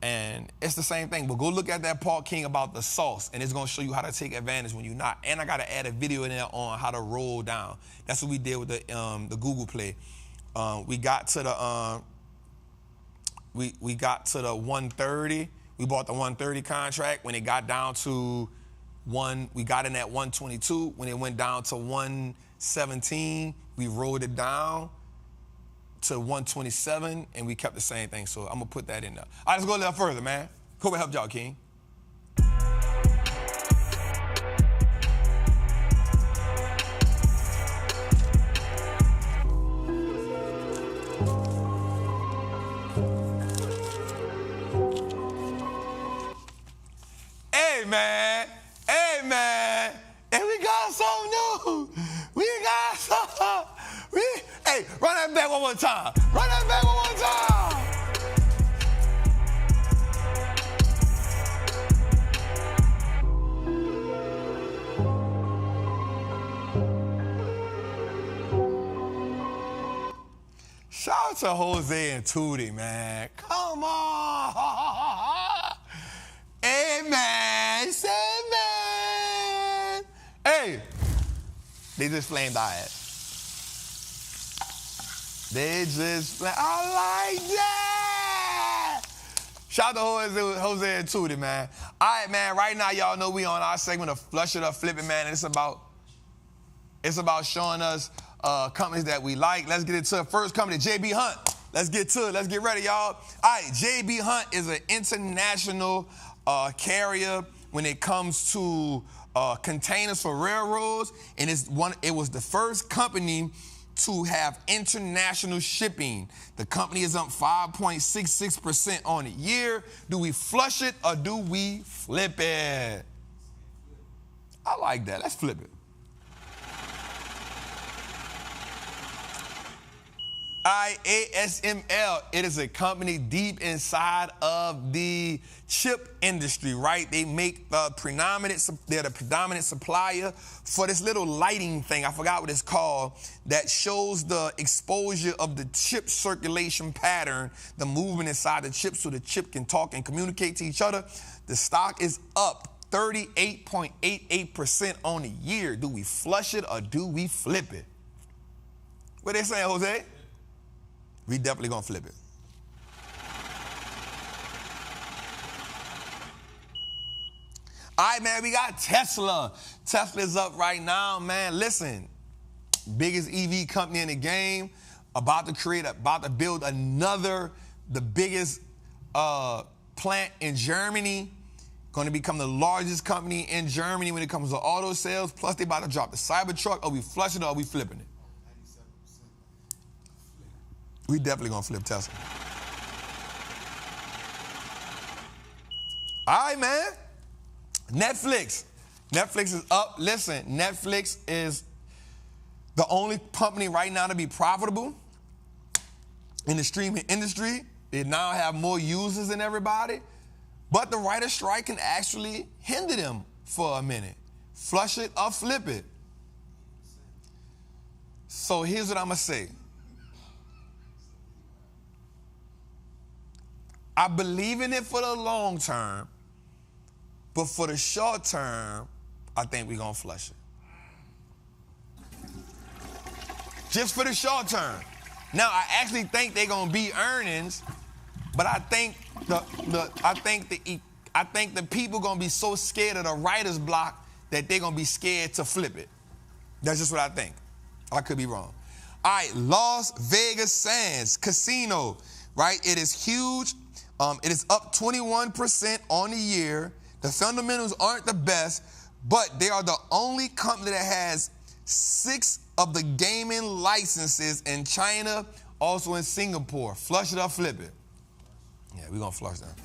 And it's the same thing, but go look at that part, King, about the sauce, and it's gonna show you how to take advantage when you're not. And I gotta add a video in there on how to roll down. That's what we did with the Google Play. We got to the we got to the 130. We bought the 130 contract. When it got down to we got in at 122. When it went down to 117, we rolled it down to 127, and we kept the same thing. So I'm gonna put that in there. All right, let's go a little further, man. Hope it helped y'all, King. Hey, man. And we got something new. Hey, run that back one more time. Run that back one more time. Shout out to Jose and Tootie, man. Come on. Hey, man. Say, man. Hey. They just flamed our ass. They just, I like that. Shout out to Jose and Tootie, man. All right, man, right now, y'all know we on our segment of Flush It Up, Flip It, man. And it's about showing us companies that we like. Let's get into the first company, JB Hunt. Let's get to it. Let's get ready, y'all. All right, JB Hunt is an international carrier when it comes to containers for railroads, and it was the first company to have international shipping. The company is up 5.66% on the year. Do we flush it or do we flip it? I like that. Let's flip it. ASML, it is a company deep inside of the chip industry, right? They make they're the predominant supplier for this little lighting thing, I forgot what it's called, that shows the exposure of the chip circulation pattern, the movement inside the chip so the chip can talk and communicate to each other. The stock is up 38.88% on the year. Do we flush it or do we flip it? What they saying, Jose? We definitely gonna flip it. All right, man, we got Tesla. Tesla's up right now, man. Listen, biggest EV company in the game, about to build the biggest plant in Germany. Going to become the largest company in Germany when it comes to auto sales. Plus, they about to drop the Cybertruck. Are we flushing it or are we flipping it? We definitely gonna flip Tesla. All right, man. Netflix. Netflix is up. Listen, Netflix is the only company right now to be profitable in the streaming industry. They now have more users than everybody, but the writer's strike can actually hinder them for a minute. Flush it or flip it. So here's what I'm gonna say. I believe in it for the long term, but for the short term, I think we're gonna flush it. Just for the short term. Now, I actually think they're gonna be earnings, but I think the people gonna be so scared of the writer's block that they're gonna be scared to flip it. That's just what I think. I could be wrong. All right, Las Vegas Sands Casino, right? It is huge. It is up 21% on the year. The fundamentals aren't the best, but they are the only company that has 6 of the gaming licenses in China, also in Singapore. Flush it or flip it? Yeah, we're going to flush that.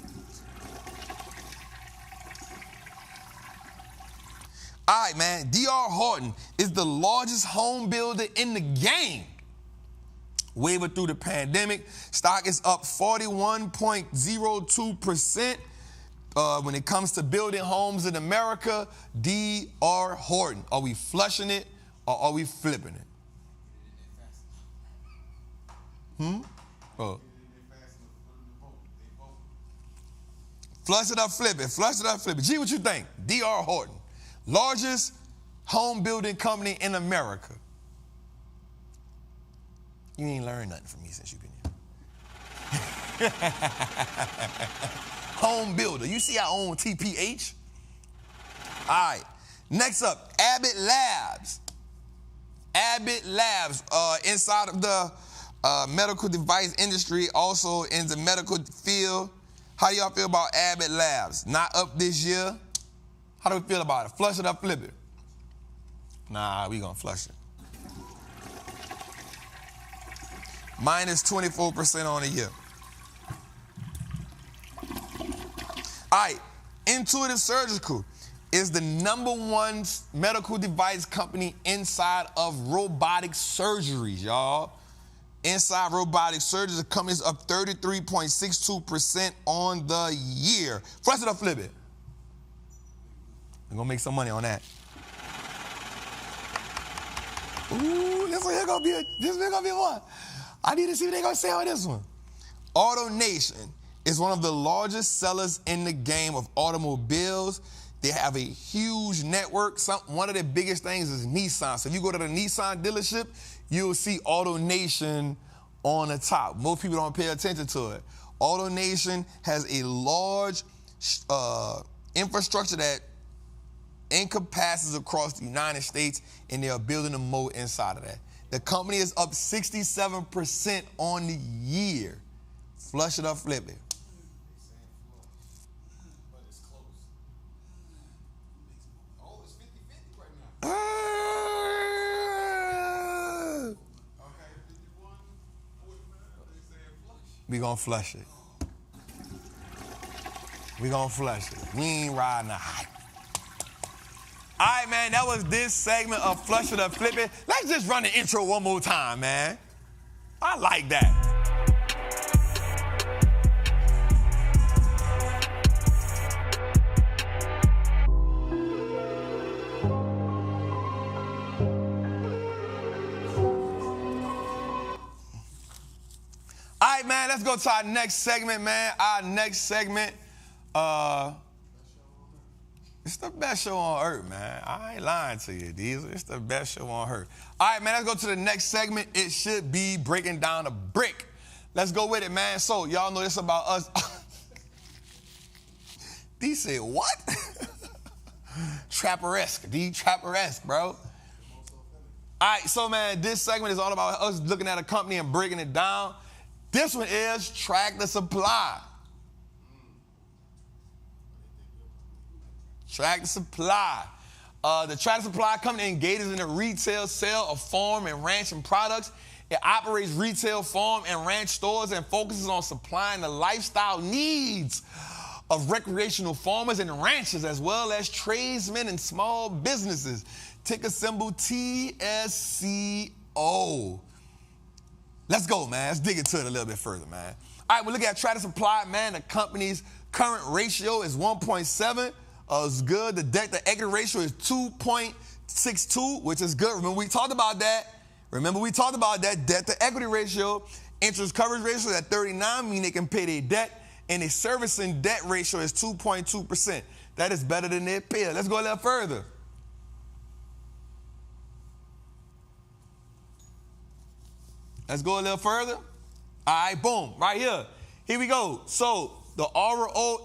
All right, man. D.R. Horton is the largest home builder in the game. Wavered through the pandemic. Stock is up 41.02%. When it comes to building homes in America, D.R. Horton. Are we flushing it or are we flipping it? Oh. Flush it or flip it. Flush it or flip it. Gee, what you think? D.R. Horton. Largest home building company in America. You ain't learned nothing from me since you've been here. Home builder. You see I own TPH? All right. Next up, Abbott Labs. Abbott Labs, inside of the medical device industry, also in the medical field. How do y'all feel about Abbott Labs? Not up this year. How do we feel about it? Flush it or flip it? Nah, we gonna flush it. Minus 24% on the year. All right, Intuitive Surgical is the #1 medical device company inside of robotic surgeries, y'all. Inside robotic surgery, the company's up 33.62% on the year. Flush it or flip it? We're gonna make some money on that. Ooh, this one here gonna be one. I need to see what they're going to say on this one. AutoNation is one of the largest sellers in the game of automobiles. They have a huge network. One of the biggest things is Nissan. So if you go to the Nissan dealership, you'll see AutoNation on the top. Most people don't pay attention to it. AutoNation has a large infrastructure that encompasses across the United States, and they are building a moat inside of that. The company is up 67% on the year. Flush it or flip it. But it's close. Oh, it's 50-50 right now. Okay, 51, 49, they saying flush. We gonna flush it. We gonna flush it. We ain't riding the hype. All right, man, that was this segment of Flush It or Flip It. Let's just run the intro one more time, man. I like that. All right, man, let's go to our next segment, man. Our next segment, it's the best show on earth, man. I ain't lying to you, Diesel. It's the best show on earth. All right, man, let's go to the next segment. It should be breaking down a brick. Let's go with it, man. So, y'all know this about us. D said, what? Trapperesque, D, Trapperesque, bro. All right, so, man, this segment is all about us looking at a company and breaking it down. This one is Tractor Supply. Tractor Supply. The Tractor Supply company engages in the retail sale of farm and ranching products. It operates retail farm and ranch stores and focuses on supplying the lifestyle needs of recreational farmers and ranchers, as well as tradesmen and small businesses. Ticker symbol TSCO. Let's go, man. Let's dig into it a little bit further, man. All right, we're looking at Tractor Supply, man. The company's current ratio is 1.7. It's good. The debt to equity ratio is 2.62, which is good. Remember, we talked about that. Debt to equity ratio. Interest coverage ratio is at 39, meaning they can pay their debt. And their servicing debt ratio is 2.2%. That is better than their peer. Let's go a little further. Let's go a little further. All right, boom, right here. Here we go. So the ROE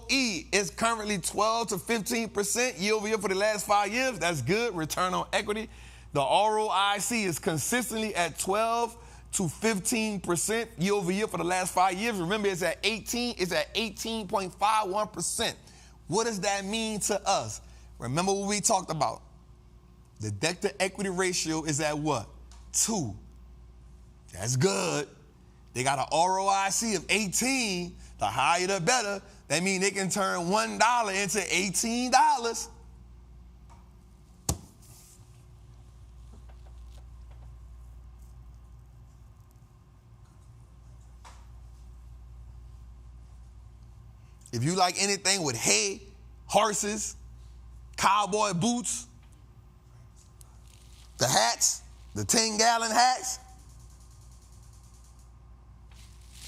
is currently 12 to 15% year over year for the last 5 years. That's good. Return on equity. The ROIC is consistently at 12 to 15% year over year for the last 5 years. Remember, it's at 18.51%. What does that mean to us? Remember what we talked about. The debt to equity ratio is at what? 2. That's good. They got an ROIC of 18. The higher the better. That means they can turn $1 into $18. If you like anything with hay, horses, cowboy boots, the hats, the 10-gallon hats,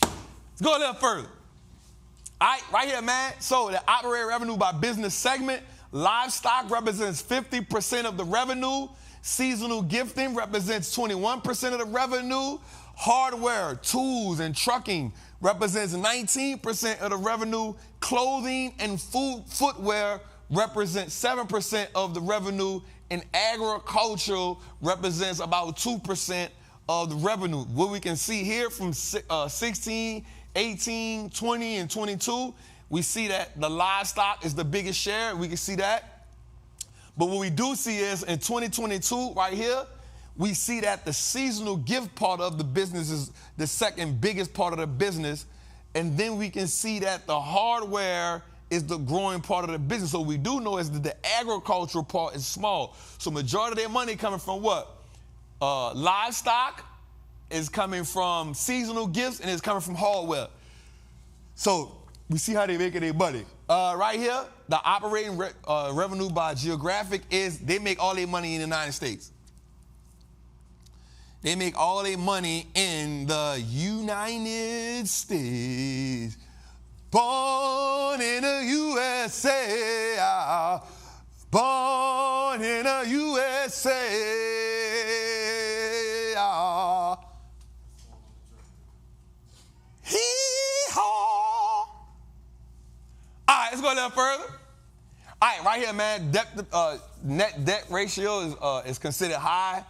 let's go a little further. All right, right here, man. So the operating revenue by business segment, livestock represents 50% of the revenue. Seasonal gifting represents 21% of the revenue. Hardware, tools, and trucking represents 19% of the revenue. Clothing and footwear represent 7% of the revenue. And agricultural represents about 2% of the revenue. What we can see here from 16, 18, 20, and 22, we see that the livestock is the biggest share. We can see that. But what we do see is in 2022, right here, we see that the seasonal gift part of the business is the second biggest part of the business. And then we can see that the hardware is the growing part of the business. So what we do know is that the agricultural part is small. So majority of their money coming from what? Livestock is coming from seasonal gifts, and it's coming from hardware. So we see how they making their money. Right here, the operating revenue by geographic is they make all their money in the United States. They make all their money in the United States. Born in the USA. Born in the USA. Hee-haw. All right, let's go a little further. All right, right here, man, net debt ratio is considered high.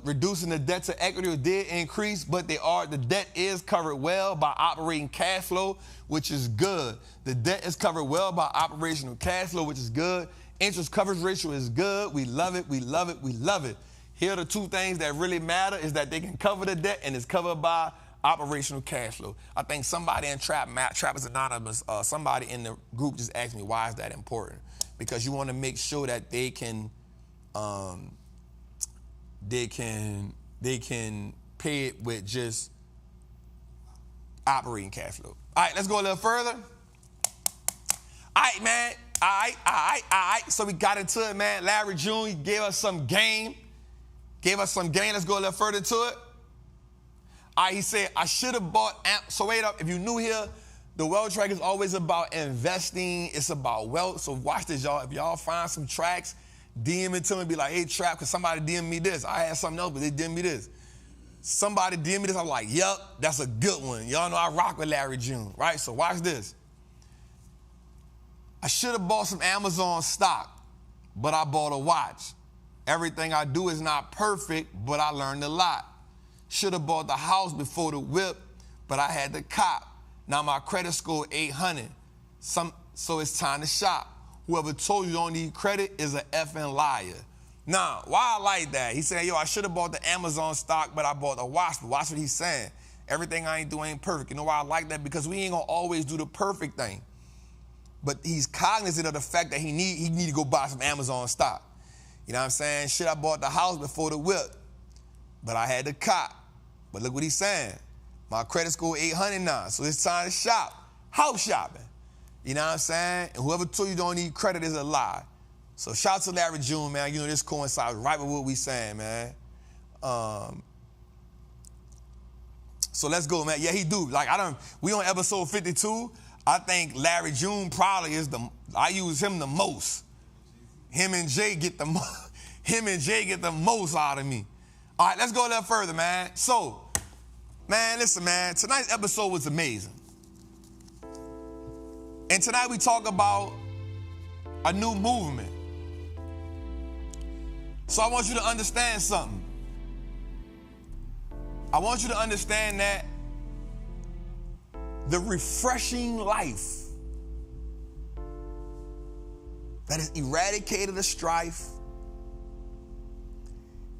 Reducing the debt to equity did increase, but the debt is covered well by operating cash flow, which is good. The debt is covered well by operational cash flow, which is good. Interest coverage ratio is good. We love it, we love it, we love it. Here are the two things that really matter is that they can cover the debt and it's covered by operational cash flow. I think somebody in Trappers Anonymous, somebody in the group just asked me, why is that important? Because you want to make sure that they can pay it with just operating cash flow. All right, let's go a little further. All right, man. All right. So we got into it, man. Larry June gave us some game. Let's go a little further to it. All right, he said, I should have bought So wait up. If you're new here, the wealth track is always about investing. It's about wealth. So watch this, y'all. If y'all find some tracks, DM it to me, be like, hey, Trap, because somebody DM me this. I had something else, but they DM me this. Somebody DM me this, I'm like, yup, that's a good one. Y'all know I rock with Larry June, right? So watch this. I should have bought some Amazon stock, but I bought a watch. Everything I do is not perfect, but I learned a lot. Should have bought the house before the whip, but I had the cop. Now my credit score 800, so it's time to shop. Whoever told you don't need credit is an effing liar. Now, why I like that? He said, yo, I should have bought the Amazon stock, but I bought the watch. But watch what he's saying. Everything I ain't do ain't perfect. You know why I like that? Because we ain't gonna always do the perfect thing. But he's cognizant of the fact that he need to go buy some Amazon stock. You know what I'm saying? Shit, I bought the house before the whip, but I had the cop. But look what he's saying. My credit score 800 now, so it's time to shop. House shopping. You know what I'm saying? And whoever told you don't need credit is a lie. So shout out to Larry June, man. You know, this coincides right with what we saying, man. So let's go, man. Yeah, he do. Like, we on episode 52. I think Larry June probably is I use him the most. Him and Jay get the most out of me. All right, let's go a little further, man. So, man, listen, man. Tonight's episode was amazing. And tonight we talk about a new movement. So I want you to understand something. I want you to understand that the refreshing life that has eradicated the strife,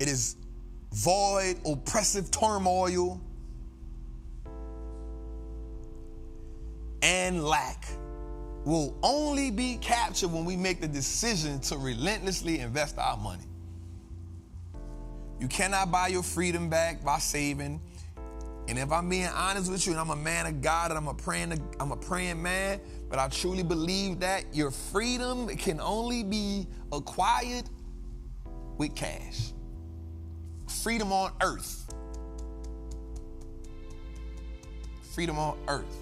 it is void, oppressive turmoil, and lack will only be captured when we make the decision to relentlessly invest our money. You cannot buy your freedom back by saving. And if I'm being honest with you, and I'm a man of God and I'm a praying man, but I truly believe that your freedom can only be acquired with cash. Freedom on earth. Freedom on earth.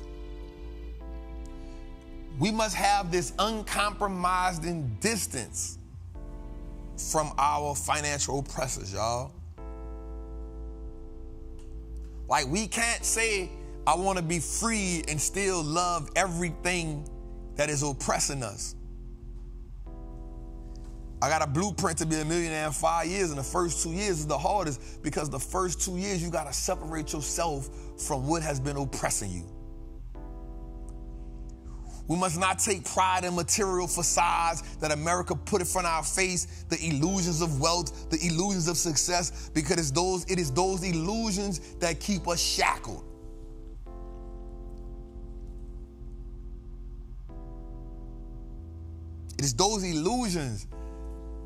We must have this uncompromised distance from our financial oppressors, y'all. Like, we can't say, I want to be free and still love everything that is oppressing us. I got a blueprint to be a millionaire in 5 years, and the first 2 years is the hardest because the first 2 years you got to separate yourself from what has been oppressing you. We must not take pride in material facades that America put in front of our face, the illusions of wealth, the illusions of success, because it is those illusions that keep us shackled. It is those illusions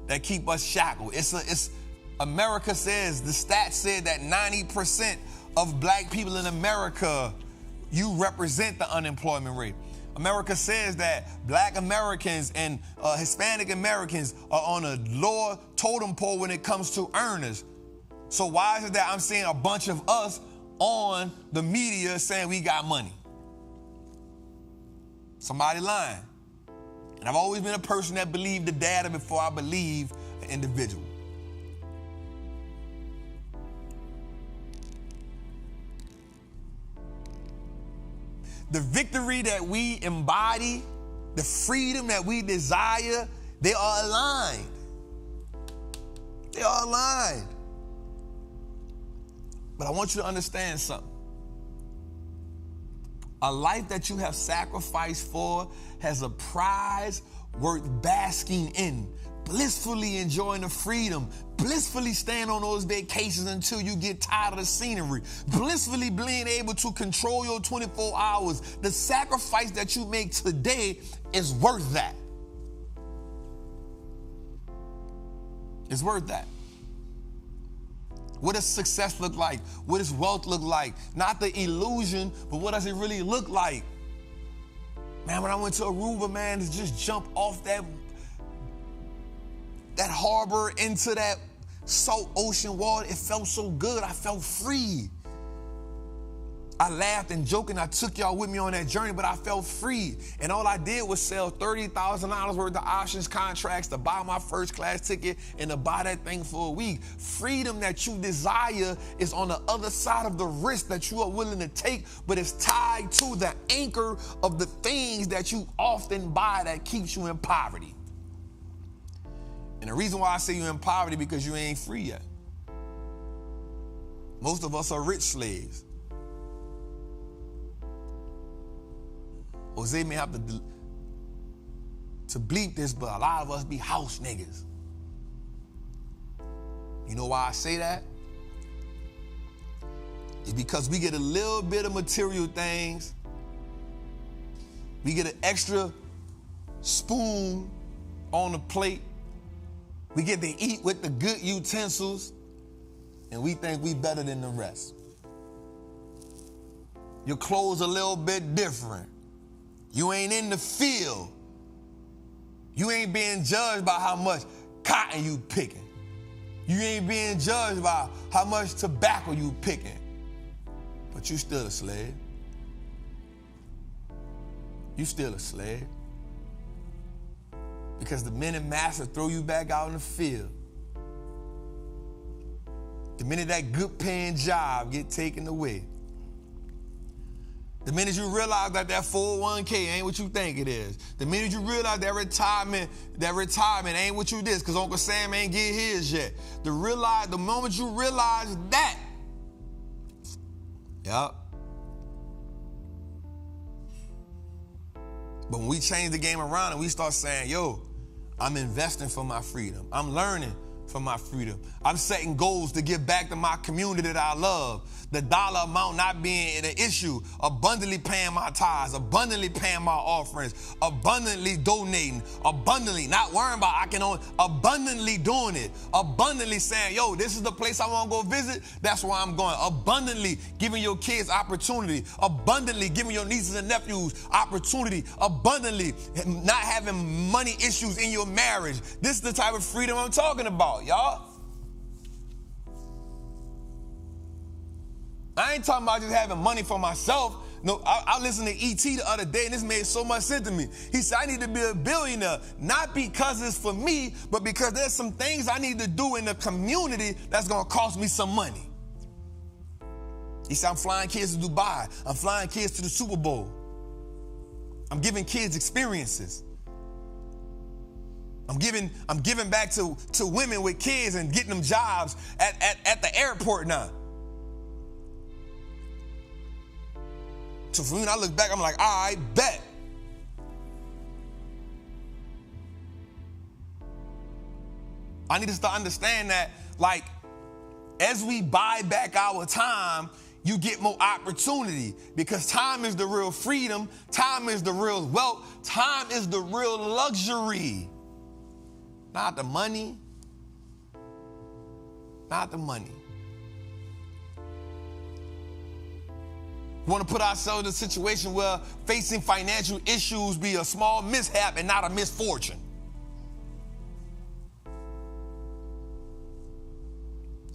that keep us shackled. America says, the stats said that 90% of black people in America, you represent the unemployment rate. America says that black Americans and Hispanic Americans are on a lower totem pole when it comes to earners. So why is it that I'm seeing a bunch of us on the media saying we got money? Somebody lying. And I've always been a person that believed the data before I believe an individual. The victory that we embody, the freedom that we desire, they are aligned. They are aligned. But I want you to understand something. A life that you have sacrificed for has a prize worth basking in, blissfully enjoying the freedom, blissfully staying on those vacations until you get tired of the scenery, blissfully being able to control your 24 hours. The sacrifice that you make today is worth that. It's worth that. What does success look like? What does wealth look like? Not the illusion, but what does it really look like? Man, when I went to Aruba, man, to just jump off that harbor into that salt ocean water, it felt so good. I felt free. I laughed and joked and I took y'all with me on that journey, but I felt free. And all I did was sell $30,000 worth of options contracts to buy my first class ticket and to buy that thing for a week. Freedom that you desire is on the other side of the risk that you are willing to take, but it's tied to the anchor of the things that you often buy that keeps you in poverty. And the reason why I say you're in poverty because you ain't free yet. Most of us are rich slaves. Jose may have to bleep this, but a lot of us be house niggas. You know why I say that? It's because we get a little bit of material things. We get an extra spoon on the plate. We get to eat with the good utensils, and we think we better than the rest. Your clothes a little bit different. You ain't in the field. You ain't being judged by how much cotton you picking. You ain't being judged by how much tobacco you picking. But you still a slave. You still a slave. Because the minute master throw you back out in the field, the minute that good paying job get taken away, the minute you realize that 401k ain't what you think it is. The minute you realize that retirement ain't what you did, because Uncle Sam ain't get his yet. The moment you realize that, yep. But when we change the game around and we start saying, yo, I'm investing for my freedom. I'm learning for my freedom. I'm setting goals to give back to my community that I love. The dollar amount not being an issue. Abundantly paying my tithes, abundantly paying my offerings, abundantly donating, abundantly not worrying about I can own, abundantly doing it, abundantly saying, yo, this is the place I want to go visit. That's where I'm going. Abundantly giving your kids opportunity, abundantly giving your nieces and nephews opportunity, abundantly not having money issues in your marriage. This is the type of freedom I'm talking about, y'all. I ain't talking about just having money for myself. No, I listened to E.T. the other day, and this made so much sense to me. He said, I need to be a billionaire, not because it's for me, but because there's some things I need to do in the community that's going to cost me some money. He said, I'm flying kids to Dubai. I'm flying kids to the Super Bowl. I'm giving kids experiences. I'm giving back to women with kids and getting them jobs at the airport now. So for me, when I look back, I'm like, all right, bet. I need to start understanding that, like, as we buy back our time, you get more opportunity, because time is the real freedom. Time is the real wealth. Time is the real luxury. Not the money. Not the money. We want to put ourselves in a situation where facing financial issues be a small mishap and not a misfortune.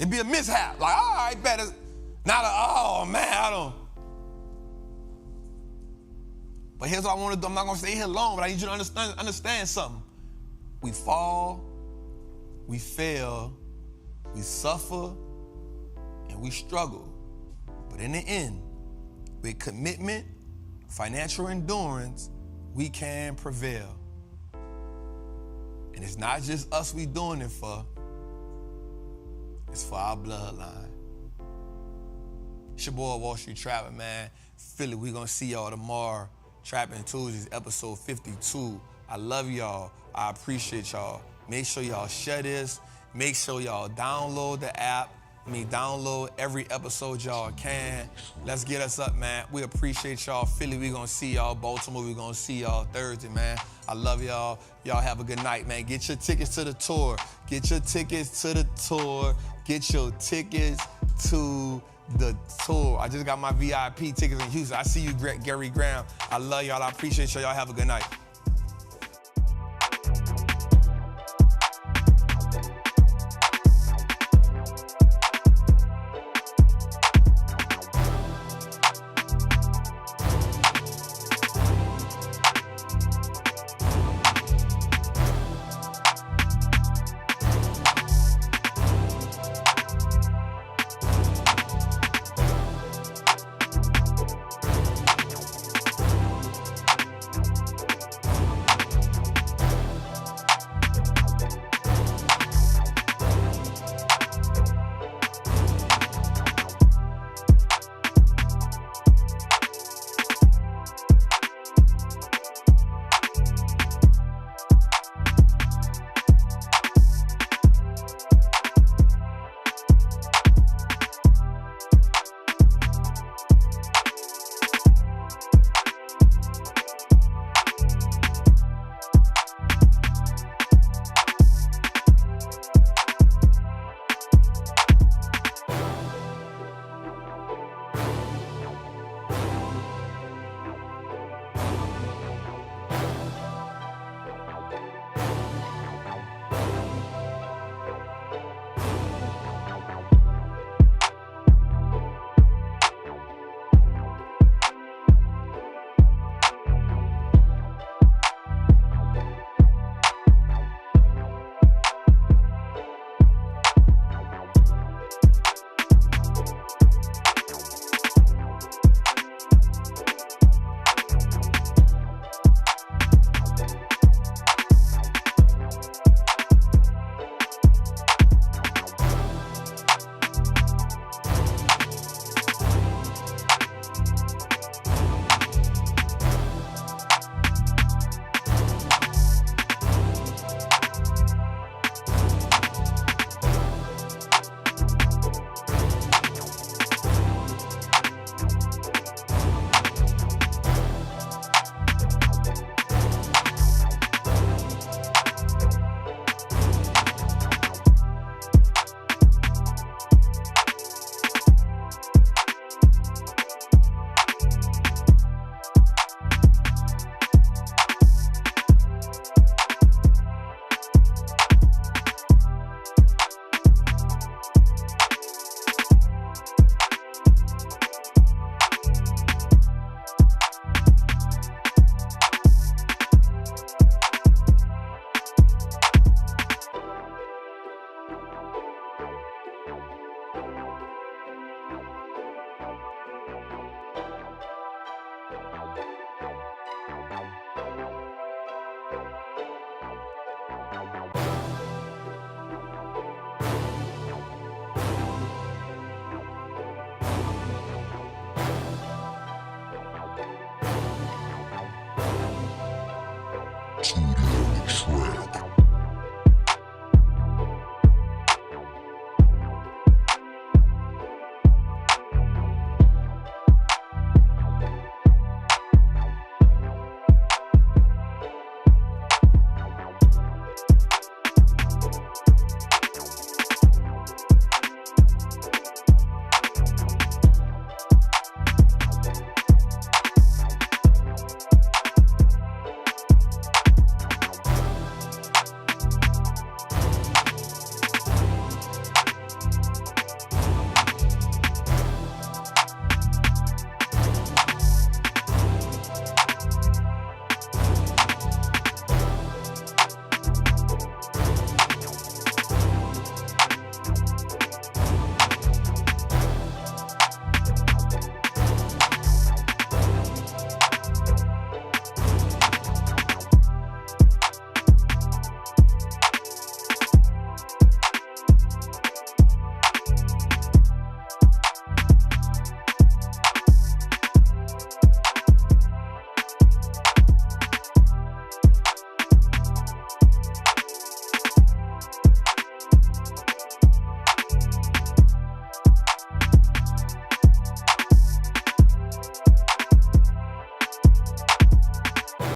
It'd be a mishap. Like, all right, better. Not a, oh man, I don't. But here's what I want to do. I'm not going to stay here long, but I need you to understand something. We fall, we fail, we suffer, and we struggle. But in the end, with commitment, financial endurance, we can prevail. And it's not just us we doing it for. It's for our bloodline. It's your boy, Wallstreet Trappin, man. Philly, we gonna see y'all tomorrow. Trappin Tuesdays, episode 52. I love y'all. I appreciate y'all. Make sure y'all share this. Make sure y'all download the app. Download every episode y'all can. Let's get us up, man. We appreciate y'all. Philly, we gonna see y'all. Baltimore, we gonna see y'all Thursday, man. I love y'all. Y'all have a good night, man. Get your tickets to the tour. Get your tickets to the tour. Get your tickets to the tour. I just got my VIP tickets in Houston. I see you, Gary Graham. I love y'all. I appreciate y'all. Y'all have a good night.